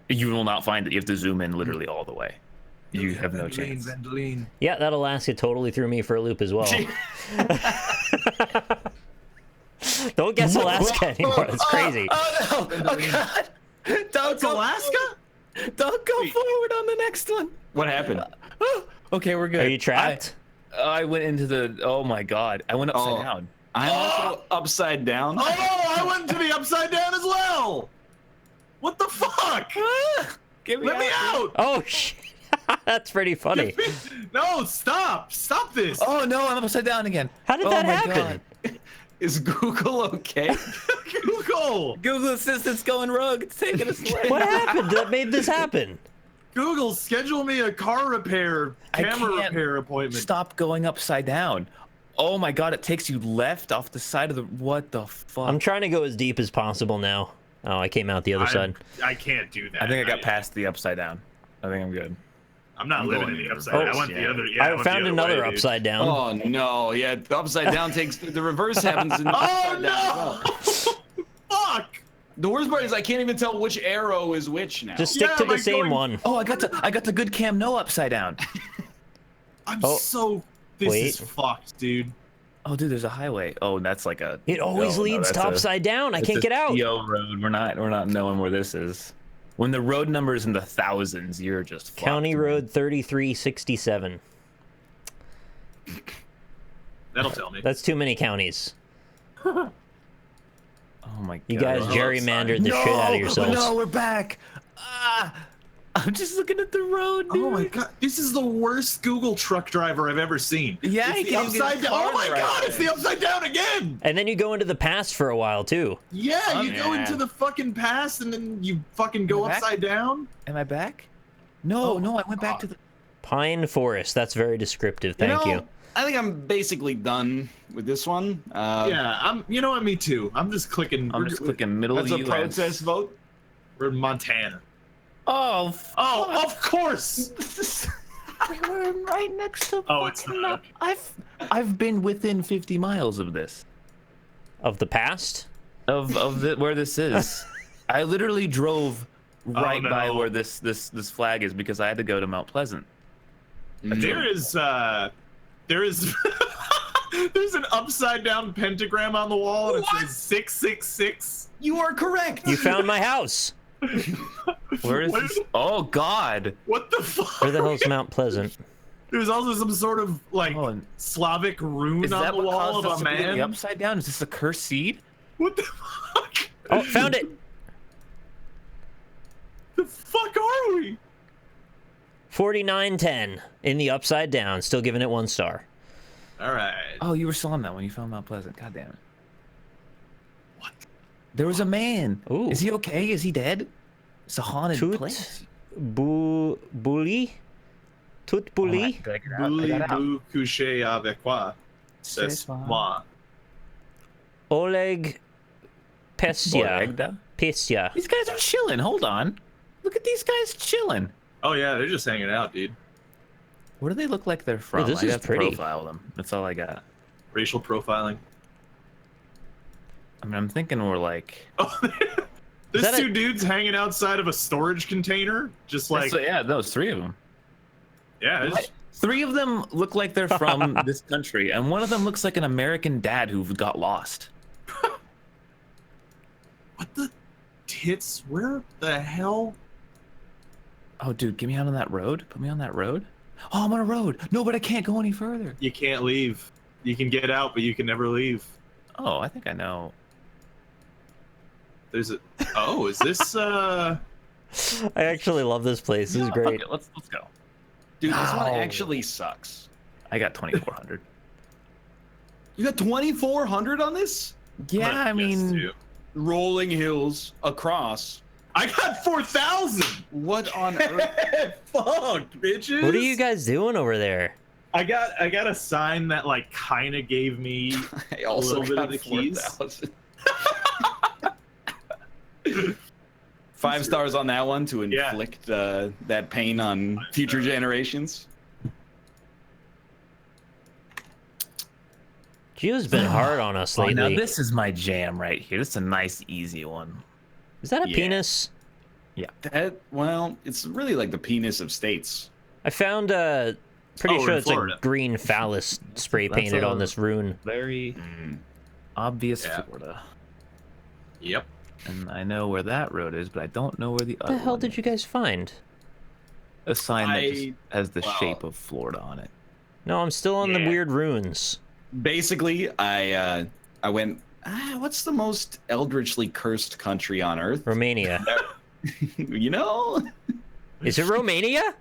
You will not find it. You have to zoom in literally all the way. You have no chance. Vendelin. Yeah, that Alaska totally threw me for a loop as well. Don't guess Alaska anymore. It's crazy. Oh no! Oh God! It's Alaska? Don't go forward on the next one. What happened? Okay, we're good. Are you trapped? I went into the. Oh my God! I went upside down. I'm also upside down. Oh, I went to the upside down as well. What the fuck? Get Let me out. Oh, shit. That's pretty funny. No, stop. Stop this. Oh no! I'm upside down again. How did Oh that my happen? God. Is Google okay? Google. Google Assistant's going rogue. It's taking us away. What happened that made this happen? Google, schedule me a car repair, camera can't repair appointment. Stop going upside down. Oh my God! It takes you left off the side of the. What the fuck? I'm trying to go as deep as possible now. Oh, I came out the other side. I can't do that. I think I got past the upside down. I think I'm good. I'm not living in the upside down. I went the other. Yeah, I went found the other another way, dude. upside down. Oh no! Yeah, the upside down takes the reverse happens. In the Oh upside down no! as well. Fuck! The worst part is I can't even tell which arrow is which now. Just stick Yeah, to the like same going- one. Oh, I got the good cam no upside down. I'm Oh, so. This wait. is fucked, dude. Oh, dude, there's a highway. Oh, that's like a. It always no, leads that's to a- upside down. I that's can't a get out. CO road. We're not knowing where this is. When the road number is in the thousands, you're just fucked, County man. Road 3367. That'll tell me. That's too many counties. Oh my God. You guys Oh, gerrymandered the no, shit out of yourselves. No, we're back. Ah, I'm just looking at the road, dude. Oh my god, this is the worst Google truck driver I've ever seen. Yeah, it's he the can't get upside his down. car Oh my right god, there. it's the upside down again. And then you go into the past for a while too. Yeah, you go yeah. into the fucking past and then you fucking go Am I back? upside down. Am I back? No, Oh, no, I went back God. to the. Pine Forest. That's very descriptive. Thank you. I think I'm basically done with this one. Yeah, I'm. You know what? Me too. I'm just clicking. I'm just clicking middle That's of a you. protest vote. We're in Montana. Oh, Oh, of course. we're right next to. Oh, it's fucking not. I've been within 50 miles of this. Of the past? Of where this is. I literally drove right no. by where this flag is because I had to go to Mount Pleasant. There is. There's an upside down pentagram on the wall and it says 666. You are correct. You found my house. Where is What this? is- Oh God! What the fuck? Where the hell's Mount Pleasant? There's also some sort of like and Slavic rune is on that the what wall caused of us a to be in the man. upside down? Is this a cursed seed? What the fuck? Oh, found it. The fuck are we? 4910 in the upside down. Still giving it 1 star. All right. Oh, you were still on that when you found Mount Pleasant. God damn it. What? There was a man. Ooh. Is he okay? Is he dead? It's a haunted place. Bully? Tout bully? Voulez-vous coucher avec moi? C'est moi. Oleg Pestia. Pestia. These guys are chilling. Hold on. Look at these guys chilling. Oh yeah, they're just hanging out, dude. Where do they look like they're from? this I is have to pretty. profile them. That's all I got. Racial profiling. I mean, I'm thinking we're like... Oh, there's 2 dudes hanging outside of a storage container, just like... yeah, those 3 of them. Yeah, it's... 3 of them look like they're from this country, and one of them looks like an American dad who got lost. What the tits? Where the hell? Oh, dude, get me out on that road. Put me on that road. Oh, I'm on a road. No, but I can't go any further. You can't leave. You can get out, but you can never leave. Oh, I think I know. There's a... Oh, is this, I actually love this place. This is great. Okay, let's go. Dude, this one actually sucks. I got 2,400. You got 2,400 on this? Yeah, I mean... Rolling hills across. I got 4,000. What on earth? Fuck, bitches. What are you guys doing over there? I got a sign that like kind of gave me I also a little bit got of the keys. 4,000. 5 stars on that one to inflict that pain on future generations. Geo's been hard on us lately. Now this is my jam right here. This is a nice, easy one. Is that a penis? Yeah. Well, it's really like the penis of states. I found pretty sure it's Florida. a green phallus spray painted on this rune. Very obvious Florida. Yep. And I know where that road is, but I don't know where the other What the hell one did you guys find? A sign that just has the shape of Florida on it. No, I'm still on the weird runes. Basically, I went, what's the most eldritchly cursed country on Earth? Romania. You know? Is it Romania?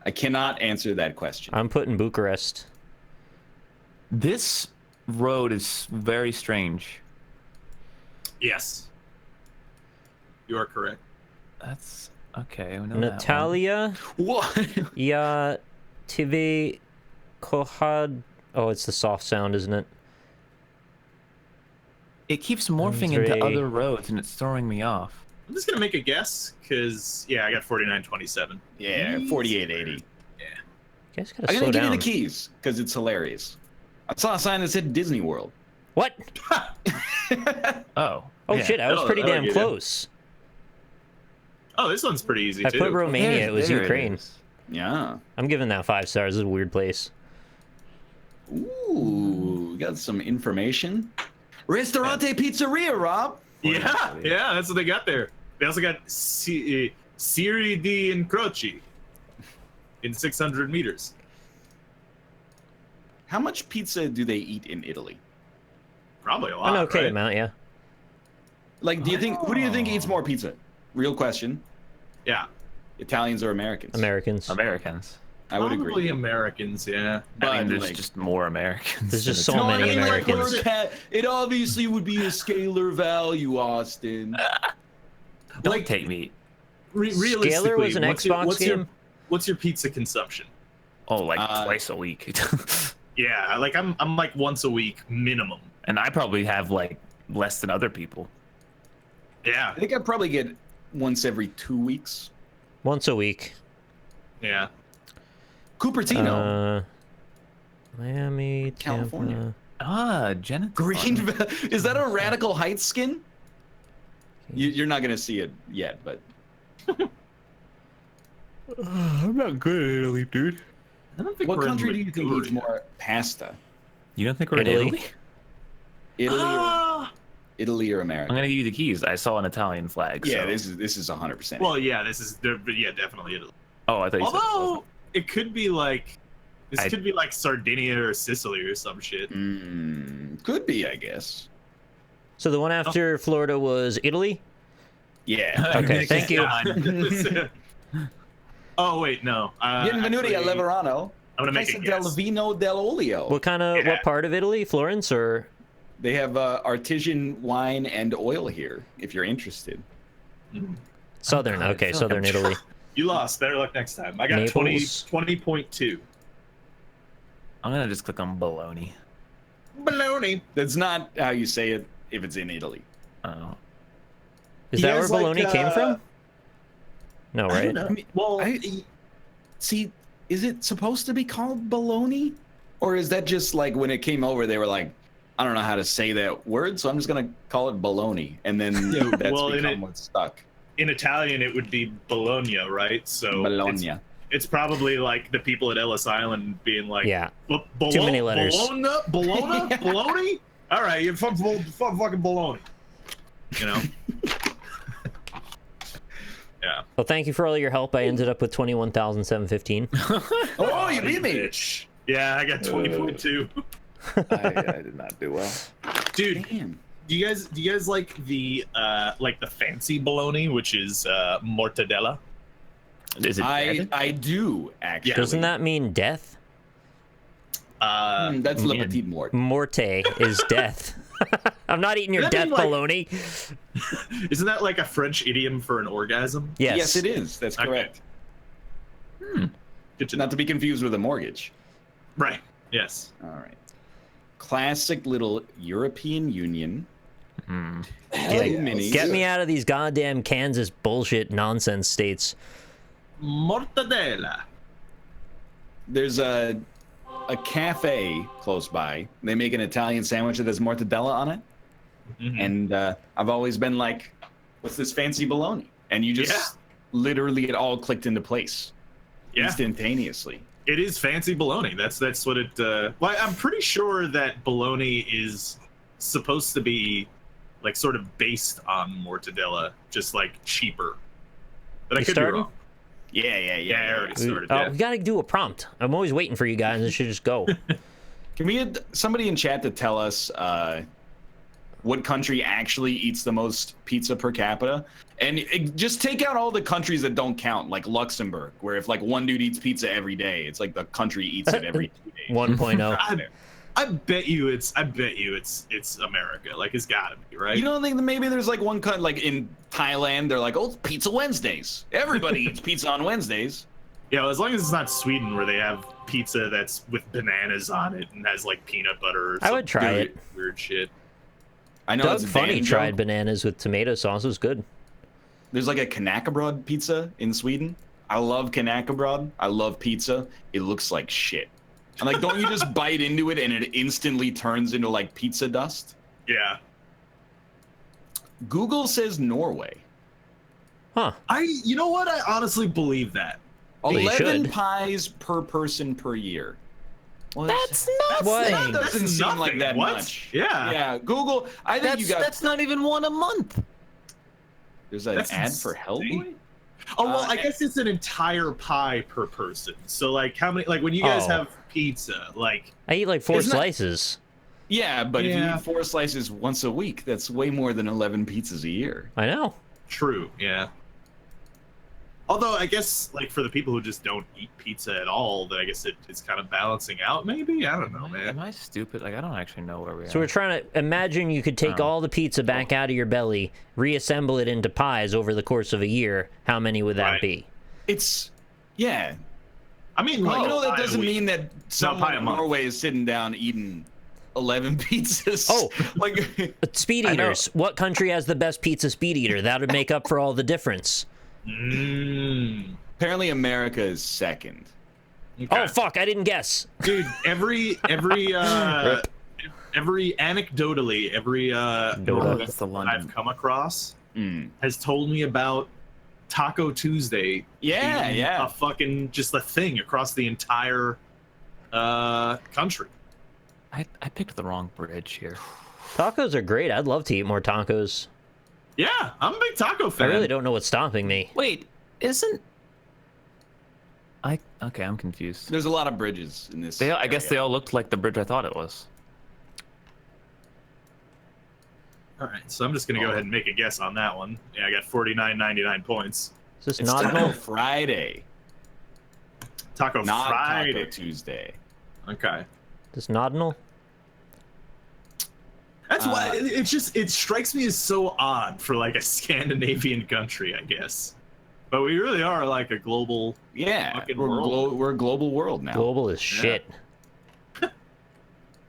I cannot answer that question. I'm putting Bucharest. This road is very strange. Yes. You are correct. That's okay. We know Natalia. What? Ya TV Kohad. Oh, it's the soft sound, isn't it? It keeps morphing into other roads, and it's throwing me off. I'm just gonna make a guess, cause I got 4927. Yeah, 4880. Yeah. You guys gotta I'm slow gonna give down. you the keys because it's hilarious. I saw a sign that said Disney World. What? Oh. Oh yeah. shit! I was pretty damn close. Oh, this one's pretty easy I too. put Romania. It was There Ukraine. is. Yeah. I'm giving that 5 stars. This is a weird place. Ooh, we got some information. Ristorante Pizzeria, Rob. Yeah, that's what they got there. They also got Siri di Incroci in 600 meters. How much pizza do they eat in Italy? Probably a lot. An okay right? amount, yeah. Like, who do you think eats more pizza? Real question. Yeah. Italians or Americans? Americans. Americans. I would Probably agree. Americans, yeah. I mean, But, there's like, just more Americans. There's just than so Italians. many Americans. It obviously would be a scalar value, Austin. Don't take me. Realistically, Scalar was an Xbox game? What's your pizza consumption? Oh, like twice a week. Yeah, like I'm like once a week minimum. And I probably have like less than other people. Yeah. I think I probably get once every 2 weeks. Once a week. Yeah. Cupertino. Miami, California. Tampa. Jenna. Greenville. Is that a Radical Heights skin? You're not gonna see it yet, but I'm not good at Italy, dude. I don't think what we're in country do you think Madrid. eats more pasta? You don't think we're Italy? in Italy? Italy or I'm America? gonna give you the keys. I saw an Italian flag. Yeah, so. this is 100%. Well, yeah, definitely Italy. Oh, I thought you said. Although it could be like this could be like Sardinia or Sicily or some shit. Could be, I guess. So the one after Florida was Italy? Yeah. Okay, thank you. Oh wait, no. Benvenuti a Leverano. I'm gonna make Casa a guess. del Vino dell'Olio. What kind of what part of Italy? Florence or? They have artisan wine and oil here, if you're interested. Southern. Okay, Southern Italy. You lost. Better luck next time. I got Naples. 20.2. I'm gonna just click on baloney. Baloney. That's not how you say it if it's in Italy. Oh. Is You that where guys like, bologna came from? No, I right? don't know. Well, See, is it supposed to be called bologna? Or is that just like when it came over, they were like, I don't know how to say that word, so I'm just going to call it bologna. And then that's become what's stuck. in Italian, it would be Bologna, right? So Bologna. It's probably like the people at Ellis Island being like, Yeah. Too many letters. Bologna? Bologna? All right, you're fucking bologna. You know? Yeah. Well, thank you for all your help. I ended up with 21,715. Oh, you beat me. Bitch. Yeah, I got 20.2. I did not do well. Dude, Damn. do you guys like the fancy bologna, which is mortadella? Is it I do actually. Yeah. Doesn't that mean death? That's Le Petit Mort. Morte is death. I'm not eating your Does that death mean, like- bologna. Isn't that like a French idiom for an orgasm? Yes. Yes, it is. That's Okay. correct. Good to Not know. to be confused with a mortgage. Right. Yes. All right. Classic little European Union. Get me out of these goddamn Kansas bullshit nonsense states. Mortadella. There's a cafe close by. They make an Italian sandwich that has mortadella on it. Mhm. And I've always been like, what's this fancy bologna? And you just literally it all clicked into place instantaneously. It is fancy bologna. That's what it. Well, I'm pretty sure that bologna is supposed to be like sort of based on mortadella, just like cheaper. But I You could started? be wrong. Yeah. I already started. We gotta do a prompt. I'm always waiting for you guys. It should just go. Can we get somebody in chat to tell us what country actually eats the most pizza per capita? And just take out all the countries that don't count, like Luxembourg, where if like one dude eats pizza every day, it's like the country eats it every 2 days. 1.0. I bet you it's America. Like it's gotta be, right? You don't think that maybe there's like one country, like in Thailand, they're like, oh, it's Pizza Wednesdays. Everybody eats pizza on Wednesdays. Yeah, well, as long as it's not Sweden where they have pizza that's with bananas on it and has like peanut butter or I would try it. weird shit. I know Doug it's a Funny Dan tried joke. bananas with tomato sauce. It was good. There's like a knäckebröd pizza in Sweden. I love knäckebröd. I love pizza. It looks like shit. And like, don't you just bite into it and it instantly turns into like pizza dust? Yeah. Google says Norway. Huh. You know what? I honestly believe that. you 11 should. pies per person per year. Well, That's that nothing. doesn't seem like nothing. that What? much. Yeah. Yeah, Google. I think you got. That's not even one a month. There's an That's ad for insane. Hellboy. Oh well, I guess it's an entire pie per person. So like, how many? Like when you guys Oh. have pizza, like I eat like 4 Isn't that- slices. Yeah, but if you Yeah. eat 4 slices once a week, that's way more than 11 pizzas a year. I know. true, yeah. Although I guess like for the people who just don't eat pizza at all, then I guess it's kind of balancing out. Maybe I don't know, Am man. I stupid? Like I don't actually know where we are. So we're trying to imagine you could take Oh. all the pizza back out of your belly, reassemble it into pies over the course of a year. How many would that Right. be? It's, yeah. I mean, Well, like, you know, that pie a doesn't week. mean that someone pie a in month. Norway is sitting down eating 11 pizzas. Oh. like, Speed I know. eaters. What country has the best pizza speed eater? That would make up for all the difference. apparently America is second. Okay. Oh fuck! I didn't guess. Dude, every anecdotally, every That's the London. I've come across Mm. has told me about Taco Tuesday. Yeah, being yeah. a fucking just a thing across the entire country. I picked the wrong bridge here. Tacos are great. I'd love to eat more tacos. Yeah, I'm a big taco I fan. really don't know what's stopping me. Wait, isn't Okay, I'm confused. There's a lot of bridges in this. I guess they all looked like the bridge I thought it was. All right, so I'm just gonna go ahead and make a guess on that one. Yeah, I got 49.99 points. Is this It's not Taco Friday, Taco not Friday. Taco Tuesday. Okay. This Nodnal? That's why it strikes me as so odd for like a Scandinavian country, I guess. But we really are like a global. Yeah, fucking we're world. we're a global world now. Global is shit.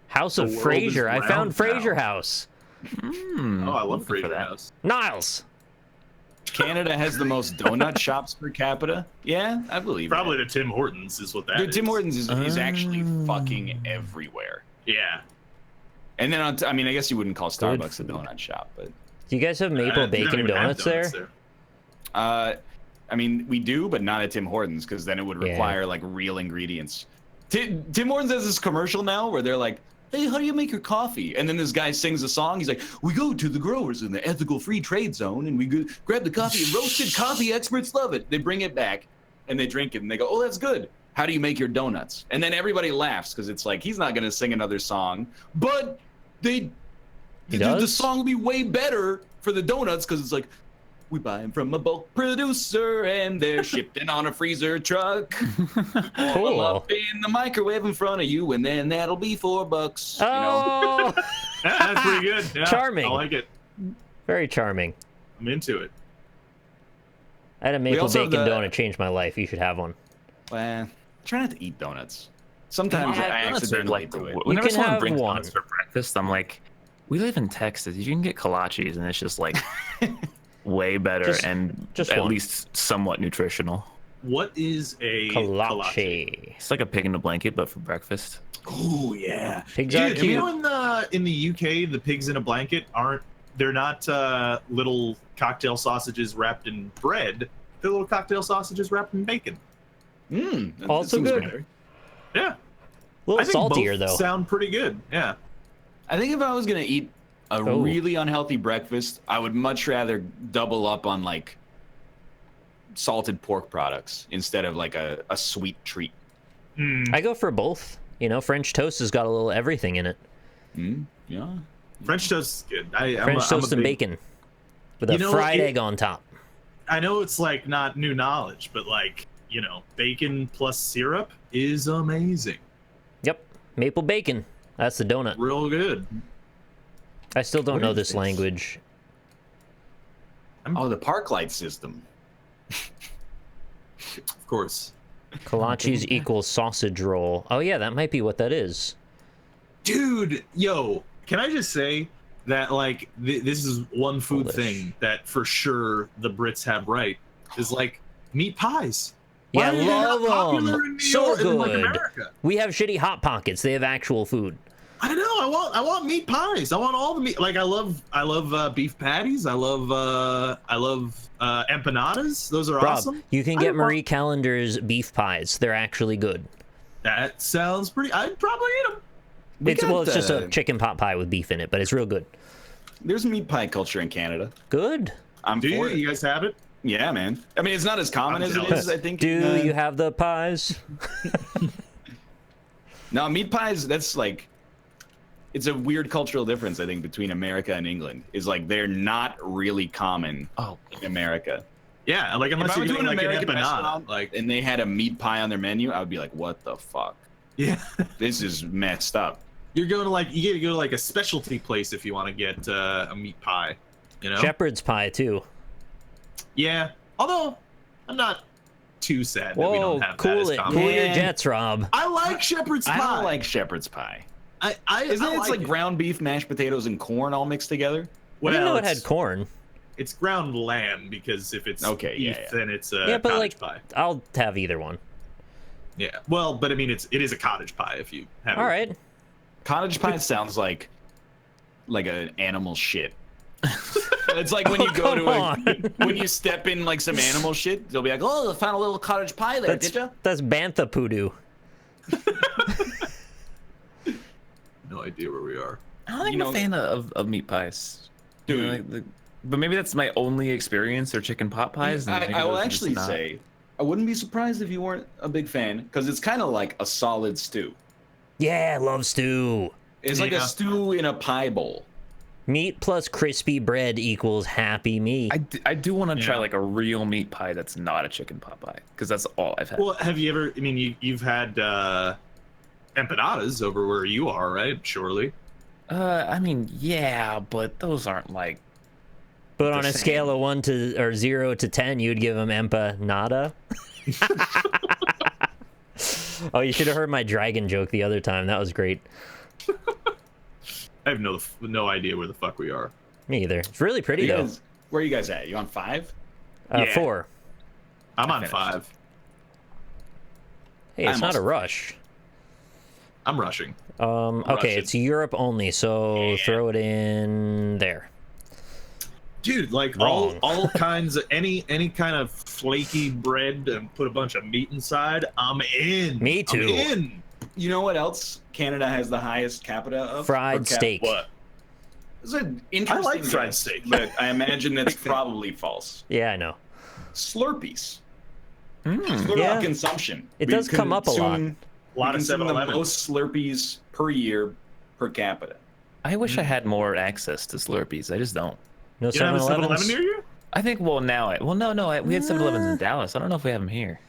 House of The world is Fraser. I round found Fraser now. House. Hmm. Oh, I love for Fraser that. House. Niles. Canada has the most donut shops per capita. Yeah, I believe Probably that. the Tim Hortons is what that Dude, is. Tim Hortons is actually fucking everywhere. Yeah. And then I mean, I guess you wouldn't call Starbucks a donut shop, but Do you guys have maple They don't bacon even have donuts there? I mean, we do, but not at Tim Hortons because then it would require like real ingredients. Tim Hortons has this commercial now where they're like, "Hey, how do you make your coffee?" And then this guy sings a song. He's like, "We go to the growers in the ethical free trade zone and we go, grab the coffee. And roasted coffee experts love it." They bring it back and they drink it and they go, "Oh, that's good. How do you make your donuts?" And then everybody laughs because it's like he's not gonna sing another song, but the song will be way better for the donuts because it's like, we buy them from a bulk producer and they're shipped in on a freezer truck. Cool. Them up in the microwave in front of you, and then that'll be $4. Oh, You know? That's pretty good. Yeah, Charming. I like it. very charming. I'm into it. I had a maple also bacon have the- donut change my life. You should have one. Well, try not to eat donuts. Sometimes I accidentally do it. Whenever can someone have brings one. donuts for breakfast, I'm like, we live in Texas. You can get kolaches, and it's just like way better and just at one. least somewhat nutritional. What is a Kolache. It's like a pig in a blanket, but for breakfast. Oh yeah. Pigs Dude, are you cute. know in the UK the pigs in a blanket they're not little cocktail sausages wrapped in bread. They're little cocktail sausages wrapped in bacon. Also seems good. better. Yeah. A little I think saltier both though. sound pretty good. Yeah. I think if I was gonna eat a really unhealthy breakfast, I would much rather double up on like salted pork products instead of like a sweet treat. I go for both. You know, French toast has got a little everything in it. Yeah. French toast is good. French toast and bacon with a fried egg on top. I know it's like not new knowledge, but like, bacon plus syrup is amazing. Yep, maple bacon. That's the donut. Real good. I still don't know is this this? language. Oh, the park light system. Of course. Kolaches equals sausage roll. Oh yeah, that might be what that is. Dude, yo, can I just say that like this is one food thing that for sure the Brits have right is like meat pies. Yeah, Why are they not love popular them. in New So York, in, like, good. America? We have shitty hot pockets. They have actual food. I know. I want meat pies. I want all the meat. Like I love beef patties. I love empanadas. Those are Rob, awesome. you can get Marie Callender's beef pies. They're actually good. That sounds pretty. I'd probably eat them. It's just a chicken pot pie with beef in it, but it's real good. There's meat pie culture in Canada. Good. Do You guys have it? Yeah, man. I mean, it's not as common as it is, I think. Do you have the pies? No, meat pies, that's like, it's a weird cultural difference, I think, between America and England. Is like, they're not really common in America. Yeah, like unless If I you're went to doing an like American an empanada, restaurant, like and they had a meat pie on their menu, I would be like, what the fuck? yeah. This is messed up. You're going to you get to go to like a specialty place if you want to get a meat pie, Shepherd's pie too. Yeah. Although I'm not too sad that we Whoa, don't have that cool as it. common. Cool your jets, Rob. I like shepherd's pie. I don't like shepherd's pie. Isn't It's like ground beef, mashed potatoes, and corn all mixed together? I didn't know it had corn. It's ground lamb because if it's beef, then it's a but cottage pie. I'll have either one. Yeah. Well, but I mean, it is a cottage pie if you have. All right. Cottage pie sounds like an animal shit. It's like when you go to when you step in like some animal shit, they'll be like, "Oh, I found a little cottage pie there, did ya?" That's bantha poodoo. No idea where we are. I'm a fan of meat pies. Dude. But maybe that's my only experience or chicken pot pies. I will actually say I wouldn't be surprised if you weren't a big fan, because it's kind of like a solid stew. Yeah, I love stew. It's like a stew in a pie bowl. Meat plus crispy bread equals happy meat. I do want to try like a real meat pie that's not a chicken pot pie, because that's all I've had. Well, have you ever? I mean, you've had empanadas over where you are, right? Surely. I mean, yeah, but those aren't like. But on a scale of 0 to 10, you'd give them empanada. Oh, you should have heard my dragon joke the other time. That was great. I have no idea where the fuck we are. Me either. It's really pretty though. Where are you guys at? You on 5? 4. I'm on 5. Hey, it's not a rush. I'm rushing. Okay, it's Europe only, so throw it in there. Dude, like all kinds of any kind of flaky bread and put a bunch of meat inside, I'm in. Me too. I'm in. You know what else Canada has the highest capita of? Fried steak. What? It's an interesting I like fried guess, steak, but I imagine that's probably false. Yeah, I know. Slurpees. Slurpee Yeah. consumption. It does come up a lot. A lot of consume the 7-Eleven. most Slurpees per year per capita. I wish I had more access to Slurpees. I just don't. No You don't have a 7-Eleven 7-Elevens? near you? I think, no, we had 7-Elevens in Dallas. I don't know if we have them here.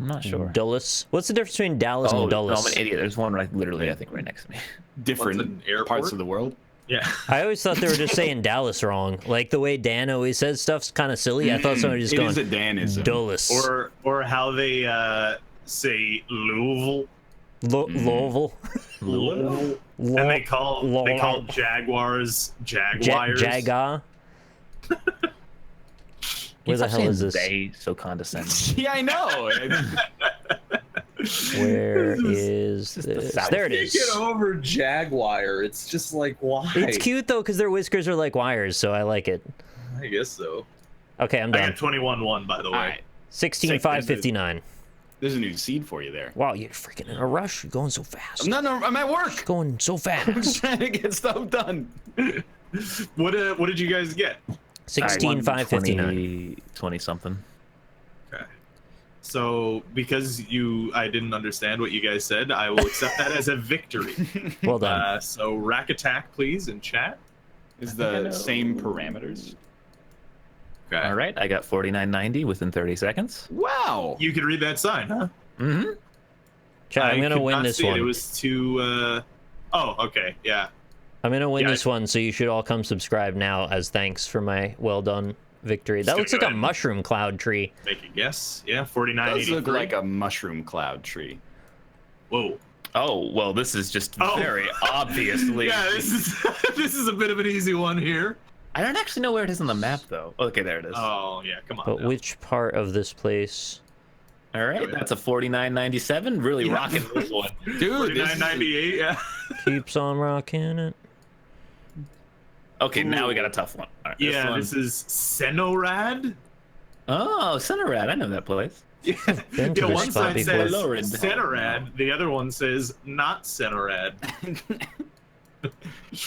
I'm not sure. Dulles. What's the difference between Dallas and No, Dulles? I'm an idiot. There's one literally, I think, right next to me. Different parts of the world. Yeah. I always thought they were just saying Dallas wrong. Like the way Dan always says stuff's kind of silly. I thought somebody was just going It is a Danism. Dulles. Or how they say Louisville. Louisville. Louisville. And they call Jaguars Jaguars. Jaga. Where the hell is this? They so condescending. Yeah, I know. Where is this? There it is. Get over Jaguar. It's just like, why? It's cute though because their whiskers are like wires, so I like it. I guess so. Okay, I'm I done. got 21-1, by the way. All right. 16,559. There's a new seed for you there. Wow, you're freaking in a rush. You're going so fast. No, I'm at work. Going so I'm fast. trying to get stuff done. What did you guys get? 16,559. 20 something. Okay. So because I didn't understand what you guys said, I will accept that as a victory. Well done. So rack attack, please, in chat. Is the same parameters. Okay. All right, I got 49.90 within 30 seconds. Wow. You could read that sign, huh? Mm-hmm. Chad, I'm gonna win this one. It was too. Oh, okay, yeah. I'm gonna win Yeah, this one, so you should all come subscribe now as thanks for my well done victory. That looks like a mushroom cloud tree. Make a guess. Yeah, It 49.83. does look like a mushroom cloud tree. Whoa. Oh, well, this is just very obviously. Yeah, this is a bit of an easy one here. I don't actually know where it is on the map, though. Okay, there it is. Oh, yeah, come on. But now. which part of this place? All right, that's a 49.97. Really rocking this one. Dude, this is 49.98, yeah. Keeps on rocking it. Okay, now we got a tough one. All right, Yeah, this is Senorad. Oh, Centerad. I know that place. Yeah, Been to this one spot sign before. says Senorad, the other one says not Senorad. I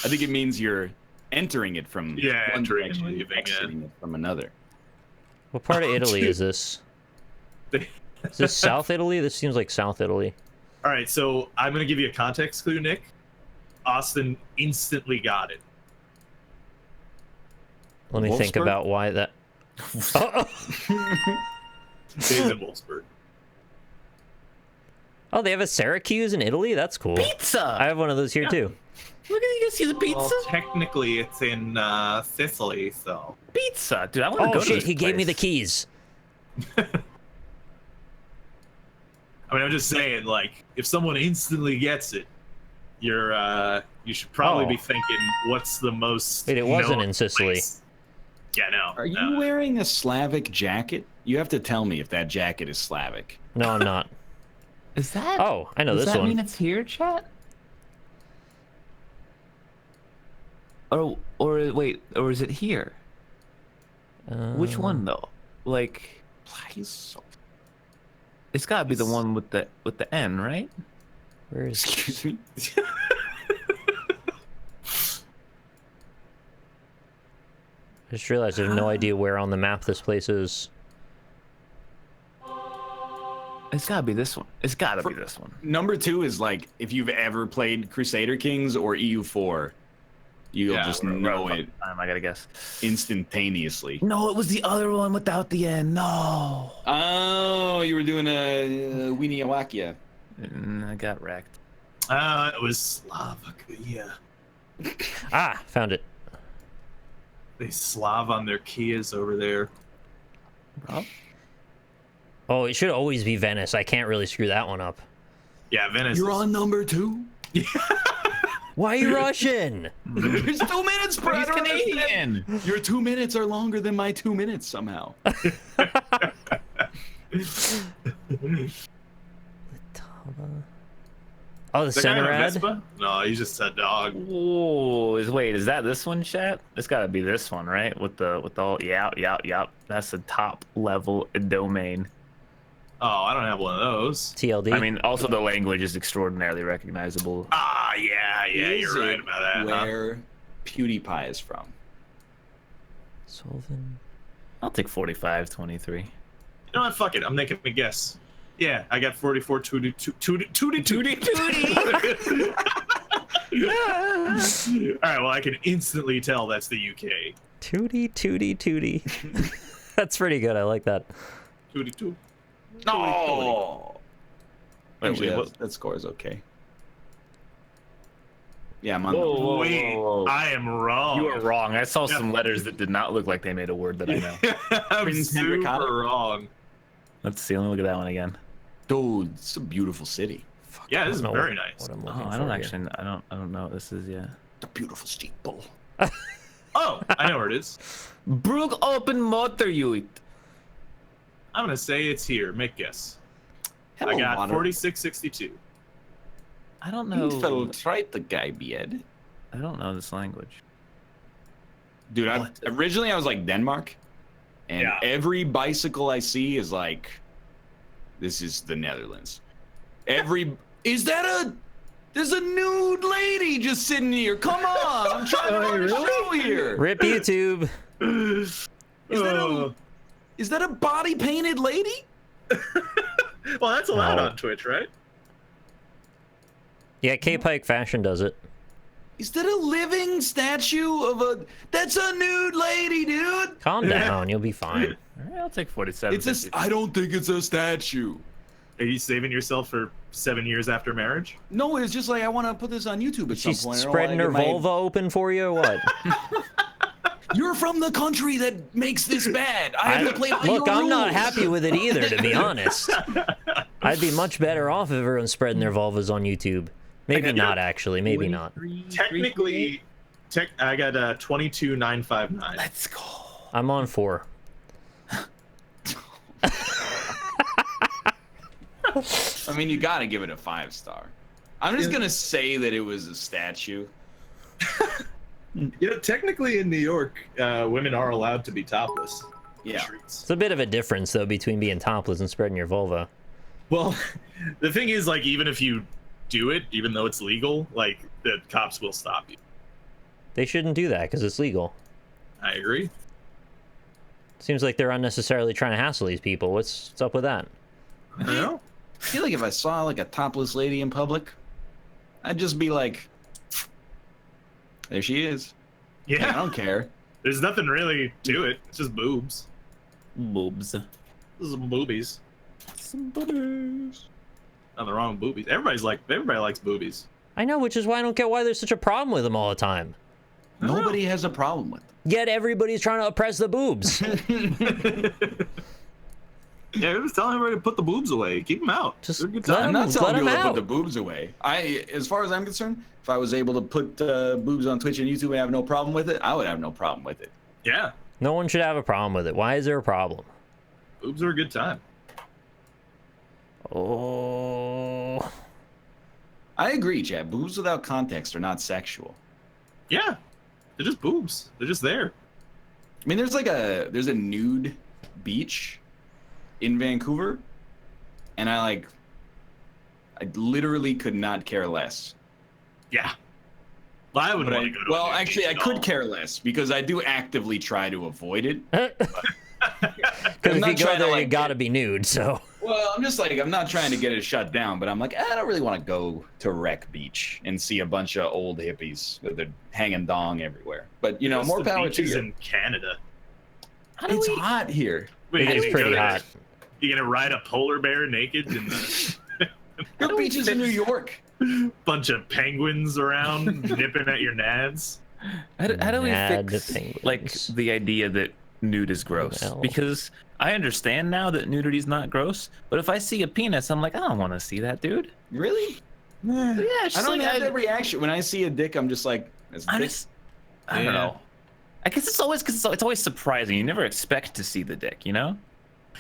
think it means you're entering it from Yeah, one entering and direction, leaving, exiting it from another. What part of Italy is this? Is this South Italy? This seems like South Italy. All right, so I'm going to give you a context clue, Nick. Austin instantly got it. Let me think Wolfsburg? about why that. Oh, Days in Wolfsburg. oh, they have a Syracuse in Italy? That's cool. Pizza. I have one of those here too. Look at you guys see the pizza. Well, technically, it's in Sicily, so. Pizza, dude. I want to Oh go to shit, this he gave me the place. keys. I mean, I'm just saying, like, if someone instantly gets it, you should probably Oh. be thinking, what's the most. Wait, it wasn't known in Sicily. place? Yeah, no. Are you wearing a Slavic jacket? You have to tell me if that jacket is Slavic. No, I'm not. Is that? Oh, I know Does this that one. mean it's here, chat? Or wait, or is it here? Which one though? Like, Please. it's gotta be the one with the N, right? Where is? Excuse me. I just realized I have no idea where on the map this place is. It's gotta be this one. It's gotta be this one. Number 2 is like if you've ever played Crusader Kings or EU4, you'll just know it. I gotta guess. Instantaneously. No, it was the other one without the end. No. Oh, you were doing a Weeniawakia. I got wrecked. It was Slovakia. Ah, found it. They Slav on their Kias over there. Oh, it should always be Venice. I can't really screw that one up. Yeah, Venice. You're on number 2? Why are you Russian? There's 2 minutes, bro. He's Canadian. Your 2 minutes are longer than my 2 minutes somehow. Oh, the center ad? No, he's just a dog. Whoa! Is that this one, chat? It's gotta be this one, right? With all yep. That's the top level domain. Oh, I don't have one of those. TLD. I mean, also the language is extraordinarily recognizable. Ah, yeah, you're right about that. Where PewDiePie is from? Solvin. I'll take 45-23. You know what? Fuck it. I'm making a guess. Yeah, I got 44 tootie. All right, well, I can instantly tell that's the UK. Tootie. That's pretty good. I like that. Tootie. Oh! Actually, wait, that score is okay. Yeah, I'm on Whoa, Wait, whoa. I am wrong. You are wrong. I saw some letters that did not look like they made a word that I know. I'm super wrong. Let's see. Let me look at that one again. Dude, it's a beautiful city. Yeah, this is very nice. Oh, I don't know what this is yet. The beautiful steeple. Oh, I know where it is. Brug open motor unit. I'm gonna say it's here. Make guess. Hello, I got water. 4662. I don't know. Infiltrate the guy, Bied. I don't know this language. Dude, originally I was like Denmark, and every bicycle I see is like, this is the Netherlands. There's a nude lady just sitting here. Come on, I'm trying to run a show here. Rip YouTube. Is that a body painted lady? Well, that's allowed on Twitch, right? Yeah, K-Pike Fashion does it. Is that a living statue of a? That's a nude lady, dude. Calm down, you'll be fine. All right, I'll take 47. I don't think it's a statue. Are you saving yourself for 7 years after marriage? No, it's just like I want to put this on YouTube at some She's point. spreading her vulva open for you or what? You're from the country that makes this bad. I have to play by Look, your I'm not rules. happy with it either, to be honest. I'd be much better off if everyone's spreading their vulvas on YouTube. Maybe not, actually. Maybe not. Technically, I got 22959. Let's go. I'm on 4. I mean, you gotta give it a 5-star. I'm just gonna say that it was a statue. You know, technically in New York, women are allowed to be topless. Yeah. It's a bit of a difference, though, between being topless and spreading your vulva. Well, the thing is, like, even if you do it, even though it's legal, like, the cops will stop you. They shouldn't do that because it's legal. I agree. Seems like they're unnecessarily trying to hassle these people. What's up with that? I don't know. I feel like if I saw like a topless lady in public, I'd just be like, there she is. Yeah. I don't care. There's nothing really to it. It's just boobs. Boobs. This is boobies. Some boobies. Nothing wrong with boobies. Everybody likes boobies. I know, which is why I don't get why there's such a problem with them all the time. Nobody has a problem with them. Yet everybody's trying to oppress the boobs. Yeah, I'm just telling everybody to put the boobs away. Keep them out. Just They're a good let time. I'm not telling let 'em people to out. put the boobs away. As far as I'm concerned, if I was able to put boobs on Twitch and YouTube and have no problem with it, I would have no problem with it. Yeah. No one should have a problem with it. Why is there a problem? Boobs are a good time. Oh. I agree, Chad. Boobs without context are not sexual. Yeah. They're just boobs. They're just there. I mean, there's a nude beach in Vancouver, and I literally could not care less. Yeah. Well, I would want to go to Well, a nude actually, beach I at could all. care less because I do actively try to avoid it. Because if not you go trying to, there, you like, gotta be nude, so. Well, I'm just like, I'm not trying to get it shut down, but I'm like, I don't really want to go to Wreck Beach and see a bunch of old hippies that are hanging dong everywhere. But, you know, more power to you. In Canada. It's hot here. Wait, It's pretty hot. You gonna ride a polar bear naked in the Good beaches in New York. bunch of penguins around nipping at your nads? How do we fix penguins. like the idea that nude is gross? Well. Because I understand now that nudity's not gross, but if I see a penis, I'm like, I don't want to see that, dude. Really? Yeah, it's I just don't like, have that reaction. When I see a dick, I'm just like, I don't know. I guess it's always because it's always surprising. You never expect to see the dick, you know?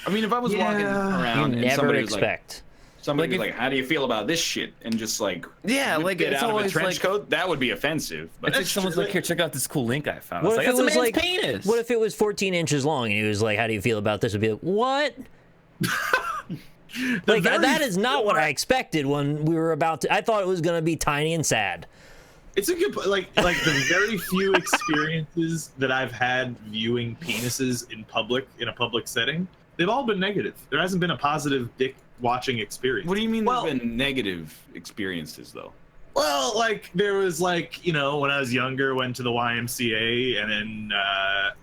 I mean, if I was walking You around and never somebody was expect. somebody was like, how do you feel about this shit? And just like, Yeah, like get it's out of a always trench like, coat, that would be offensive. But it's like someone's like, here, check out this cool link I found. What It's if like, it that's a was man's like penis. What if it was 14 inches long and he was like, how do you feel about this? Would be like, what? Like that is not what I expected when we were about to. I thought it was gonna be tiny and sad. It's a good like the very few experiences that I've had viewing penises in a public setting, they've all been negative. There hasn't been a positive dick watching experience. what do you mean there's been negative experiences though? Well, like there was like, you know, when I was younger, went to the YMCA and then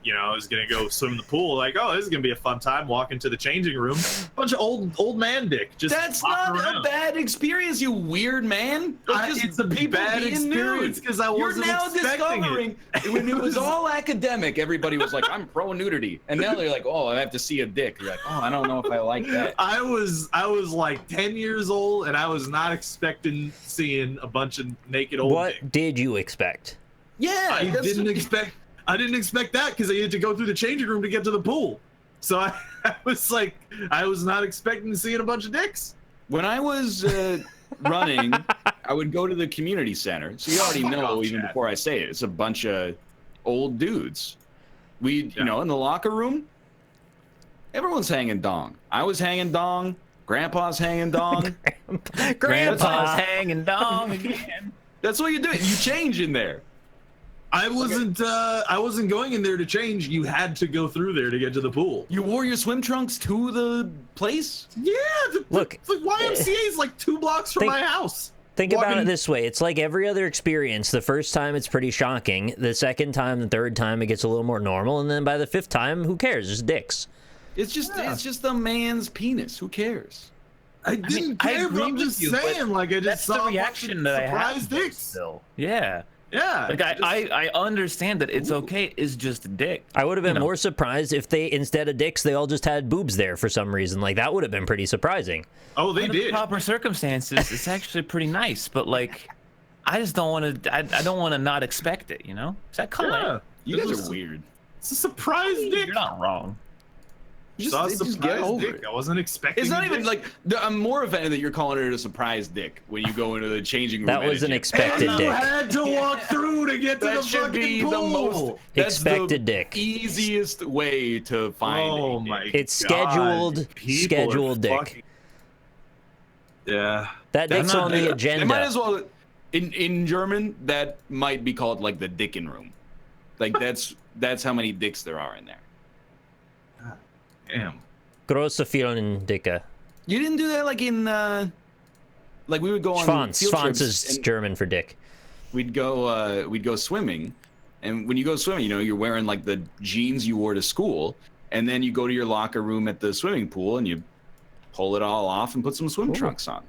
you know, I was gonna go swim in the pool. Like, oh, this is gonna be a fun time. Walk into the changing room, bunch of old man dick. Just That's not a bad experience, you weird man. It's a bad experience because I wasn't expecting it. When it was all academic, everybody was like, I'm pro nudity, and now they're like, oh, I have to see a dick. You're like, oh, I don't know if I like that. I was like 10 years old and I was not expecting seeing a bunch of naked old What dick. did you expect? Yeah, I didn't expect that because I had to go through the changing room to get to the pool. So I was like, I was not expecting to see a bunch of dicks. When I was running, I would go to the community center. So you already know, even before I say it, it's a bunch of old dudes. You know, in the locker room, everyone's hanging dong. I was hanging dong. Grandpa's hanging dong. Grandpa's hanging dong again. That's what you do. You change in there. I wasn't going in there to change. You had to go through there to get to the pool. You wore your swim trunks to the place? Yeah, Look, the YMCA is like 2 blocks from my house. Think about it this way. It's like every other experience. The first time, it's pretty shocking. The second time, the third time, it gets a little more normal. And then by the 5th time, who cares? It's dicks. It's just a man's penis. Who cares? I didn't care, but I'm just saying, like, I just saw the reaction that I had. surprise dicks. Still, yeah. Yeah. Like I understand that it's okay. It's just a dick. I would have been more surprised if they, instead of dicks, they all just had boobs there for some reason. Like, that would have been pretty surprising. Oh, they Under did. the proper circumstances, it's actually pretty nice. But like, I just don't want to. I don't want to not expect it. You know? Is that color? You guys are weird. It's a surprise dick. You're not wrong. Just get over it. I wasn't expecting. It's not even like I'm more offended that you're calling it a surprise dick when you go into the changing room. That was an expected and dick. You had to walk through to get to That the should fucking be pool. the most Expected dick. Easiest way to find. Oh a dick. my! It's scheduled, scheduled dick. Yeah. That dick's on the agenda. They might as well. In German, that might be called like the dickin' room. Like that's how many dicks there are in there. Damn. Grosse vielen Dicke. You didn't do that like in like we would go on Schwanz. field Schwanz trips is and German for dick. we'd go swimming, and when you go swimming, you know, you're wearing like the jeans you wore to school, and then you go to your locker room at the swimming pool and you pull it all off and put some swim trunks on.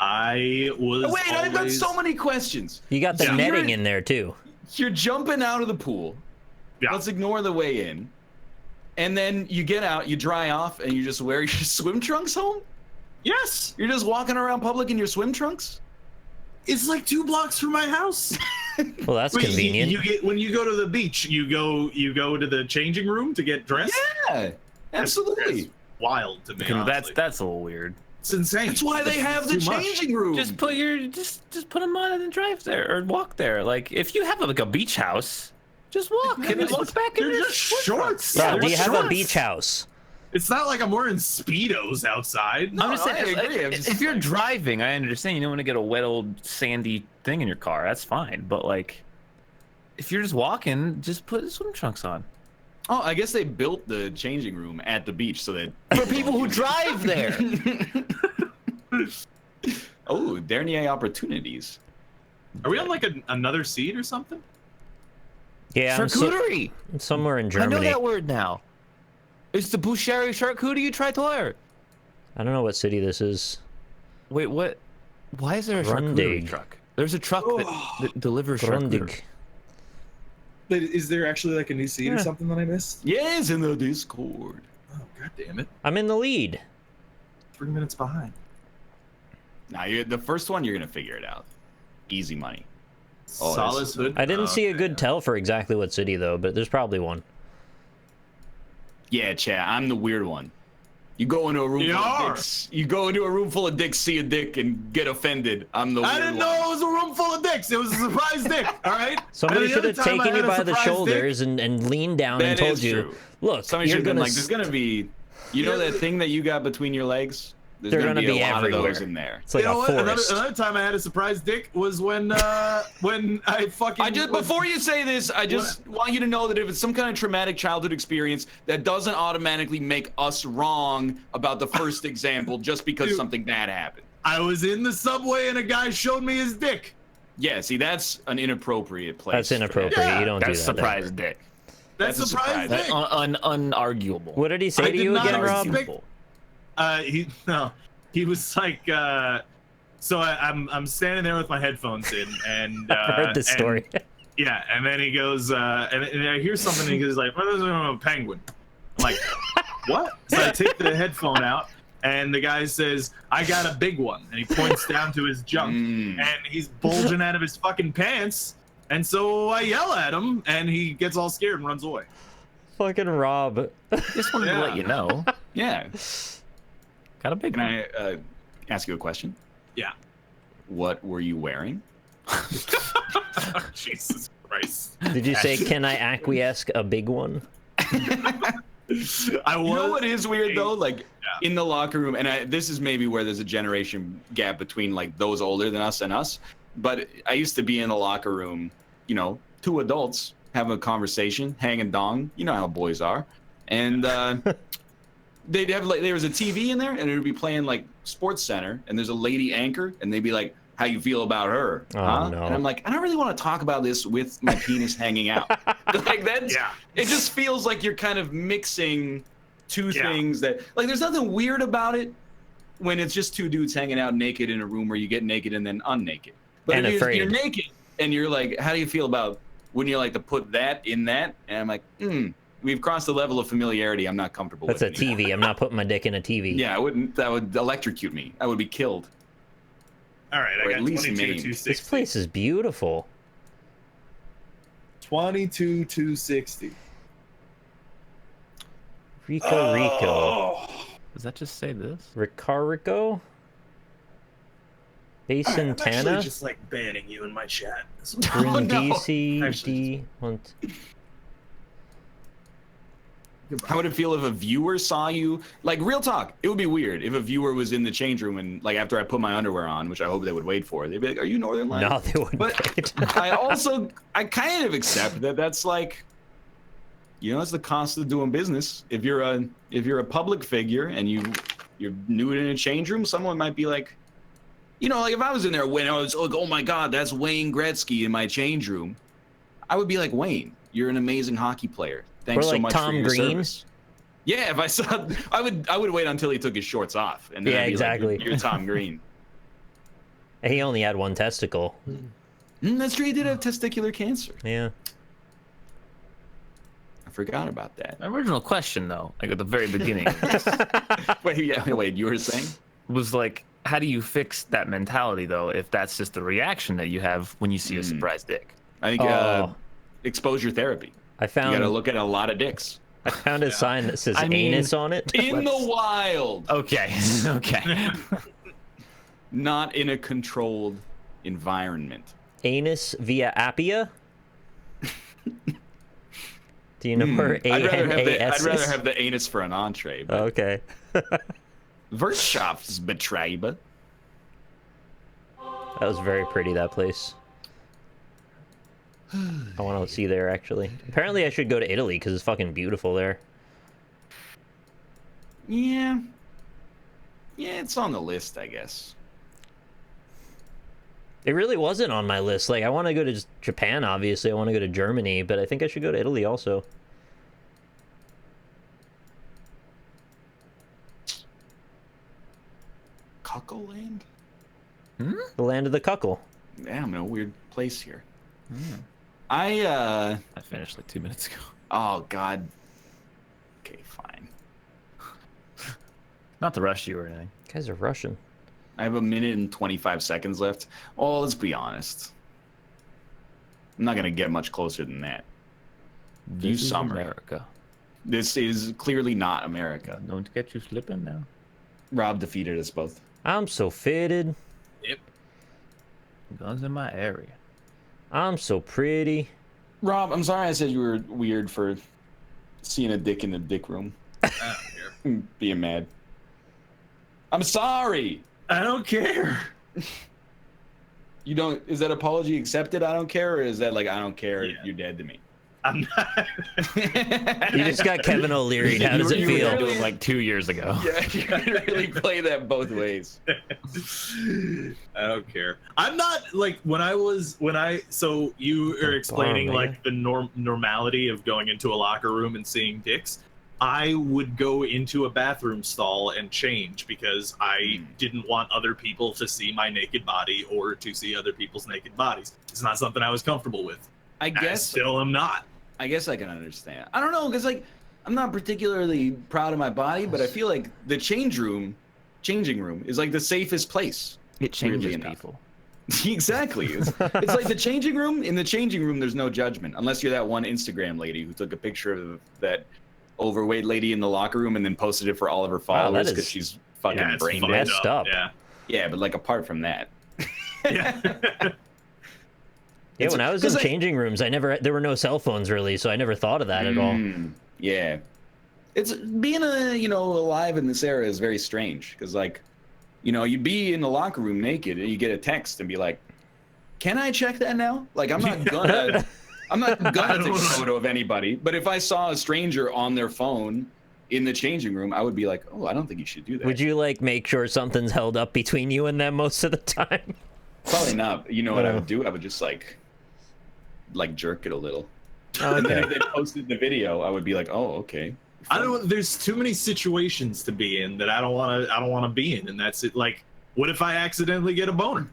I was. Oh, wait, I've got so many questions. You got the Yeah. netting in there too. You're jumping out of the pool. Yeah. Let's ignore the way in. And then you get out, you dry off, and you just wear your swim trunks home? Yes. You're just walking around public in your swim trunks? It's like 2 blocks from my house. Well, that's Wait, convenient. You get when you go to the beach, you go to the changing room to get dressed. Yeah, absolutely. That's wild to me. That's honestly. a little weird. It's insane. That's why they have the too much. changing room. Just put them on and then drive there or walk there. Like if you have like a beach house, just walk and then walk back in They're your just shorts. Bro, They're do you have a shorts. beach house? It's not like I'm wearing Speedos outside. I'm just saying, I agree. I'm just if you're like- driving, I understand you don't want to get a wet old sandy thing in your car. That's fine. But like, if you're just walking, just put swim trunks on. Oh, I guess they built the changing room at the beach so that For people who drive there. Oh, dernier opportunities. Are we on like another seed or something? Yeah, Charcuterie. I'm somewhere in I Germany. know that word now. It's the Boucherie Charcuterie Trottoir. I don't know what city this is. Wait, what? Why is there a charcuterie Grundig. truck? There's a truck that delivers charcuterie. Grundig. But is there actually like a new seed or Yeah. something that I missed? Yes, in the Discord. Oh, god damn it. I'm in the lead. 3 minutes behind. Now, the first one, you're going to figure it out. Easy money. Oh, Solace Hood. I didn't see a Okay. good tell for exactly what city, though, but there's probably one. Yeah, chat, I'm the weird one. You go into a room full of dicks. You go into a room full of dicks, see a dick, and get offended. I'm the weird one. I didn't know it was a room full of dicks. It was a surprise dick, all right? Somebody And the should have other time taken I you had a by the surprise shoulders and leaned down and That told is you, true. look, Somebody you're should have been gonna like, there's going to be, you know that thing that you got between your legs? There's They're going to gonna be a be lot everywhere. of those in there. It's like You know a what? forest. Another time I had a surprise dick was when I fucking Before you say this, I just want you to know that if it's some kind of traumatic childhood experience, that doesn't automatically make us wrong about the first example just because Dude. something bad happened. I was in the subway and a guy showed me his dick. Yeah, see, that's an inappropriate place. That's for that. inappropriate. Yeah, you don't do That's that. surprise dick. That's That's a surprise surprise. dick. Unarguable. What did he say I to did you not again, Rob? expect- He was like, so I'm standing there with my headphones in, and I've heard this story. Yeah, and then he goes, and I hear something, and he goes like, "What is a penguin?" I'm like, "What?" So I take the headphone out, and the guy says, "I got a big one," and he points down to his junk, and he's bulging out of his fucking pants, and so I yell at him, and he gets all scared and runs away. Fucking Rob. Just wanted to let you know. Yeah. Got a big Can one. I ask you a question? Yeah. What were you wearing? Jesus Christ. Did you say, can I acquiesce a big one? I was. You know what is weird though? Like in the locker room, and this is maybe where there's a generation gap between like those older than us and us. But I used to be in the locker room, you know, two adults having a conversation, hanging dong. You know how boys are, and they'd have like there was a TV in there, and it would be playing like Sports Center, and there's a lady anchor, and they'd be like, "How you feel about her?" Oh, huh? no. And I'm like, I don't really want to talk about this with my penis hanging out. Like that's it just feels like you're kind of mixing two things that like there's nothing weird about it when it's just two dudes hanging out naked in a room where you get naked and then unnaked. But And if afraid. you're naked and you're like, how do you feel about wouldn't you like to put that in that? And I'm like, we've crossed the level of familiarity I'm not comfortable That's with. a TV. I'm not putting my dick in a TV. Yeah, I wouldn't. That would electrocute me. I would be killed. All right, Or I at got least 22, maimed. 260. This place is beautiful. 22, 260. Rico Rico. Does that just say this? Ricarico? Basin I'm actually Tana? just like banning you in my chat. Brindisi Actually, D. How would it feel if a viewer saw you? Like, real talk, it would be weird if a viewer was in the change room and, like, after I put my underwear on, which I hope they would wait for, they'd be like, "Are you Northernlion?" No, they wouldn't. But I kind of accept that that's like, you know, it's the cost of doing business. If you're a public figure and you're nude in a change room, someone might be like, you know, like if I was in there when I was like, "Oh my God, that's Wayne Gretzky in my change room," I would be like, "Wayne, you're an amazing hockey player. Thanks Or so like much for Tom your Green. service." Yeah, if I saw, I would wait until he took his shorts off, and then Yeah, I'd be exactly. like, "You're Tom Green." He only had one testicle. That's true. He did have testicular cancer. Yeah. I forgot about that. Original question though, like at the very beginning, Wait, you were saying? was like, how do you fix that mentality though if that's just the reaction that you have when you see a surprise dick? I think Oh. exposure therapy. I You got to found look at a lot of dicks I found a sign that says I mean, anus on it. in the wild, Okay, okay. not in a controlled environment. Anus via Appia? Do you know where I'd rather ANAS is? have the anus for an entree. But Okay. Wirtschaftsbetriebe. That was very pretty, that place. I want to see there, actually. Apparently I should go to Italy because it's fucking beautiful there. Yeah. Yeah, it's on the list, I guess. It really wasn't on my list. Like, I want to go to Japan, obviously. I want to go to Germany, but I think I should go to Italy also. Cuckle Land? The land of the cuckle. Yeah, I'm in a weird place here. I finished like 2 minutes ago. Oh, God. Okay, fine. Not to rush you or anything. You guys are Russian. I have 1 minute and 25 seconds left. Oh, let's be honest. I'm not going to get much closer than that. This is America. This is clearly not America. Don't get you slipping now. Rob defeated us both. I'm so fitted. Yep. Guns in my area. I'm so pretty. Rob, I'm sorry I said you were weird for seeing a dick in the dick room. Being mad. I'm sorry. I don't care. You don't, is that apology accepted? I don't care, or is that like I don't care? Yeah. You're dead to me. I'm not. You just got Kevin O'Leary. How does it feel? Really, like 2 years ago. Yeah, you can really play that both ways. I don't care. I'm not like so you are explaining like the normality of going into a locker room and seeing dicks. I would go into a bathroom stall and change because I didn't want other people to see my naked body or to see other people's naked bodies. It's not something I was comfortable with. I guess I still am not. I guess I can understand. I don't know, because like I'm not particularly proud of my body, but I feel like the changing room is like the safest place. It changes people. Exactly. It's like the changing room. In the changing room, there's no judgment unless you're that one Instagram lady who took a picture of that overweight lady in the locker room and then posted it for all of her followers because she's fucking brain dead. Messed up. Yeah, but like apart from that. Yeah. Yeah, when I was in changing rooms, there were no cell phones really, so I never thought of that at all. Yeah. It's being alive in this era is very strange because like, you'd be in the locker room naked and you get a text and be like, "Can I check that now?" Like I'm not gonna take a photo of anybody, but if I saw a stranger on their phone in the changing room, I would be like, "Oh, I don't think you should do that." Would you like make sure something's held up between you and them most of the time? Probably not. You know what I would do? I would just like jerk it a little. Okay. And then if they posted the video, I would be like, "Oh, okay." There's too many situations to be in that I don't want to be in, and that's it. Like, what if I accidentally get a boner?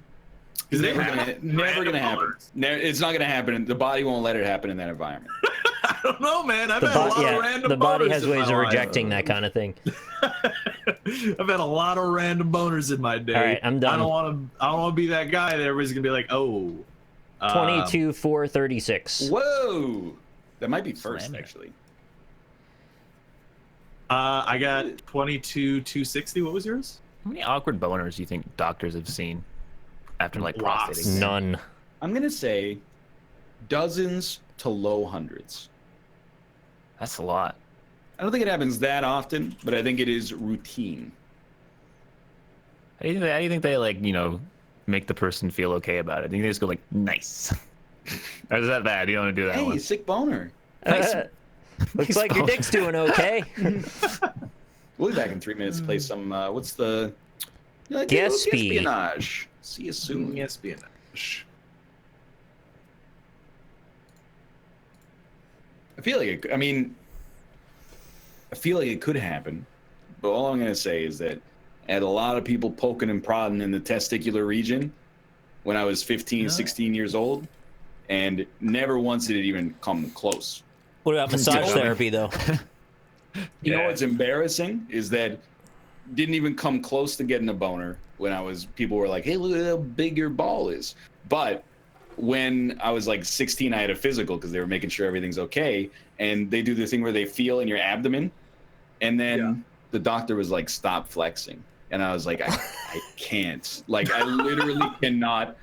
Because never gonna happen. It's not gonna happen. The body won't let it happen in that environment. I don't know, man. I've had a lot of random boners. The body has ways of rejecting that kind of thing. I've had a lot of random boners in my day. All right, I'm done. I don't want to be that guy that everybody's gonna be like, "Oh." 22,436. Whoa, that might be first actually. I got 22,260. What was yours? How many awkward boners do you think doctors have seen after like prostate exam? None. I'm gonna say dozens to low hundreds. That's a lot. I don't think it happens that often, but I think it is routine. How do you think they like make the person feel okay about it? I think they just go like, "Nice." Or is that bad? You don't want to do that. Hey, one. sick boner. Nice. Looks like your dick's doing okay. We'll be back in 3 minutes to play some. What's the? Guesspionage. See you soon. Guesspionage. I feel like it could happen, but all I'm gonna say is that I had a lot of people poking and prodding in the testicular region when I was 15, 16 years old, and never once did it even come close. What about massage therapy, though? You know what's embarrassing is that didn't even come close to getting a boner when people were like, "Hey, look at how big your ball is." But when I was like 16, I had a physical because they were making sure everything's okay, and they do the thing where they feel in your abdomen, and then the doctor was like, "Stop flexing," and I was like, I can't. Like, I literally cannot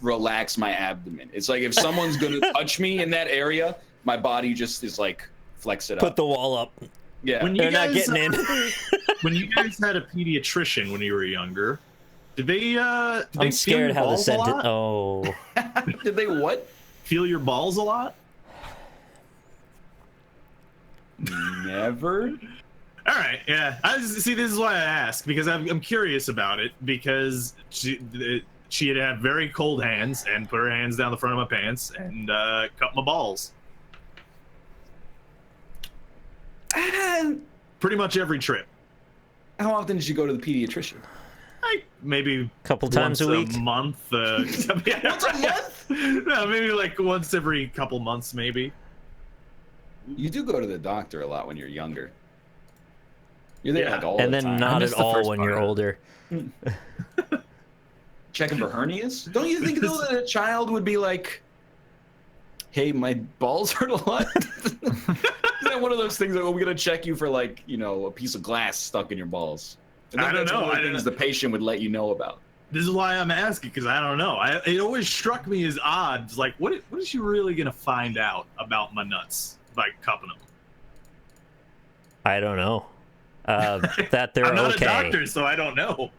relax my abdomen. It's like if someone's gonna touch me in that area, my body just is like, flex it up. Put the wall up. Yeah. They're not getting in. When you guys had a pediatrician when you were younger, did they I'm scared how the sentence. Oh. Did they what? feel your balls a lot? Never. All right, yeah. See, this is why I ask, because I'm curious about it, because she had had very cold hands and put her hands down the front of my pants and cut my balls. Pretty much every trip. How often did you go to the pediatrician? Maybe a couple times a week, month. Once a month? No, maybe like once every couple months, maybe. You do go to the doctor a lot when you're younger. You're there like all and the then time. not at all when you're older. Checking for hernias? Don't you think though that a child would be like, "Hey, my balls hurt a lot"? Is that one of those things that we're gonna check you for, like, you know, a piece of glass stuck in your balls? I don't know. One of the things the patient would let you know about. This is why I'm asking, because I don't know. It always struck me as odd. It's like, what is she really gonna find out about my nuts by cupping them? I don't know. That they're I'm not okay. a doctor, so I don't know.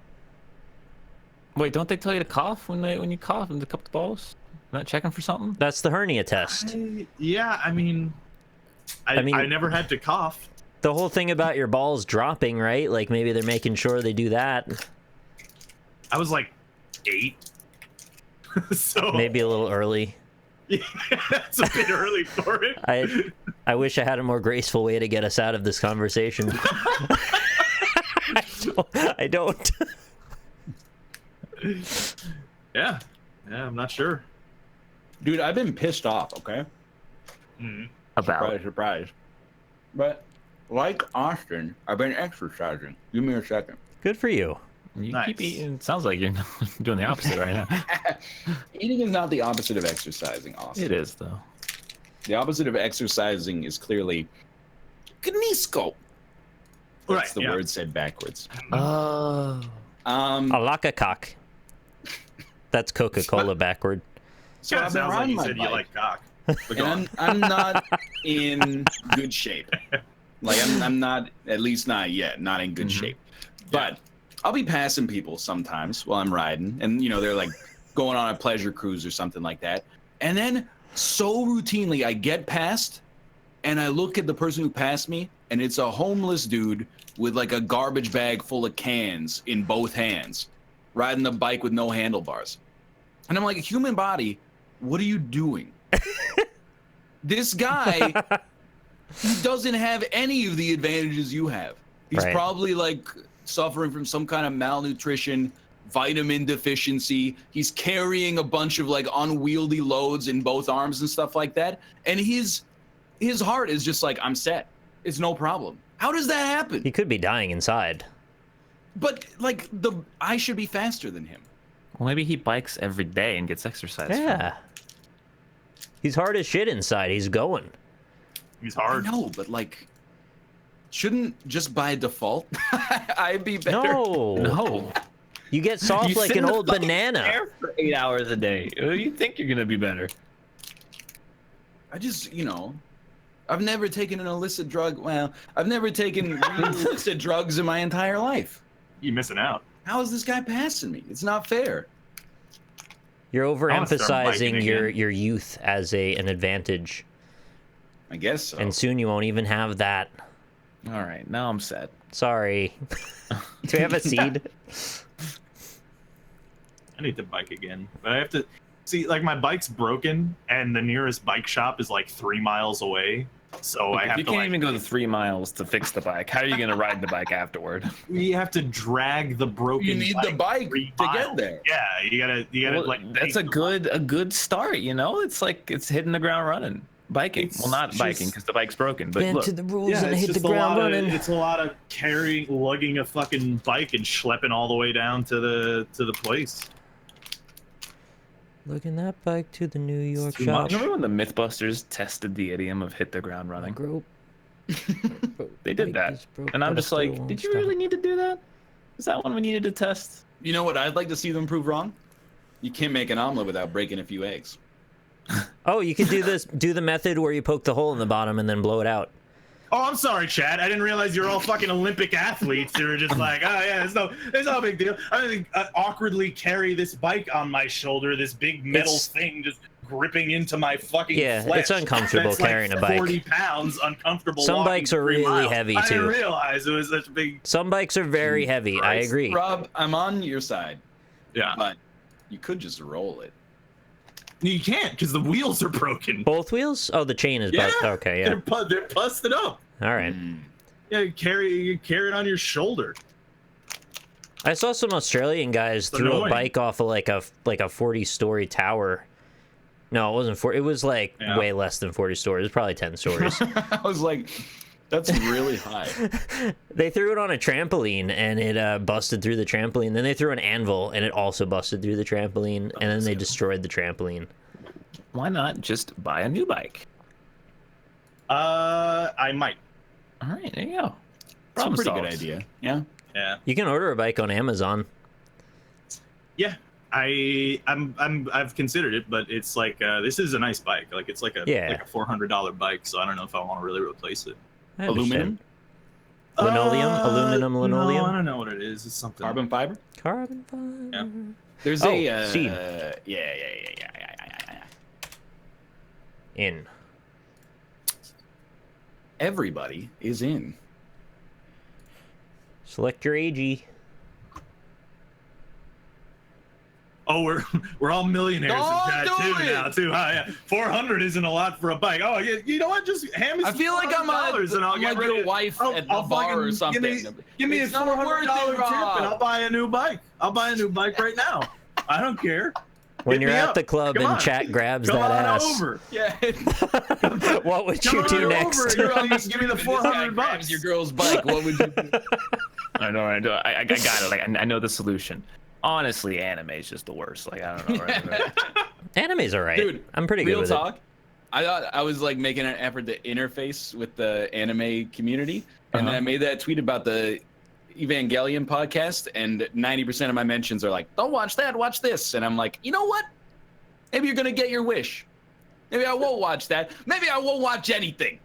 Wait, don't they tell you to cough when you cough and to cup the balls? Not checking for something? That's the hernia test. I mean, I never had to cough. The whole thing about your balls dropping, right? Like maybe they're making sure they do that. I was like 8. So Maybe a little early. Yeah, that's a bit early for it. I wish I had a more graceful way to get us out of this conversation. I don't. Yeah, I'm not sure. Dude, I've been pissed off, okay? About? Surprise. But, like Austin, I've been exercising. Give me a second. Good for you. You Nice. keep eating. It sounds like you're doing the opposite right now. Eating is not the opposite of exercising, Austin. It is, though. The opposite of exercising is clearly Knisko. That's the word said backwards. Oh. AlpacaPatrol. That's Coca-Cola backward. So Yeah, I've been sounds like riding you my said you bike, like cock. and I'm not in good shape. Like I'm not, at least not yet, not in good shape. But I'll be passing people sometimes while I'm riding, and you know they're like going on a pleasure cruise or something like that. And then so routinely I get past, and I look at the person who passed me, and it's a homeless dude with like a garbage bag full of cans in both hands, riding a bike with no handlebars. And I'm like, human body, what are you doing? This guy, he doesn't have any of the advantages you have. He's probably like suffering from some kind of malnutrition, vitamin deficiency. He's carrying a bunch of like unwieldy loads in both arms and stuff like that. And his heart is just like, I'm set. It's no problem. How does that happen? He could be dying inside. But like I should be faster than him. Well, maybe he bikes every day and gets exercise. Yeah. He's hard as shit inside. He's going. He's hard. No, but like, shouldn't just by default I'd be better? No. You get soft You like sit an in the old fucking banana. chair for 8 hours a day. You think you're gonna be better? I just, you know, I've never taken an illicit drug. Well, I've never taken illicit drugs in my entire life. You're missing out. How is this guy passing me? It's not fair. You're overemphasizing biking your again. youth as an advantage. I guess so. And soon you won't even have that. All right, now I'm sad. Sorry. Do we have a seed? I need to bike again, but I have to see, like, my bike's broken and the nearest bike shop is like 3 miles away. So I have You to can't even go the 3 miles to fix the bike. How are you gonna ride the bike afterward? we have to drag the broken You need the bike 3 to miles. get there. Yeah, you gotta Well, like. that's a good start. You know, it's like it's hitting the ground running. Biking. It's Well, not just- biking because the bike's broken. But Bend look, to the rules Yeah, and it's hit the just ground running. It's a lot of lugging a fucking bike and schlepping all the way down to the place. Lugging that bike to the New York too shop. much. remember when the MythBusters tested the idiom of hit the ground running? Grope. They did that, and I'm just like, did you really need to do that? Is that one we needed to test? You know what I'd like to see them prove wrong? You can't make an omelet without breaking a few eggs. Oh, you could do the method where you poke the hole in the bottom and then blow it out. Oh, I'm sorry, Chad. I didn't realize you're all fucking Olympic athletes. You're just like, oh yeah, there's no big deal. I awkwardly carry this bike on my shoulder, this big metal thing, just gripping into my fucking Yeah, flesh. it's uncomfortable That's carrying like a bike. 40 pounds uncomfortable. Some walking bikes are 3 really miles. heavy, I too. didn't realize it was such a big. Some bikes are very heavy. I agree. Rob, I'm on your side. Yeah. But you could just roll it. You can't because the wheels are broken. Both wheels? Oh, the chain is busted. Okay, yeah. They're busted up. All right. Yeah, you carry it on your shoulder. I saw some Australian guys threw a bike off of like a 40-story tower. No, it wasn't 40. It was like way less than 40 stories. It was probably 10 stories. I was like, that's really high. They threw it on a trampoline and it busted through the trampoline. Then they threw an anvil and it also busted through the trampoline. And then they destroyed the trampoline. Why not just buy a new bike? I might. All right, there you go. It's a pretty good idea. Yeah. Yeah. You can order a bike on Amazon. Yeah. I've considered it, but it's like this is a nice bike. Like it's like a $400 bike, so I don't know if I want to really replace it. Aluminum? Aluminum, linoleum? No, I don't know what it is. It's something. Carbon fiber? Carbon fiber. Yeah. There's seed. Yeah. In. Everybody is in. Select your AG. Oh, we're all millionaires Oh, in chat do too it. now too. Yeah. 400 isn't a lot for a bike. Oh, you know what? Just hand me. I feel like I'm like your wife at the bar or something. Give me a It's not $400 worth it, tip, Rob. and I'll buy a new bike. I'll buy a new bike right now. I don't care. When Hit you're me at up. the club Come and on. chat grabs Come that on ass. over. Yeah. What would Come you on do over. next? Give me the $400. Your girl's bike. What would you do? I know. I got it. Like I know the solution. Honestly, anime is just the worst. Like I don't know. Right? Anime's alright. Dude, I'm pretty good real with talk. I thought I was like making an effort to interface with the anime community, and then I made that tweet about the Evangelion podcast, and 90% of my mentions are like, "Don't watch that, watch this," and I'm like, you know what? Maybe you're gonna get your wish. Maybe I won't watch that. Maybe I won't watch anything.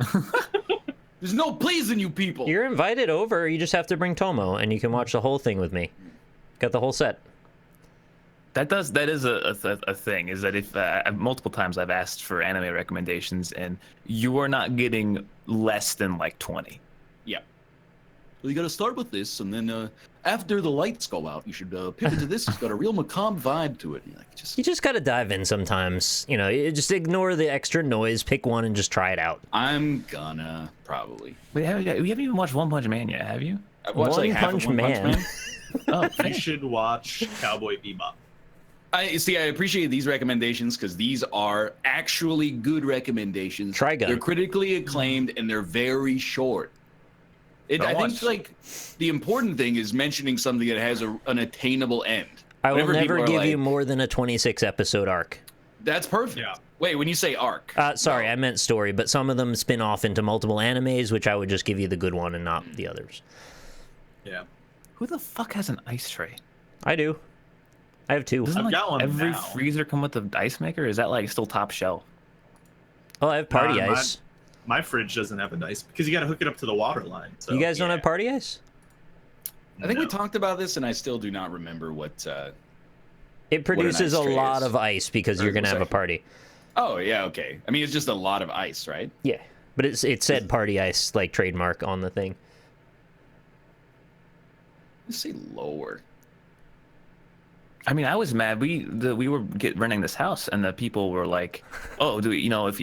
There's no pleasing you people. You're invited over. You just have to bring Tomo, and you can watch the whole thing with me. Got the whole set. That is a thing. Is that if multiple times I've asked for anime recommendations, and you are not getting less than like 20. Yeah. Well, you got to start with this, and then after the lights go out, you should pivot to this. It's got a real macabre vibe to it. You just got to dive in sometimes. You know, you just ignore the extra noise, pick one, and just try it out. I'm gonna probably. Wait, we haven't even watched One Punch Man yet, have you? I've watched like half of One Punch Man. Oh, You should watch Cowboy Bebop. I appreciate these recommendations because these are actually good recommendations. Trigun. They're critically acclaimed and they're very short. I think like the important thing is mentioning something that has an attainable end. I will Whenever never people are give like, you more than a 26-episode arc. That's perfect. Yeah. Wait, when you say arc. Sorry, I meant story, but some of them spin off into multiple animes, which I would just give you the good one and not the others. Yeah. who the fuck has an ice tray? I do. I have two. Doesn't I've got one every now. freezer come with an ice maker? Or is that like still top shelf? Oh, I have party ice. My fridge doesn't have a ice because you got to hook it up to the water line. So, You guys don't have party ice? I think we No. talked about this, and I still do not remember what. It produces a ice tray lot is. of ice because you're gonna have a party. Oh yeah, okay. I mean, it's just a lot of ice, right? Yeah, but it said party ice like trademark on the thing. Let's say lower. I mean, I was mad. We were renting this house, and the people were like, "Oh, if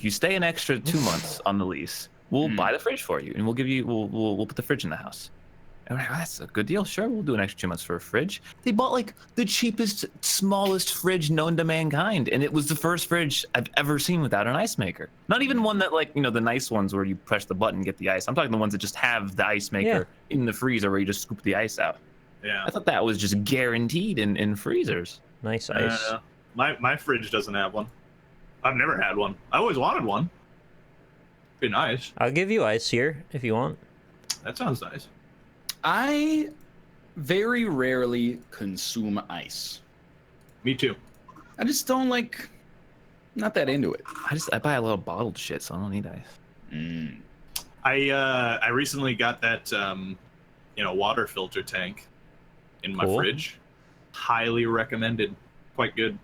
you stay an extra 2 months on the lease, we'll buy the fridge for you, and we'll put the fridge in the house." And we're like, oh, that's a good deal. Sure, we'll do an extra 2 months for a fridge. They bought like the cheapest, smallest fridge known to mankind, and it was the first fridge I've ever seen without an ice maker. Not even one that the nice ones where you press the button and get the ice. I'm talking the ones that just have the ice maker in the freezer where you just scoop the ice out. Yeah. I thought that was just guaranteed in freezers. Nice ice. My fridge doesn't have one. I've never had one. I always wanted one. Be nice. I'll give you ice here if you want. That sounds nice. I very rarely consume ice. Me too. I just don't not that into it. I buy a lot of bottled shit, so I don't need ice. I recently got that water filter tank in my Cool. fridge. Highly recommended. Quite good.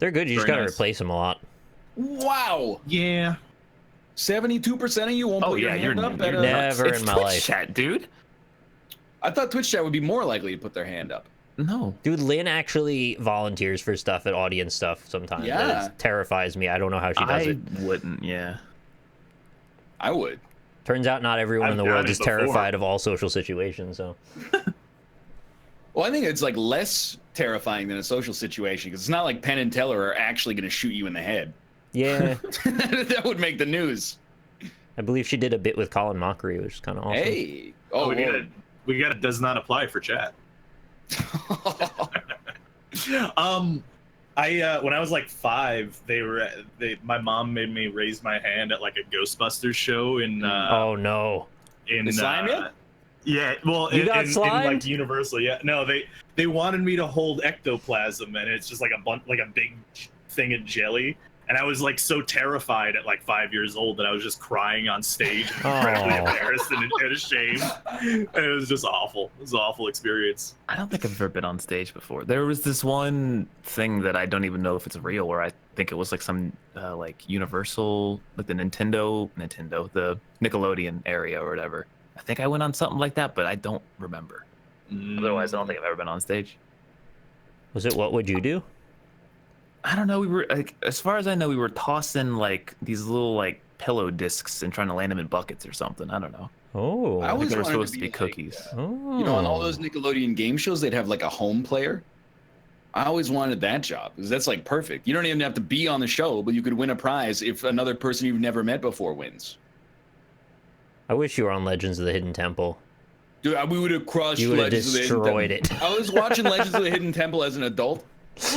They're good. You just gotta replace them a lot. Wow. Yeah. 72% of you won't put your hand up. You're never in my life. Chat, dude. I thought Twitch chat would be more likely to put their hand up. No. Dude, Lynn actually volunteers for stuff at audience stuff sometimes. Yeah. That terrifies me. I don't know how she does it. I wouldn't, yeah. I would. Turns out not everyone in the world is before. terrified of all social situations, so. Well, I think it's like less terrifying than a social situation because it's not like Penn and Teller are actually going to shoot you in the head. Yeah. That would make the news. I believe she did a bit with Colin Mockery, which is kind of awesome. Hey. Oh, we got it does not apply for chat. When I was like 5, my mom made me raise my hand at like a Ghostbusters show in oh no. In slime you? Yeah, well, you got slimed? in like Universal. Yeah, no, they wanted me to hold ectoplasm, and it's just like a big thing of jelly. And I was like so terrified at like 5 years old that I was just crying on stage, incredibly embarrassed and ashamed. And it was just awful. It was an awful experience. I don't think I've ever been on stage before. There was this one thing that I don't even know if it's real, where I think it was like some like Universal, like the Nintendo, the Nickelodeon area or whatever. I think I went on something like that, but I don't remember. Otherwise, I don't think I've ever been on stage. Was it What Would You Do? I don't know. We were like, as far as I know, we were tossing like these little like pillow discs and trying to land them in buckets or something. I don't know. Oh, I always they were wanted supposed to to be like, cookies. Oh. You know, on all those Nickelodeon game shows, they'd have like a home player. I always wanted that job because that's like perfect. You don't even have to be on the show, but you could win a prize if another person you've never met before wins. I wish you were on Legends of the Hidden Temple. Dude, we would have crushed You would have Legends of the Hidden destroyed Temple. it. I was watching Legends of the Hidden Temple as an adult.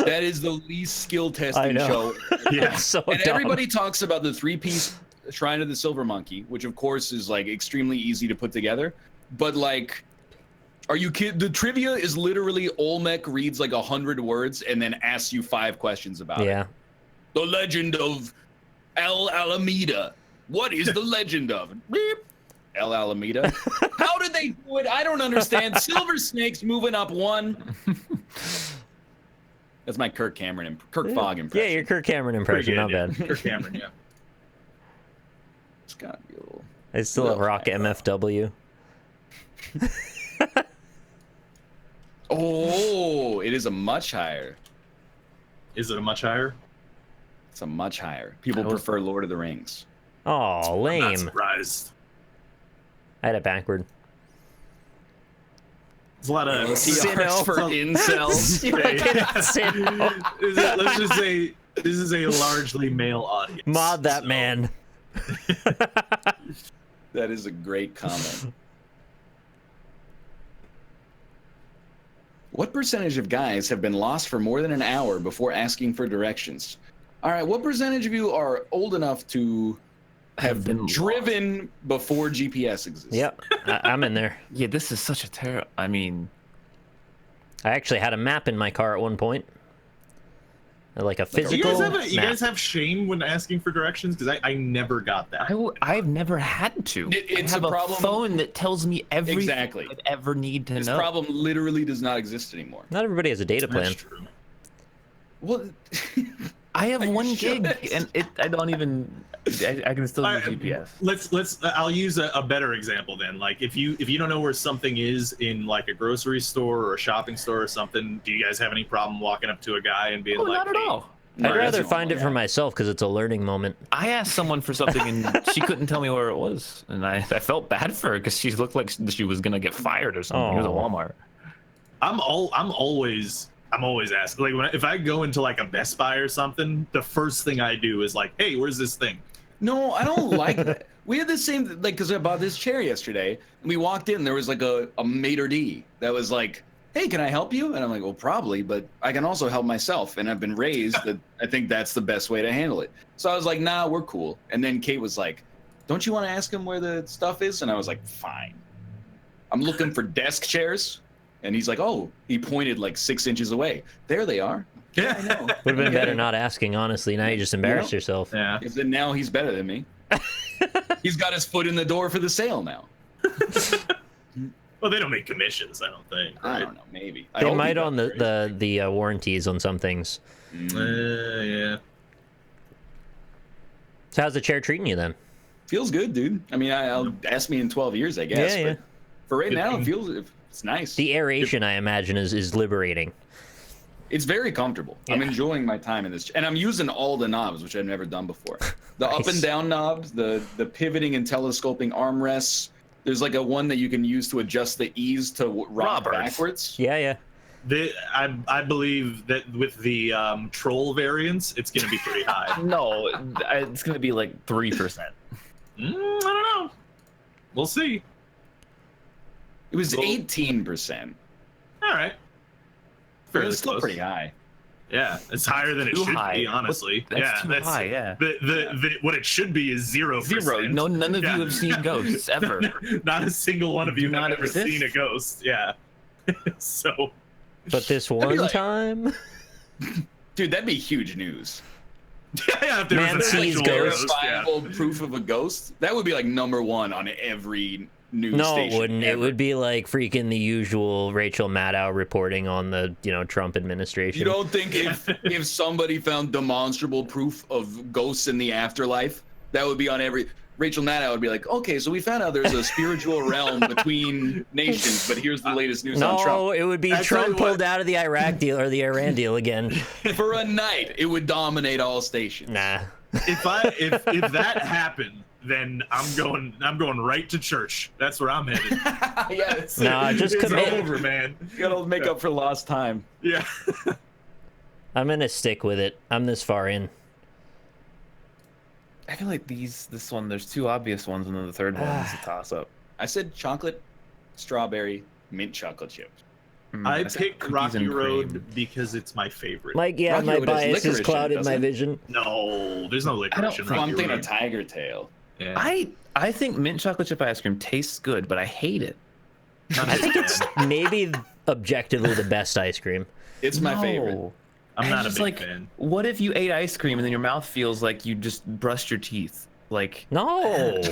That is the least skill testing show. Yeah, so and dumb. everybody talks about the 3-piece Shrine of the Silver Monkey, which of course is like extremely easy to put together. But like, are you kidding? The trivia is literally Olmec reads like 100 words and then asks you 5 questions about it. The legend of El Alameda. What is the legend of? Beep. El Alameda. How did they do it? I don't understand. Silver Snake's moving up 1. That's my Kirk Fogg impression. Yeah, your Kirk Cameron impression, not bad. Kirk Cameron, yeah. It's gotta be a little. I still have Rock MFW. Oh, it is a much higher. Is it a much higher? It's a much higher. People prefer Lord of the Rings. Oh, lame. I'm not surprised. I had it backward. There's a lot of CRs for incels. Let's just say this is a largely male audience. Mod that man. That is a great comment. What percentage of guys have been lost for more than an hour before asking for directions? All right, what percentage of you are old enough to have been driven before GPS exists? Yep, I'm in there. Yeah, this is such a terrible. I mean, I actually had a map in my car at one point. Like a physical map. You guys have shame when asking for directions? Because I never got that. I've never had to. It's I have a problem. Phone that tells me everything Exactly. I ever need to know. This problem literally does not exist anymore. Not everybody has a data plan. That's true. Well, I have 1 gig, and I don't even. I can still use GPS. Let's. I'll use a better example then. Like if you don't know where something is in like a grocery store or a shopping store or something, do you guys have any problem walking up to a guy and being like, not at all. I'd rather find it for myself because it's a learning moment. I asked someone for something and she couldn't tell me where it was, and I felt bad for her because she looked like she was gonna get fired or something. It was a Walmart. I'm always asking. Like if I go into like a Best Buy or something, the first thing I do is like, hey, where's this thing? no, I don't like that. We had the same, like, because I bought this chair yesterday, and we walked in, there was like a maitre d' that was like, hey, can I help you? And I'm like, well, probably, but I can also help myself. And I've been raised that I think that's the best way to handle it. So I was like, nah, we're cool. And then Kate was like, don't you want to ask him where the stuff is? And I was like, fine. I'm looking for desk chairs. And he's like, oh, he pointed like 6 inches away. There they are. Yeah, I know. Would have been better not asking, honestly. Now you just embarrassed yourself. Yeah. Because then now he's better than me. He's got his foot in the door for the sale now. Well, they don't make commissions, I don't think. Right? I don't know, maybe. They might on the warranties on some things. Yeah. So how's the chair treating you then? Feels good, dude. I mean, I'll ask me in 12 years, I guess. Yeah. But for right now, it's nice. The aeration, I imagine, is liberating. It's very comfortable. Yeah. I'm enjoying my time in this, and I'm using all the knobs, which I've never done before. The up and down knobs, the pivoting and telescoping armrests. There's like a one that you can use to adjust the ease to rock backwards. Yeah. I believe that with the troll variants, it's going to be pretty high. No, it's going to be like 3%. I don't know. We'll see. It was 18%. All right. It's still pretty high. Yeah, it's higher than it should be, honestly. That's too high, yeah. What it should be is 0%. Zero. No, none of you have seen ghosts ever. Not a single one of you have ever seen a ghost. Yeah. So. But this one time. Dude, that'd be huge news. Yeah, if there Man was sees ghost. Verifiable proof of a ghost. That would be like #1 on every news station. No, it wouldn't. Ever. It would be like freaking the usual Rachel Maddow reporting on the Trump administration. You don't think if somebody found demonstrable proof of ghosts in the afterlife, that would be on every. Rachel Maddow would be like, okay, so we found out there's a spiritual realm between nations, but here's the latest news on Trump. No, it would be Trump pulled out of the Iraq deal or the Iran deal again. For a night, it would dominate all stations. Nah. If that happened, then I'm going right to church. That's where I'm headed. Yes. Nah, just commit. It's over, man. You gotta make up for lost time. Yeah. I'm gonna stick with it. I'm this far in. I feel like this one, there's two obvious ones, and then the third one is a toss-up. I said chocolate, strawberry, mint chocolate chips. I picked Rocky Road because it's my favorite. Mike, yeah, Rocky my Road has bias has licorice in it, clouded my doesn't it? vision. No, there's no licorice in Rocky I'm thinking Road. a tiger tail. Yeah. I think mint chocolate chip ice cream tastes good, but I hate it. I think it's maybe objectively the best ice cream. It's my favorite. I'm not a just big fan. What if you ate ice cream and then your mouth feels like you just brushed your teeth? Like, No.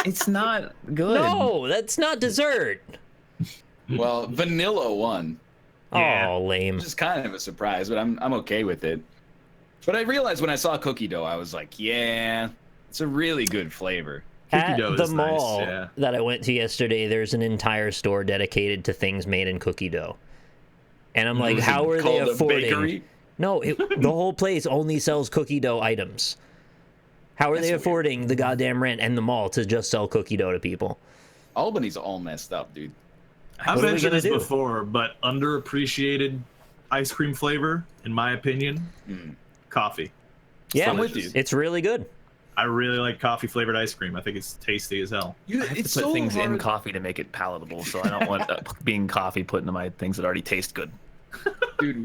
it's not good. No, that's not dessert. Well, vanilla won. Yeah. Oh, lame. Which is kind of a surprise, but I'm okay with it. But I realized when I saw cookie dough, I was like, yeah, it's a really good flavor. At dough the is nice, mall yeah. that I went to yesterday, there's an entire store dedicated to things made in cookie dough. And I'm like, how are they Called a affording? bakery? No, the whole place only sells cookie dough items. How are they affording the goddamn rent and the mall to just sell cookie dough to people? Albany's all messed up, dude. I've What are we mentioned gonna this do? before, but underappreciated ice cream flavor, in my opinion, coffee. Yeah, I'm with you. It's really good. I really like coffee flavored ice cream. I think it's tasty as hell. I have to put things in coffee to make it palatable, so I don't want being coffee put into my things that already taste good. Dude,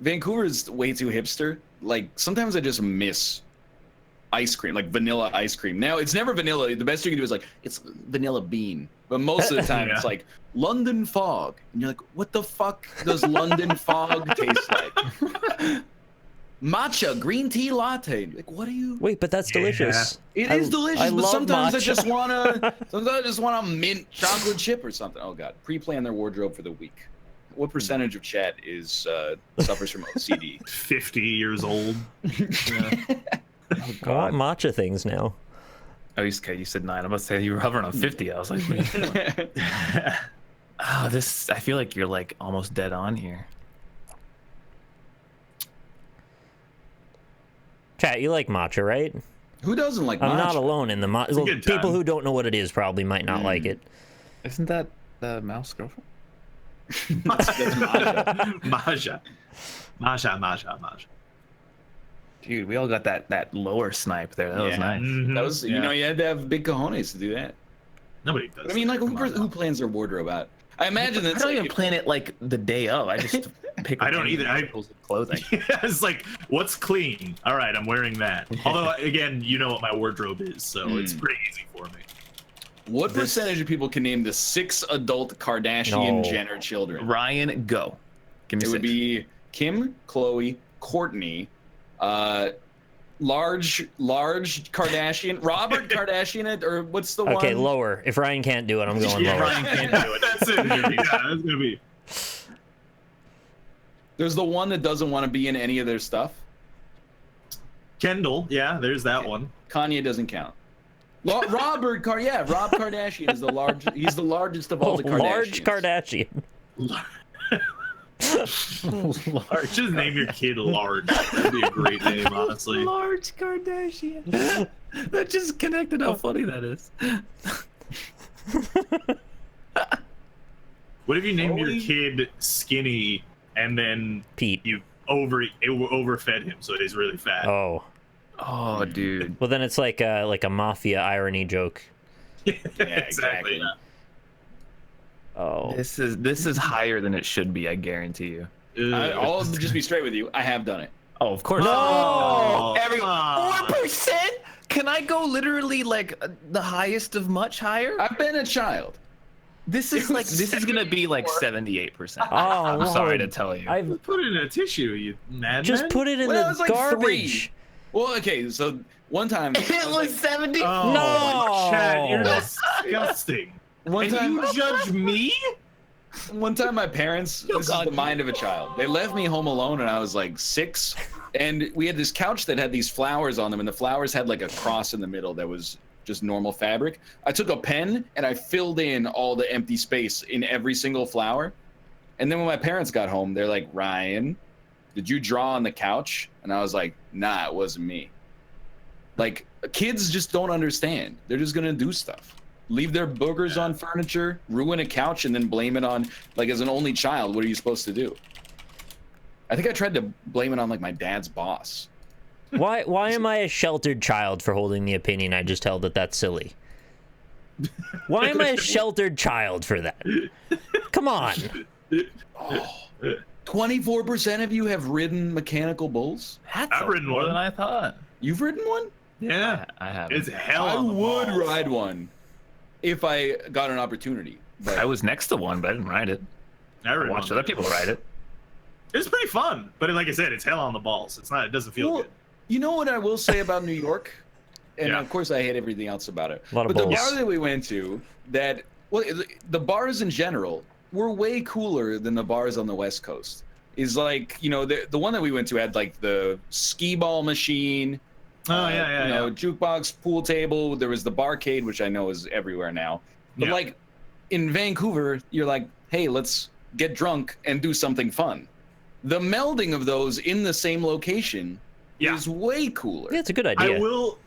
Vancouver's way too hipster. Like, sometimes I just miss ice cream, like vanilla ice cream. Now, it's never vanilla. The best you can do is like, it's vanilla bean. But most of the time, Yeah. it's like London fog. And you're like, what the fuck does London fog taste like? Matcha green tea latte. Like, what are you? Wait, but that's delicious. It is delicious, I but love sometimes matcha. I just want a mint chocolate chip or something. Oh god, pre-plan their wardrobe for the week. What percentage of chat is suffers from OCD? 50 years old. Yeah. I want matcha things now. Oh, you said 9. I'm about to say you were hovering on 50. I was like, what are you doing? Oh, this. I feel like you're like almost dead on here. Chat, you like matcha, right? Who doesn't like matcha? I'm not alone in the matcha. a Well, good people time. who don't know what it is probably might not like it. Isn't that the mouse girlfriend? That's matcha. Masha. Dude, we all got that lower snipe there. That was nice. That was, you Yeah. know, you had to have big cojones to do that. Nobody does. But I mean, like, Come on who now. plans their wardrobe out? I imagine I that's don't like, even plan it like the day of. I just pick. I don't either. articles of clothing. It's like, what's clean? All right, I'm wearing that. Although, again, you know what my wardrobe is, so it's pretty easy for me. What percentage of people can name the 6 adult Kardashian No. Jenner children? Ryan, go. Give me It 6. would be Kim, Khloe, Courtney, large Kardashian, Robert Kardashian, or what's the one? Okay, lower. If Ryan can't do it, I'm going lower. Ryan can't do it. That's it. Yeah, that's gonna be. There's the one that doesn't want to be in any of their stuff. Kendall, yeah, there's that one. Kanye doesn't count. Rob Kardashian is the largest. He's the largest of all the Kardashians. Large Kardashian. Large. Just name your kid Large. That'd be a great name, honestly. Large Kardashian. That just connected how funny that is. What if you named your kid Skinny and then Pete? You overfed him, so he's really fat. Oh, dude. Well, then it's like a mafia irony joke. Yeah, exactly. Oh. This is higher than it should be, I guarantee you. I'll just be straight with you. I have done it. Oh, of course. No! Everyone, 4%? Can I go literally like the highest of much higher? I've been a child. This is gonna be like 78%. Oh, I'm sorry to tell you. I've Put it in a tissue, you madman. just put it in When I the was like garbage. 3. Well, okay, so one time It was 70. Oh, No! Chad, you're disgusting. One And time you judge me? One time my parents, this is the mind of a child. They left me home alone and I was like 6. And we had this couch that had these flowers on them, and the flowers had like a cross in the middle that was just normal fabric. I took a pen and I filled in all the empty space in every single flower. And then when my parents got home, they're like, Ryan, did you draw on the couch? And I was like, nah, it wasn't me. Like, kids just don't understand. They're just gonna do stuff. Leave their boogers on furniture, ruin a couch, and then blame it on, like, as an only child, what are you supposed to do? I think I tried to blame it on, like, my dad's boss. Why am I a sheltered child for holding the opinion I just held that that's silly? Why am I a sheltered child for that? Come on. 24% of you have ridden mechanical bulls? I've ridden more one. than I thought. You've ridden one? Yeah. I have. It's hell I on the would balls. ride one if I got an opportunity. But I was next to one, but I didn't ride it. I I watched other people ride it. It's pretty fun, but like I said, it's hell on the balls. It's not. It doesn't feel good. You know what I will say about New York? And Yeah. of course I hate everything else about it. A lot of But the bulls. bar that we went to, the bars in general were way cooler than the bars on the West Coast. Is like, you know, the one that we went to had like the skee ball machine. Oh, You know, jukebox, pool table. There was the barcade, which I know is everywhere now. But like in Vancouver, you're like, hey, let's get drunk and do something fun. The melding of those in the same location is way cooler. Yeah, it's a good idea.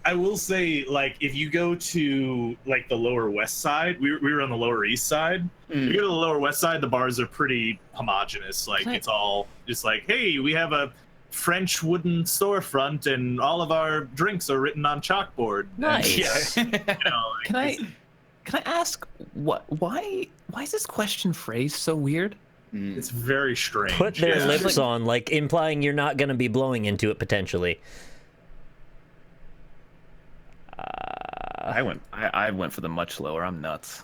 I will say, like, if you go to like the Lower West Side, we were on the Lower East Side. If you go to the Lower West Side, the bars are pretty homogenous. Like, it's all just like, hey, we have a French wooden storefront and all of our drinks are written on chalkboard. Nice. And, you know, like, Can I ask why is this question phrased so weird? it's very strange. Put their Yeah. lips on, like implying you're not going to be blowing into it potentially. I went for the much lower. I'm nuts.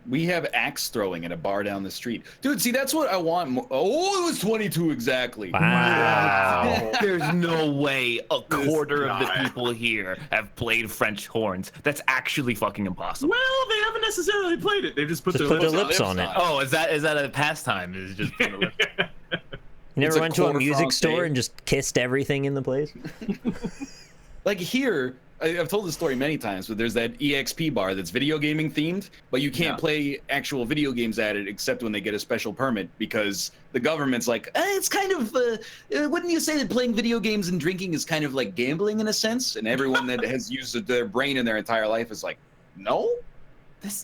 We have axe throwing at a bar down the street. Dude, see, that's what I want. Oh, it was 22 exactly. Wow. There's no way a quarter of the guy. people here have played French horns. That's actually fucking impossible. Well, they haven't necessarily played it. They've just put Just their put their lips lips on it. Oh, is that a pastime? Is just You never It's a went to a core music francais. store and just kissed everything in the place? Like here, I've told this story many times, but there's that EXP bar that's video gaming themed, but you can't play actual video games at it except when they get a special permit because the government's like, it's kind of, wouldn't you say that playing video games and drinking is kind of like gambling in a sense? And everyone that has used their brain in their entire life is like, no,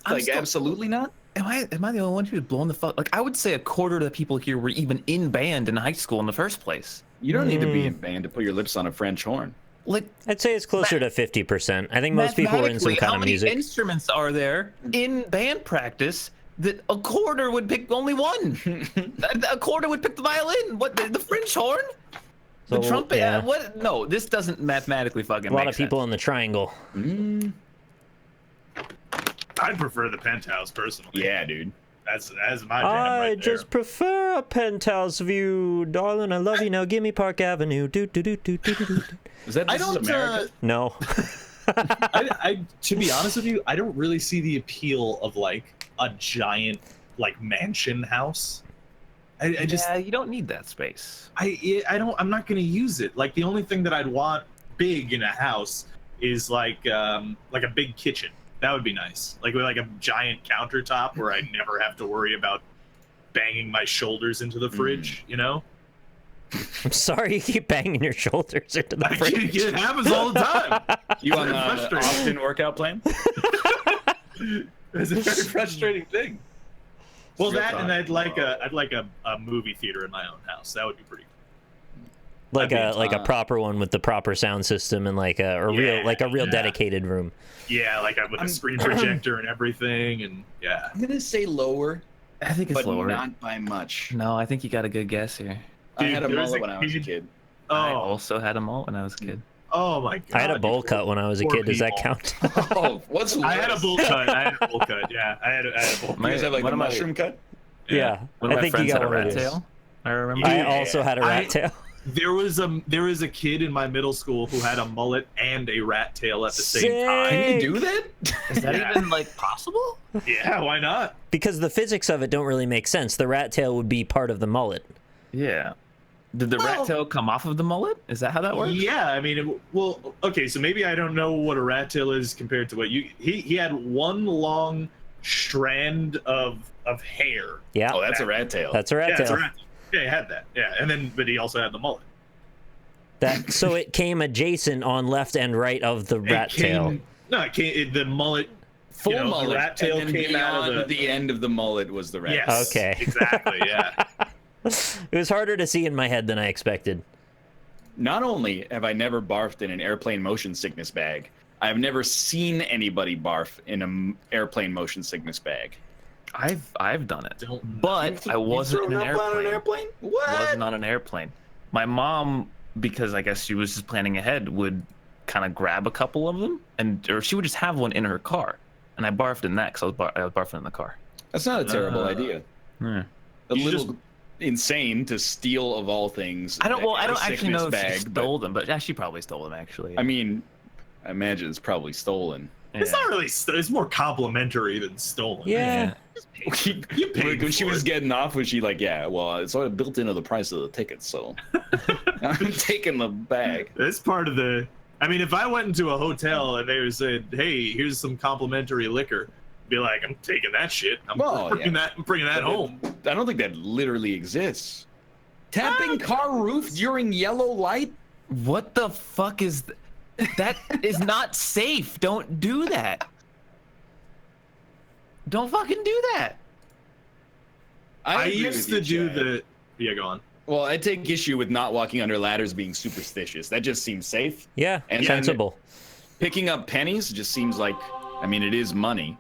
absolutely not. Am I the only one who's blown the fuck? Like, I would say a quarter of the people here were even in band in high school in the first place. You don't need to be in band to put your lips on a French horn. Like, I'd say it's closer to 50%. I think most people are in some mathematically, kind how of many music. instruments are there in band practice that a quarter would pick only one? A quarter would pick the violin. What, the French horn? The So, trumpet? yeah. What? No, this doesn't mathematically fucking A lot make of people sense. in the triangle. I'd prefer the penthouse personally. Yeah, dude. That's my jam right there. I just prefer a penthouse view, darling. I love you now. Give me Park Avenue. Do do do do do do do. Is that This Is America? No. I to be honest with you, I don't really see the appeal of like a giant like mansion house. I just you don't need that space. I'm not gonna use it. Like the only thing that I'd want big in a house is like a big kitchen. That would be nice. Like with like a giant countertop where I never have to worry about banging my shoulders into the fridge, you know? I'm sorry you keep banging your shoulders into the fridge. It happens all the time. You on the Austin workout plan? It's a very frustrating thing. Well, that and I'd like a movie theater in my own house. That would be pretty cool. Like a proper one with the proper sound system and like a real dedicated room. Yeah, with a screen projector and everything, and yeah. I'm gonna say lower. I think it's lower. But not by much. No, I think you got a good guess here. I had a mullet when I was a kid. I also had a mullet when I was a kid. Oh my god! I had a bowl cut when I was a kid. Does that count? Oh, what's worse? I had a bowl cut. Yeah, I had a bowl cut. You guys have like a mushroom cut? Yeah. One of my friends had a rat tail. I remember. I also had a rat tail. There was a kid in my middle school who had a mullet and a rat tail at the same time. Can you do that? Is that even like possible? Yeah, why not? Because the physics of it don't really make sense. The rat tail would be part of the mullet. Yeah. Did the rat tail come off of the mullet? Is that how that works? Yeah, I mean, okay, so maybe I don't know what a rat tail is compared to what he had one long strand of hair. Yeah. Oh, that's a rat tail. That's a rat tail. Yeah, he had that. Yeah, but he also had the mullet. So it came adjacent on left and right of the rat tail. No, the mullet. Full mullet. The rat tail and then came out of the end of the mullet was the rat. Yes. Okay. Exactly. Yeah. It was harder to see in my head than I expected. Not only have I never barfed in an airplane motion sickness bag, I've never seen anybody barf in an airplane motion sickness bag. I've done it, but I wasn't in an airplane. What? I wasn't on an airplane. My mom, because I guess she was just planning ahead, would kind of grab a couple of them, or she would just have one in her car, and I barfed in that because I was barfing in the car. That's not a terrible idea. Yeah. A little insane to steal, of all things. I don't actually know if bag, she stole them, but yeah, she probably stole them actually. I mean, I imagine it's probably stolen. Yeah. It's not really. It's more complimentary than stolen. Yeah. You paid when she for was it. getting off, was she like, yeah, well, it's sort of built into the price of the ticket, so I'm taking the bag. That's part of the. I mean, if I went into a hotel and they said, "Hey, here's some complimentary liquor," I'd be like, "I'm taking that shit. I'm bringing that home." I don't think that literally exists. Tapping car roof during yellow light? What the fuck is that? Is not safe. Don't do that. Don't fucking do that. I used to do the. Yeah, go on. Well, I take issue with not walking under ladders being superstitious. That just seems safe. Yeah, and sensible. Picking up pennies just seems like, I mean, it is money.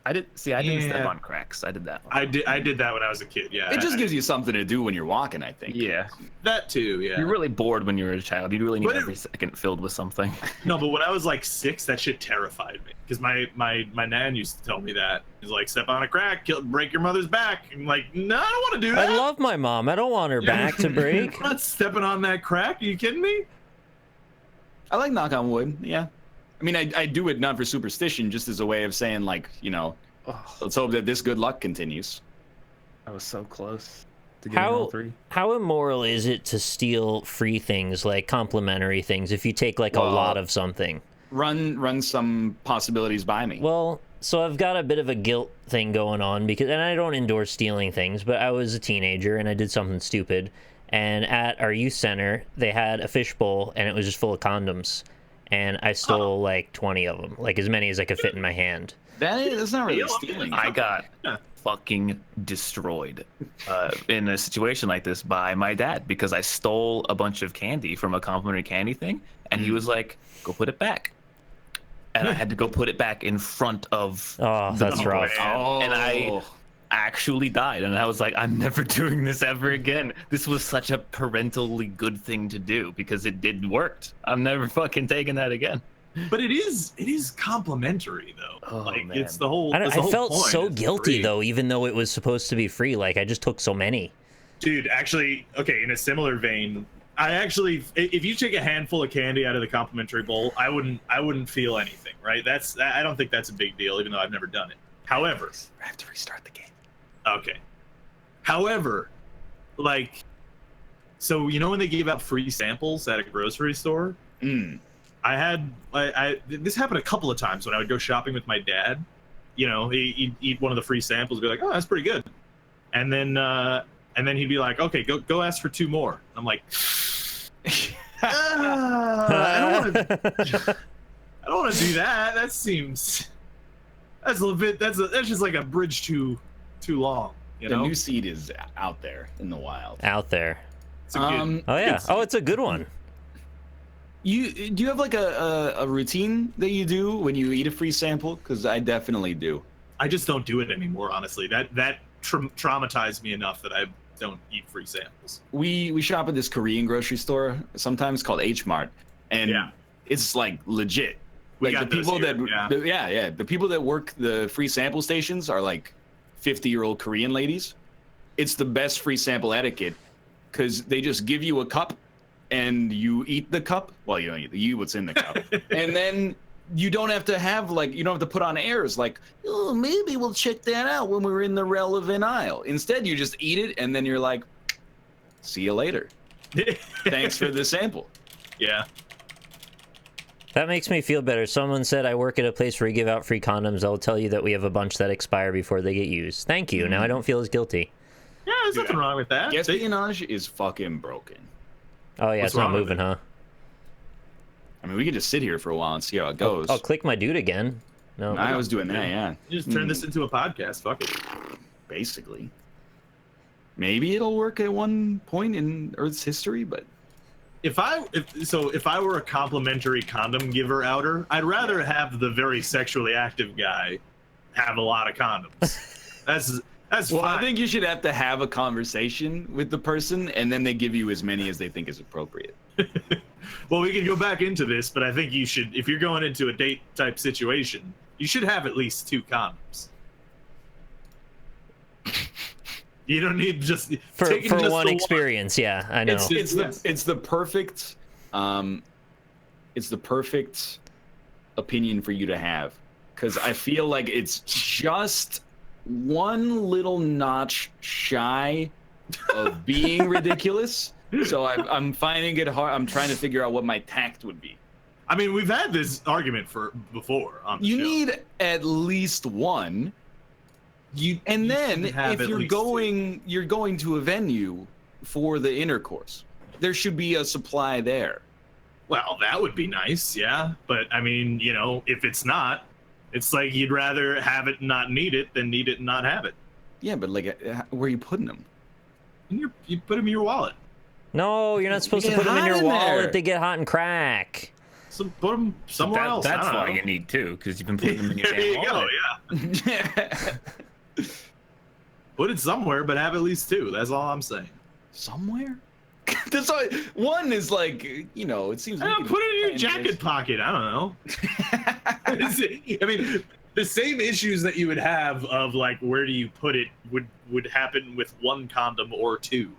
I didn't step on cracks. I did that one. I did that when I was a kid. Yeah. It just gives you something to do when you're walking, I think. Yeah. That too. Yeah. You're really bored when you're a child. You really need every second filled with something. No, but when I was like 6, that shit terrified me because my nan used to tell me that. He's like, step on a crack, break your mother's back. I'm like, no, I don't want to do that. I love my mom. I don't want her back to break. I'm not stepping on that crack. Are you kidding me? I like knock on wood. Yeah. I mean, I do it not for superstition, just as a way of saying, like, you know, let's hope that this good luck continues. I was so close to getting all 3. How immoral is it to steal free things, like complimentary things, if you take like a lot of something? Run some possibilities by me. Well, so I've got a bit of a guilt thing going on and I don't endorse stealing things, but I was a teenager and I did something stupid. And at our youth center, they had a fishbowl and it was just full of condoms. And I stole like 20 of them, like as many as I could fit in my hand. That's not really stealing. I got fucking destroyed in a situation like this by my dad because I stole a bunch of candy from a complimentary candy thing, and he was like, "Go put it back," and I had to go put it back in front of. Oh, that's rough. And I actually died, and I was like, "I'm never doing this ever again." This was such a parentally good thing to do because it did worked. I'm never fucking taking that again. But it is complimentary though. Oh, like man. it's the whole. I felt point. so It's guilty free. though, even though it was supposed to be free. Like I just took so many. Dude, actually, okay. In a similar vein, if you take a handful of candy out of the complimentary bowl, I wouldn't feel anything, right? I don't think that's a big deal, even though I've never done it. However, I have to restart the game. okay. However, like, so you know when they give out free samples at a grocery store? This happened a couple of times when I would go shopping with my dad. You know, he'd eat one of the free samples, be like, "Oh, that's pretty good," and then he'd be like, "Okay, go ask for 2 more." I'm like, I don't want to do that. That's a little bit. That's just like a bridge too long. You know, The new seed is out there in the wild. Out there. It's a good, Oh yeah. good Oh, it's a good one. Do you have like a routine that you do when you eat a free sample? Because I definitely do. I just don't do it anymore, honestly. That traumatized me enough that I don't eat free samples. We shop at this Korean grocery store sometimes called H Mart, and Yeah. it's like legit. We Like got the those people here, that the people that work the free sample stations are like 50-year-old Korean ladies. It's the best free sample etiquette because they just give you a cup and you eat the cup. Well, you don't eat what's in the cup, and then you don't have to put on airs like, oh, maybe we'll check that out when we're in the relevant aisle. Instead, you just eat it and then you're like, see you later. Thanks for the sample. Yeah. That makes me feel better. Someone said I work at a place where we give out free condoms. I'll tell you that we have a bunch that expire before they get used. Thank you. Now I don't feel as guilty. Yeah, there's nothing wrong with that. Guesspionage is fucking broken. Oh yeah, What's it's not wrong with moving, it? huh? I mean, we can just sit here for a while and see how it goes. I'll click my dude again. No. I was doing that, yeah. You just turn this into a podcast. Fuck it. Basically. Maybe it'll work at one point in Earth's history, but If I were a complimentary condom giver outer, I'd rather have the very sexually active guy have a lot of condoms. That's well, fine. I think you should have to have a conversation with the person, and then they give you as many as they think is appropriate. Well, we can go back into this, but I think you should, if you're going into a date type situation, you should have at least 2 condoms. You don't need just For taking just one the experience, yeah, I know. It's the perfect opinion for you to have, because I feel like it's just one little notch shy of being ridiculous. So I'm finding it hard. I'm trying to figure out what my tact would be. I mean, we've had this argument before on the show. You need at least one. And then if you're going to a venue for the intercourse, there should be a supply there. Well, that would be nice, yeah. But I mean, you know, if it's not, it's like you'd rather have it and not need it than need it and not have it. Yeah, but like, where are you putting them? You put them in your wallet. No, you're not supposed to Get put them in hot your in wallet. there. They get hot and crack. So put them somewhere else. That's I don't why know. you need 2, because you can put them in your There you damn go, wallet. yeah. Put it somewhere, but have at least 2. That's all I'm saying. Somewhere? That's all. One is like, you know, it seems. Put it in your jacket pocket. I don't know. I mean, the same issues that you would have of like where do you put it would happen with 1 condom or 2.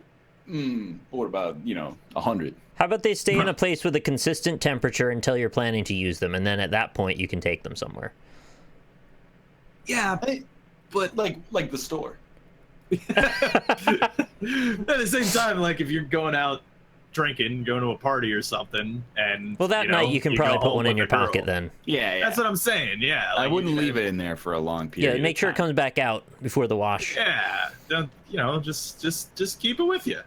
What about 100? How about they stay in a place with a consistent temperature until you're planning to use them, and then at that point you can take them somewhere. Yeah, But like the store. at the same time, like if you're going out drinking, going to a party or something, and Well, that night you can probably go put home one in with your a girl. pocket then. Yeah. That's what I'm saying. Yeah, I like, wouldn't leave it in there for a long period. Yeah, make sure it comes back out before the wash. Yeah, don't, just keep it with you.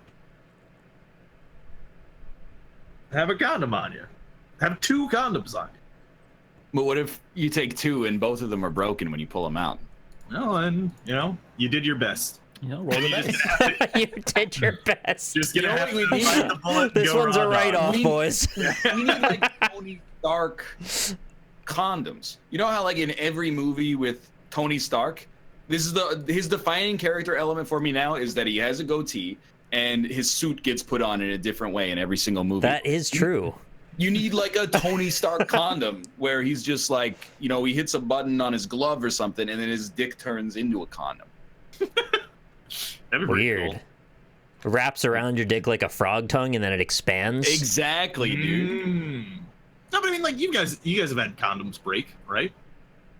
Have a condom on you. Have 2 condoms on you. But what if you take 2 and both of them are broken when you pull them out? Well, and you did your best. Roll the dice. You did your best. Just gonna have to we bite the bullet and This go one's a raw dog. write-off, boys. We need like Tony Stark condoms. You know how like in every movie with Tony Stark, this is his defining character element for me now is that he has a goatee and his suit gets put on in a different way in every single movie. That is true. You need like a Tony Stark condom where he's just like, you know, he hits a button on his glove or something, and then his dick turns into a condom. That'd be Weird. Cool. Wraps around your dick like a frog tongue, and then it expands. Exactly, dude. No, but I mean, like you guys have had condoms break, right?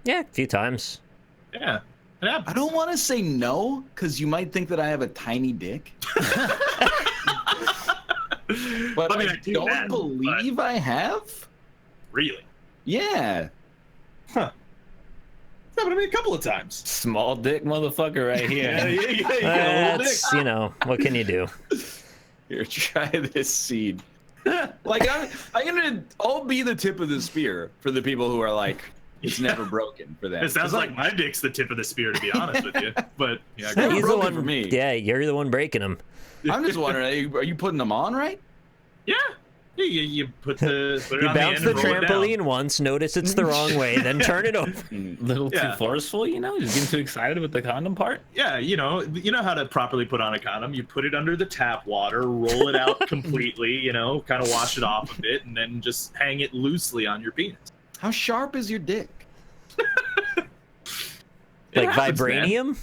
Yeah, a few times. Yeah. I don't want to say no, because you might think that I have a tiny dick. But I mean, I don't believe I have. Really? Yeah. Huh. Yeah, but I mean, a couple of times. Small dick motherfucker right here. That's, you know, what can you do? Here, try this seed. Like, I'll be the tip of the spear for the people who are like, it's never broken for them. It sounds like my dick's the tip of the spear, to be honest with you. But yeah, he's the one for me. Yeah, you're the one breaking them. I'm just wondering, are you putting them on right? Yeah. You put it you on bounce the trampoline once, notice it's the wrong way, then turn it over. A little too forceful, you know? Just getting too excited with the condom part? Yeah, you know how to properly put on a condom. You put it under the tap water, roll it out completely, you know, kind of wash it off a bit, and then just hang it loosely on your penis. How sharp is your dick? Like vibranium?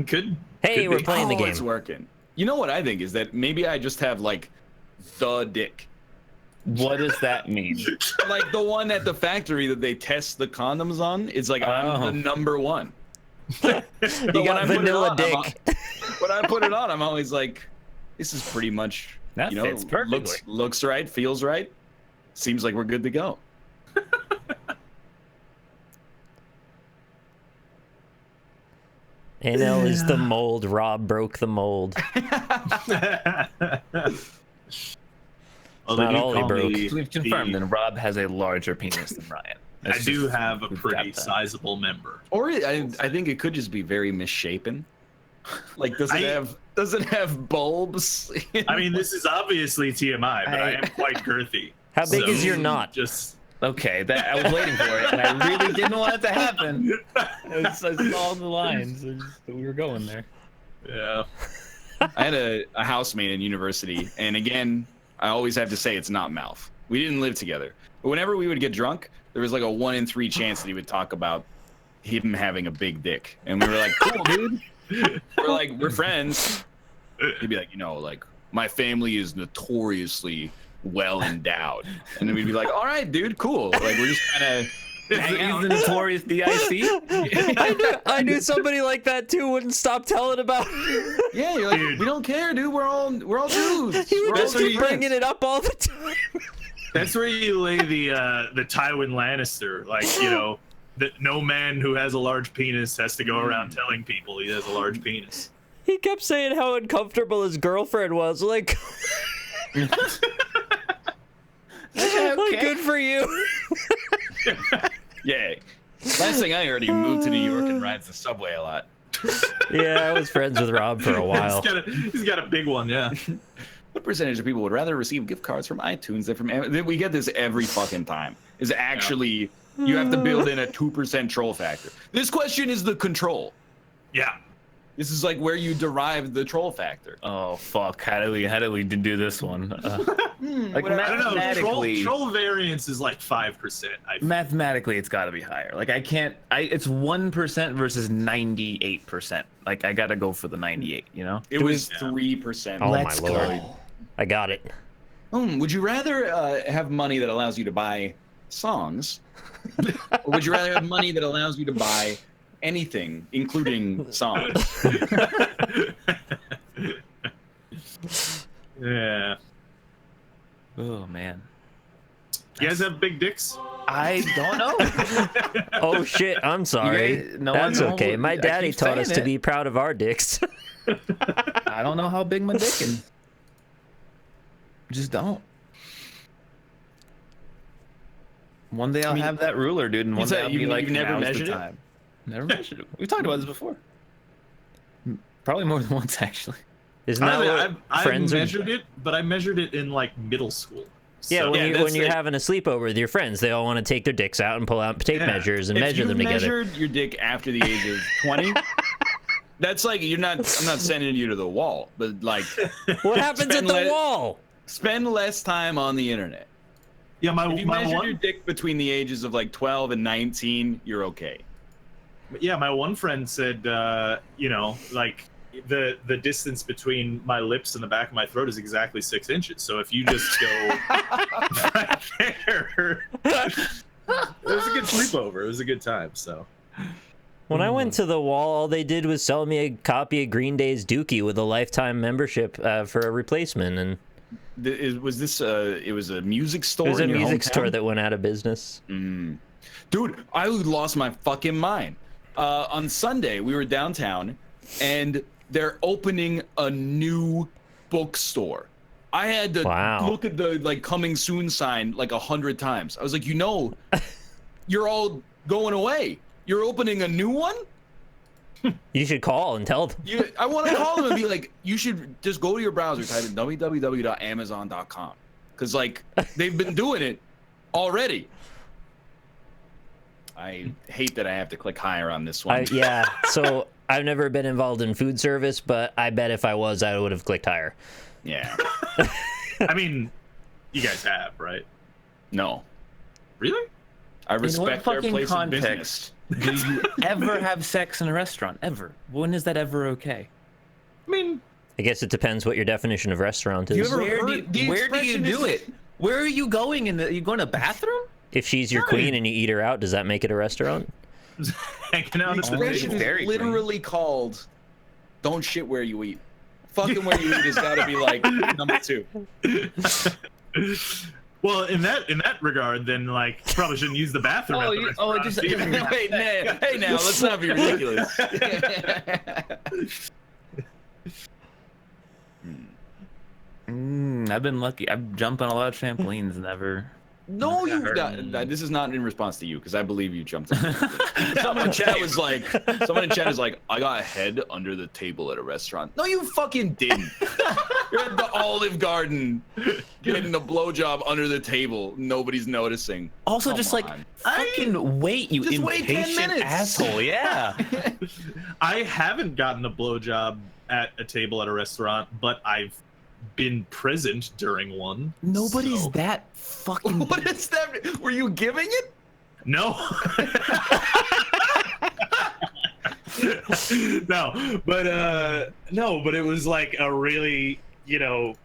Could. Hey, we're playing the game. It's working. You know what I think is that maybe I just have like the dick. What does that mean? Like the one at the factory that they test the condoms on. It's like I'm the number one. You got vanilla dick. When I put it on, I'm always like, this is pretty much, that fits perfectly. Looks right, feels right. Seems like we're good to go. NL is the mold. Rob broke the mold. Not all he broke. We've confirmed that Rob has a larger penis than Ryan. I do have a pretty sizable member. Or I think it could just be very misshapen. Like, does it have bulbs? I mean, this is obviously TMI, but I am quite girthy. How big is your knot? Just okay. I was waiting for it, and I really didn't want it to happen. I saw the lines. We were going there. Yeah. I had a housemate in university, and again, I always have to say it's not mouth. We didn't live together, but whenever we would get drunk, there was like a 1 in 3 chance that he would talk about him having a big dick, and we were like, "Cool, dude." We're friends. He'd be like, like my family is notoriously well endowed, and then we'd be like, all right, dude, cool. Like we're just kind of. He's the notorious DIC. I knew somebody like that too. Wouldn't stop telling about. Yeah, you're like, dude, we don't care, dude. We're all dudes. He would just keep bringing it up all the time. That's where you lay the Tywin Lannister, like that no man who has a large penis has to go around telling people he has a large penis. He kept saying how uncomfortable his girlfriend was. Like, okay. Good for you. Yeah. Last thing I heard, he moved to New York and rides the subway a lot. Yeah, I was friends with Rob for a while. He's got a big one, yeah. What percentage of people would rather receive gift cards from iTunes than from... We get this every fucking time. Is actually... You have to build in a 2% troll factor. This question is the control. Yeah. This is like where you derive the troll factor. Oh fuck! How do we do this one? Like mathematically, troll variance is like 5%. Mathematically, it's got to be higher. Like I can't. It's 1% versus 98%. Like I got to go for the 98. You know. It was 3%. Oh my lord! I got it. Would you rather have money that allows you to buy songs, or would you rather have money that allows you to buy anything, including songs? Yeah. Oh man. You guys have big dicks? I don't know. Oh shit! I'm sorry. That's okay. My daddy taught us to be proud of our dicks. I don't know how big my dick is. Just don't. One day I'll have that ruler, dude, and one day I'll be like, you've never measured it? Time. Never measured it. We've talked about this before. Probably more than once, actually. Isn't that what friends measured it? But I measured it in like middle school. Yeah, so, when you're having a sleepover with your friends, they all want to take their dicks out and pull out tape measures and measure them together. If you measured your dick after the age of 20, that's like I'm not sending you to the wall, but like. What happens at the wall? Spend less time on the internet. Yeah, if you measured your dick between the ages of like 12 and 19, you're okay. Yeah, my one friend said, like the distance between my lips and the back of my throat is exactly 6 inches. So if you just go right there, it was a good sleepover. It was a good time. So when I went to the wall, all they did was sell me a copy of Green Day's Dookie with a lifetime membership for a replacement. And was this it was a music store? It was a music store that went out of business. Dude, I lost my fucking mind. On Sunday, we were downtown, and they're opening a new bookstore. I had to look at the like coming soon sign like 100 times. I was like, you're all going away. You're opening a new one? You should call and tell them. I want to call them and be like, you should just go to your browser, type in www.amazon.com. Because like they've been doing it already. I hate that I have to click higher on this one. Yeah, so I've never been involved in food service, but I bet if I was, I would have clicked higher. Yeah. I mean, you guys have, right? No. Really? I respect their place of business. Do you ever have sex in a restaurant? Ever? When is that ever okay? I mean, I guess it depends what your definition of restaurant is. Where do you do it? Where are you going? You going to the bathroom? If she's your queen and you eat her out, does that make it a restaurant? Hanging out the expression is literally called "Don't shit where you eat." Fucking where you eat has got to be like number 2. Well, in that regard, then like probably shouldn't use the bathroom. Hey, now let's not be ridiculous. I've been lucky. I've jumped on a lot of trampolines, never. No, you've not. This is not in response to you, because I believe you jumped on. Someone in chat is like, I got a head under the table at a restaurant. No, you fucking didn't. You're at the Olive Garden getting the blowjob under the table. Nobody's noticing. Also, fucking wait, you impatient asshole. Yeah. I haven't gotten a blowjob at a table at a restaurant, but I've been present during one. Nobody's that fucking. What is that? Were you giving it? No. No, but it was like a really, a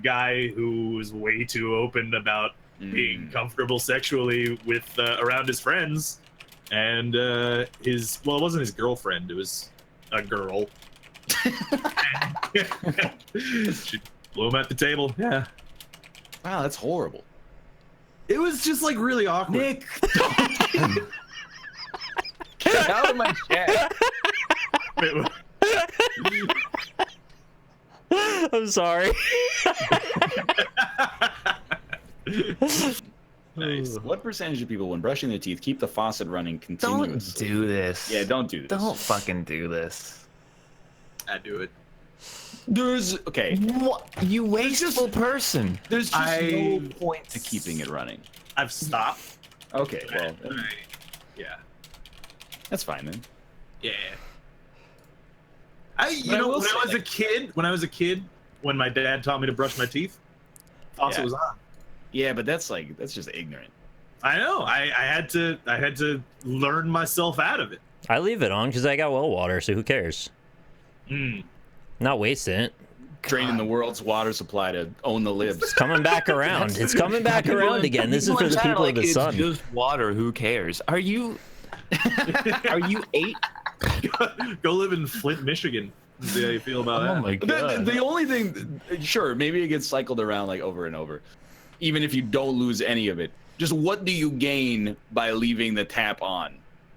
guy who was way too open about being comfortable sexually with around his friends, and it wasn't his girlfriend, it was a girl. She blew him at the table. Yeah. Wow, that's horrible. It was just like really awkward. Nick, get out of my chat. I'm sorry. Nice. What percentage of people, when brushing their teeth, keep the faucet running continuously? Don't do this. Yeah, don't do this. Don't fucking do this. I do it. Okay. What? You wasteful person. There's just no point to keeping it running. I've stopped. Okay, well, yeah. That's fine then. Yeah. When I was a kid, when my dad taught me to brush my teeth, faucet was on. Yeah, but that's just ignorant. I know. I had to learn myself out of it. I leave it on because I got well water, so who cares? Not wasting it. Draining the world's water supply to own the libs. It's coming back around. It's coming back around again. This is for the people of the sun. It's just water. Who cares? Are you 8? Go live in Flint, Michigan. See how you feel about that. Oh my god. The only thing, sure, maybe it gets cycled around like over and over, even if you don't lose any of it. Just what do you gain by leaving the tap on?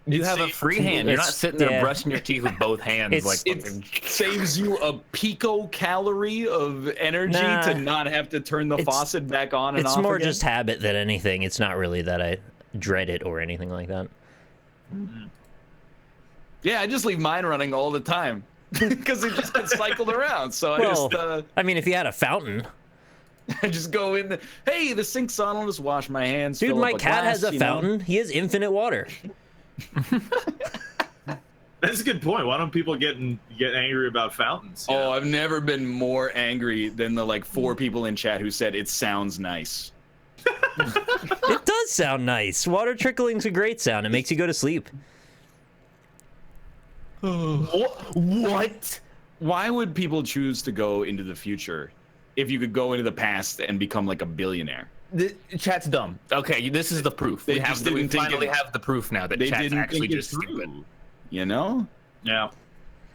You have a free hand. You're not sitting there brushing your teeth with both hands. It saves you a picocalorie of energy to not have to turn the faucet back on and off. It's more again. just habit than anything. It's not really that I dread it or anything like that. Yeah, I just leave mine running all the time because it just gets cycled around. So I mean, if you had a fountain. I just go in. Hey, the sink's on. I'll just wash my hands. Dude, my cat has a fountain. He has infinite water. That's a good point. Why don't people get angry about fountains? Oh, I've never been more angry than the like 4 people in chat who said it sounds nice. It does sound nice. Water trickling's a great sound. It makes you go to sleep. What? Why would people choose to go into the future if you could go into the past and become like a billionaire? The chat's dumb. Okay, this is the proof. They we finally have the proof now that chat's actually just stupid. You know? Yeah.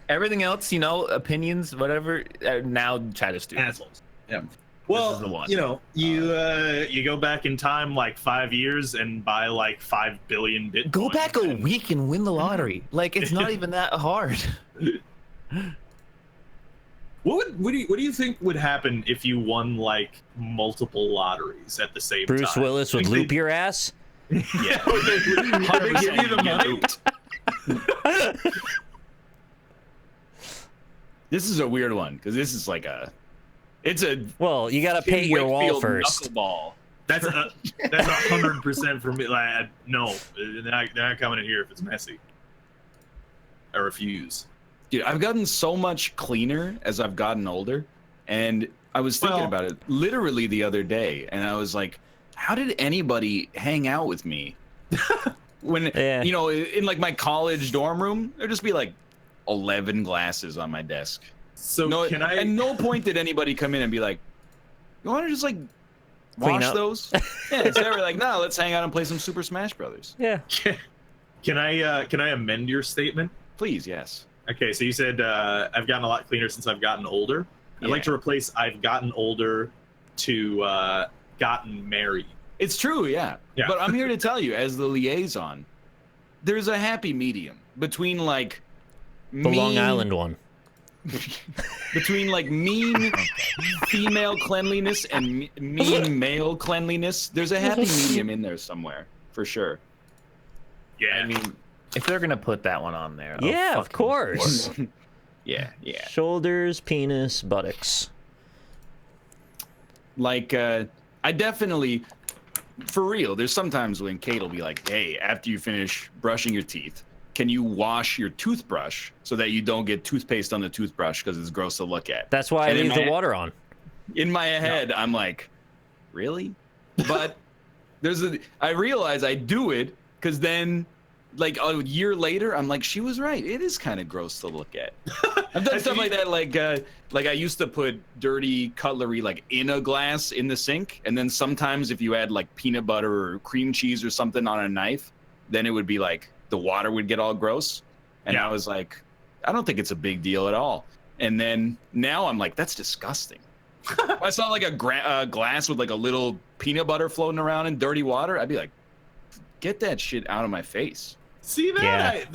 Everything else, you know, opinions, whatever. Now chat is stupid. Assholes. Yeah. Well, This is the one. you know, you go back in time like 5 years and buy like 5 billion Bitcoin. Go back a week and win the lottery. Like, it's not even that hard. What do you think would happen if you won like multiple lotteries at the same time? Bruce Willis would loop your ass. Yeah. 100% give you the money. This is a weird one because this is like well, you gotta paint your wall first. Knuckleball. That's 100% for me. Like, no, they're not coming in here if it's messy. I refuse. Dude, I've gotten so much cleaner as I've gotten older, and I was thinking about it literally the other day, and I was like, how did anybody hang out with me when you know, in like my college dorm room, there'd just be like 11 glasses on my desk. So at no point did anybody come in and be like, you want to just like wash those? Yeah, so they were like, no, let's hang out and play some Super Smash Brothers. Yeah. Can I amend your statement? Please, yes. Okay, so you said I've gotten a lot cleaner since I've gotten older. I'd like to replace I've gotten older to gotten married. It's true, yeah. But I'm here to tell you, as the liaison, there's a happy medium between like the Long Island one. Between like mean female cleanliness and mean male cleanliness, there's a happy medium in there somewhere, for sure. Yeah, I mean, if they're gonna put that one on there, yeah, of course. Yeah. Shoulders, penis, buttocks. Like, I definitely, for real, there's sometimes when Kate will be like, hey, after you finish brushing your teeth, can you wash your toothbrush so that you don't get toothpaste on the toothbrush because it's gross to look at? That's why I leave the water on. In my head, I'm like, really? But I realize I do it because then, like a year later, I'm like, she was right. It is kind of gross to look at. I've done stuff like that, like I used to put dirty cutlery like in a glass in the sink, and then sometimes if you add like peanut butter or cream cheese or something on a knife, then it would be like the water would get all gross. And I was like, I don't think it's a big deal at all. And then now I'm like, that's disgusting. If I saw like a glass with like a little peanut butter floating around in dirty water, I'd be like, get that shit out of my face. See that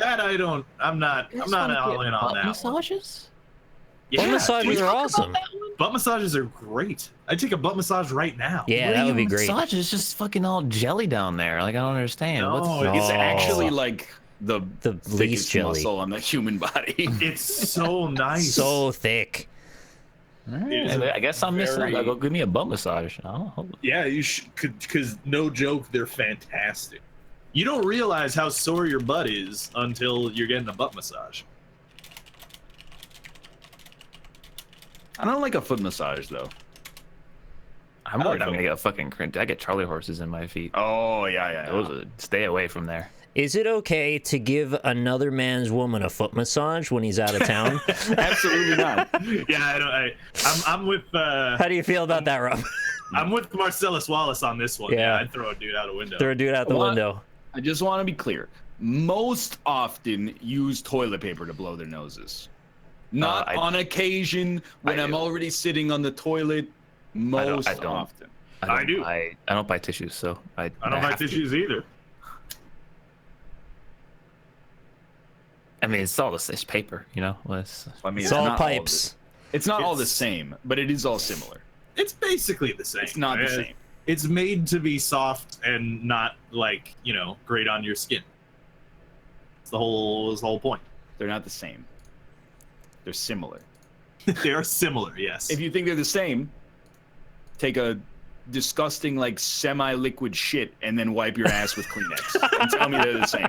I'm not all in on that. Massages? Butt massages are awesome. Butt massages are great. I'd take a butt massage right now. Yeah, that would be great. Massage is just fucking all jelly down there. Like, I don't understand. No, it's actually like the least jelly muscle on the human body. It's so nice. So thick. I guess I'm missing out. Go give me a butt massage. Yeah, you should, because no joke, they're fantastic. You don't realize how sore your butt is until you're getting a butt massage. I don't like a foot massage though. I'm worried I'm gonna get a fucking cringe. I get Charlie horses in my feet. Oh yeah. Stay away from there. Is it okay to give another man's woman a foot massage when he's out of town? Absolutely not. Yeah, I'm with. How do you feel about that, Rob? I'm with Marcellus Wallace on this one. Yeah, I'd throw a dude out a window. Throw a dude out the window. I just want to be clear. Most often use toilet paper to blow their noses. Not on occasion when I'm already sitting on the toilet. Most often. I do. I don't buy tissues, so I don't buy tissues either. I mean, it's all the same paper, you know. It's all pipes. It's not all the same, but it is all similar. It's basically the same. It's not the same. It's made to be soft and not like, you know, great on your skin. It's the whole point. They're not the same. They're similar. They are similar, yes. If you think they're the same, take a disgusting like semi-liquid shit and then wipe your ass with Kleenex and tell me they're the same.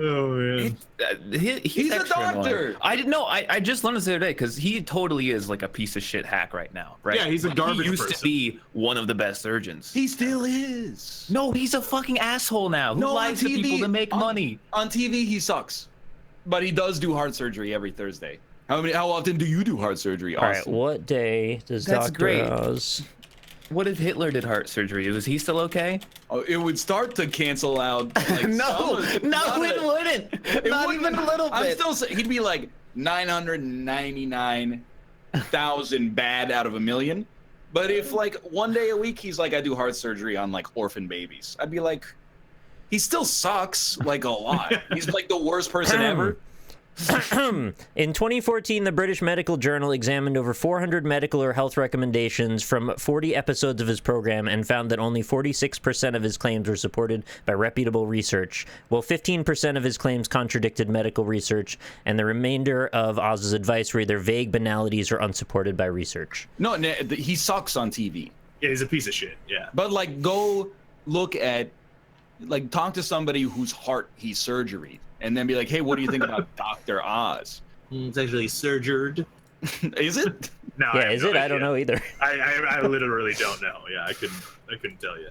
Oh man. He's a extra doctor. annoying. I didn't know. I just learned this the other day because he totally is like a piece of shit hack right now, right? Yeah, he's a garbage He used person. to be one of the best surgeons. He still is. No, he's a fucking asshole now. Who No, lies to people to make money? On TV, he sucks. But he does do heart surgery every Thursday. How often do you do heart surgery, Austin? All right, what day does That's Dr. great. Oz? What if Hitler did heart surgery? Was he still okay? Oh, it would start to cancel out. Like, No, it wouldn't. Not even a little bit. I'm still saying he'd be like 999,000 bad out of a million. But if like one day a week he's like, I do heart surgery on like orphan babies, I'd be like, he still sucks like a lot. He's like the worst person ever. In 2014, the British Medical Journal examined over 400 medical or health recommendations from 40 episodes of his program and found that only 46% of his claims were supported by reputable research, while 15% of his claims contradicted medical research, and the remainder of Oz's advice were either vague banalities or unsupported by research. No, he sucks on TV. Yeah, he's a piece of shit. Yeah. But like, go look at, like, talk to somebody whose heart he surgery. And then be like, hey, what do you think about Dr. Oz? It's actually surgered. Is it? No. Yeah, is it? I don't know either. I literally don't know. Yeah, I couldn't tell you.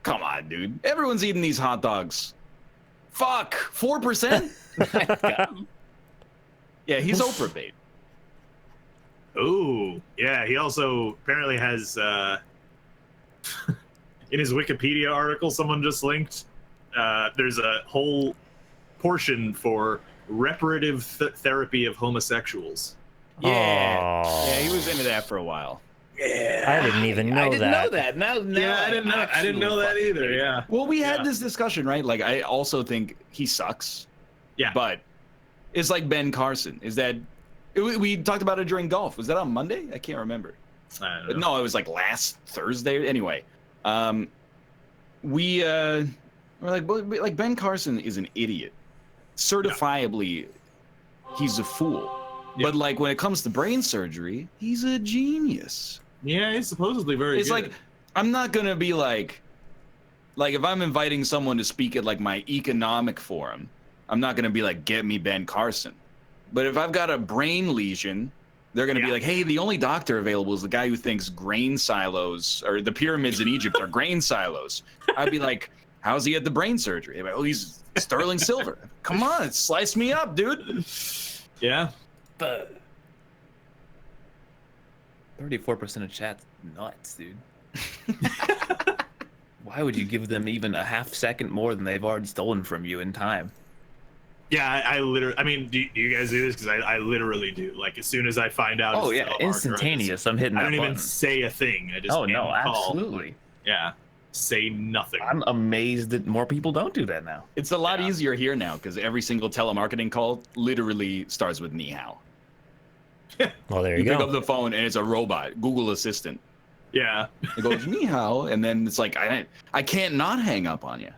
Come on, dude. Everyone's eating these hot dogs. Fuck, 4%? Yeah, he's Oprah bait. Oh, yeah. He also apparently has in his Wikipedia article someone just linked. There's a whole portion for reparative therapy of homosexuals. Yeah. Oh. Yeah, he was into that for a while. Yeah. I didn't even know that. Now, Yeah, I didn't know that either. Yeah. Well, we had this discussion, right? Like, I also think he sucks. Yeah. But it's like Ben Carson. We talked about it during golf. Was that on Monday? I can't remember. I don't know. No, it was like last Thursday. Anyway, we're like Ben Carson is an idiot. Certifiably, he's a fool. Yeah. But like when it comes to brain surgery, he's a genius. Yeah, he's supposedly very It's good. like, I'm not gonna be like if I'm inviting someone to speak at like my economic forum, I'm not gonna be like, get me Ben Carson. But if I've got a brain lesion, they're gonna be like, hey, the only doctor available is the guy who thinks grain silos or the pyramids in Egypt are grain silos. I'd be like, how's he at the brain surgery? Like, oh, he's sterling silver. Come on, slice me up, dude. Yeah. 34% of chat's nuts, dude. Why would you give them even a half second more than they've already stolen from you in time? Yeah, I literally. I mean, do you guys do this? Because I literally do. Like as soon as I find out. Oh it's yeah, telemarketer, instantaneous. I'm hitting. I don't that even button. say a thing. I just. Oh no, call. absolutely. Yeah. Say nothing. I'm amazed that more people don't do that now. It's a lot easier here now because every single telemarketing call literally starts with ni hao. Well, there You you pick go. up the phone and it's a robot, Google Assistant. Yeah. It goes ni hao, and then it's like I can't not hang up on you.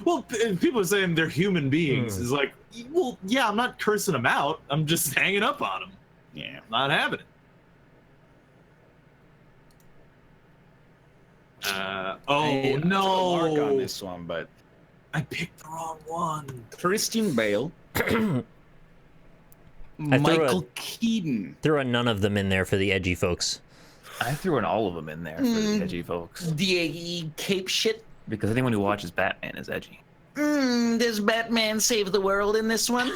Well, people are saying they're human beings. It's like, well, yeah, I'm not cursing them out. I'm just hanging up on them. Yeah. Not having it. I Oh took a mark on no! this one, but I picked the wrong one. Christian Bale, threw Michael Keaton, Throw a none of them in there for the edgy folks. I threw in all of them in there for the edgy folks the cape shit. because anyone who watches Batman is edgy. Does Batman save the world in this one?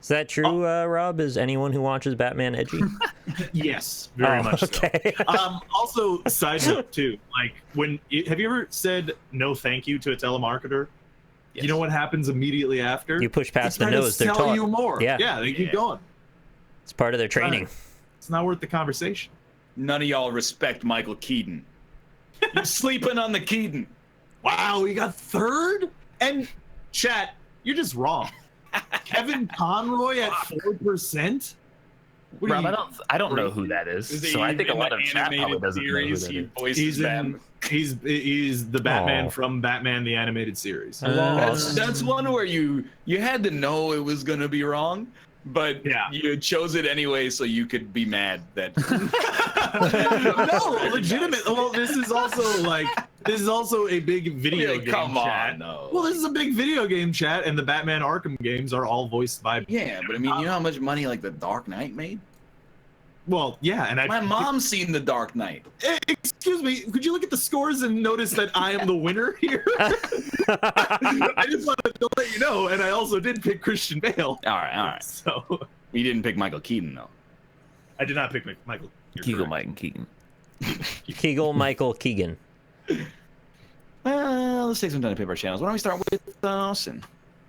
Is that true, Rob? Is anyone who watches Batman edgy? Yes, very much okay. so. Also, side note too, like have you ever said no thank you to a telemarketer? Yes. You know what happens immediately after? You push past They the try to nose, they're sell taught. you more. Yeah. They keep going. It's part of their training. It's not worth the conversation. None of y'all respect Michael Keaton. You're sleeping on the Keaton. Wow, we got third? And chat, you're just wrong. Kevin Conroy at 4%? Rob, I don't know who that is, so I think a lot of chat probably doesn't know who that is. He's the Batman from Batman the Animated Series. That's one where you had to know it was gonna be wrong. but you chose it anyway so you could be mad that. No, legitimate. Well, this is also a big video game chat. No. Well, this is a big video game chat, and the Batman Arkham games are all voiced by. Yeah, but I mean, you know how much money like the Dark Knight made? Well, yeah, and my mom's seen the Dark Knight. Excuse me, could you look at the scores and notice that I am the winner here? I just wanted to let you know, and I also did pick Christian Bale. All right. So you didn't pick Michael Keaton though. I did not pick Michael. Kegel, Mike, and Keegan. Kegel, Michael, Keegan. Well, let's take some time to pick our channels. Why don't we start with Austin?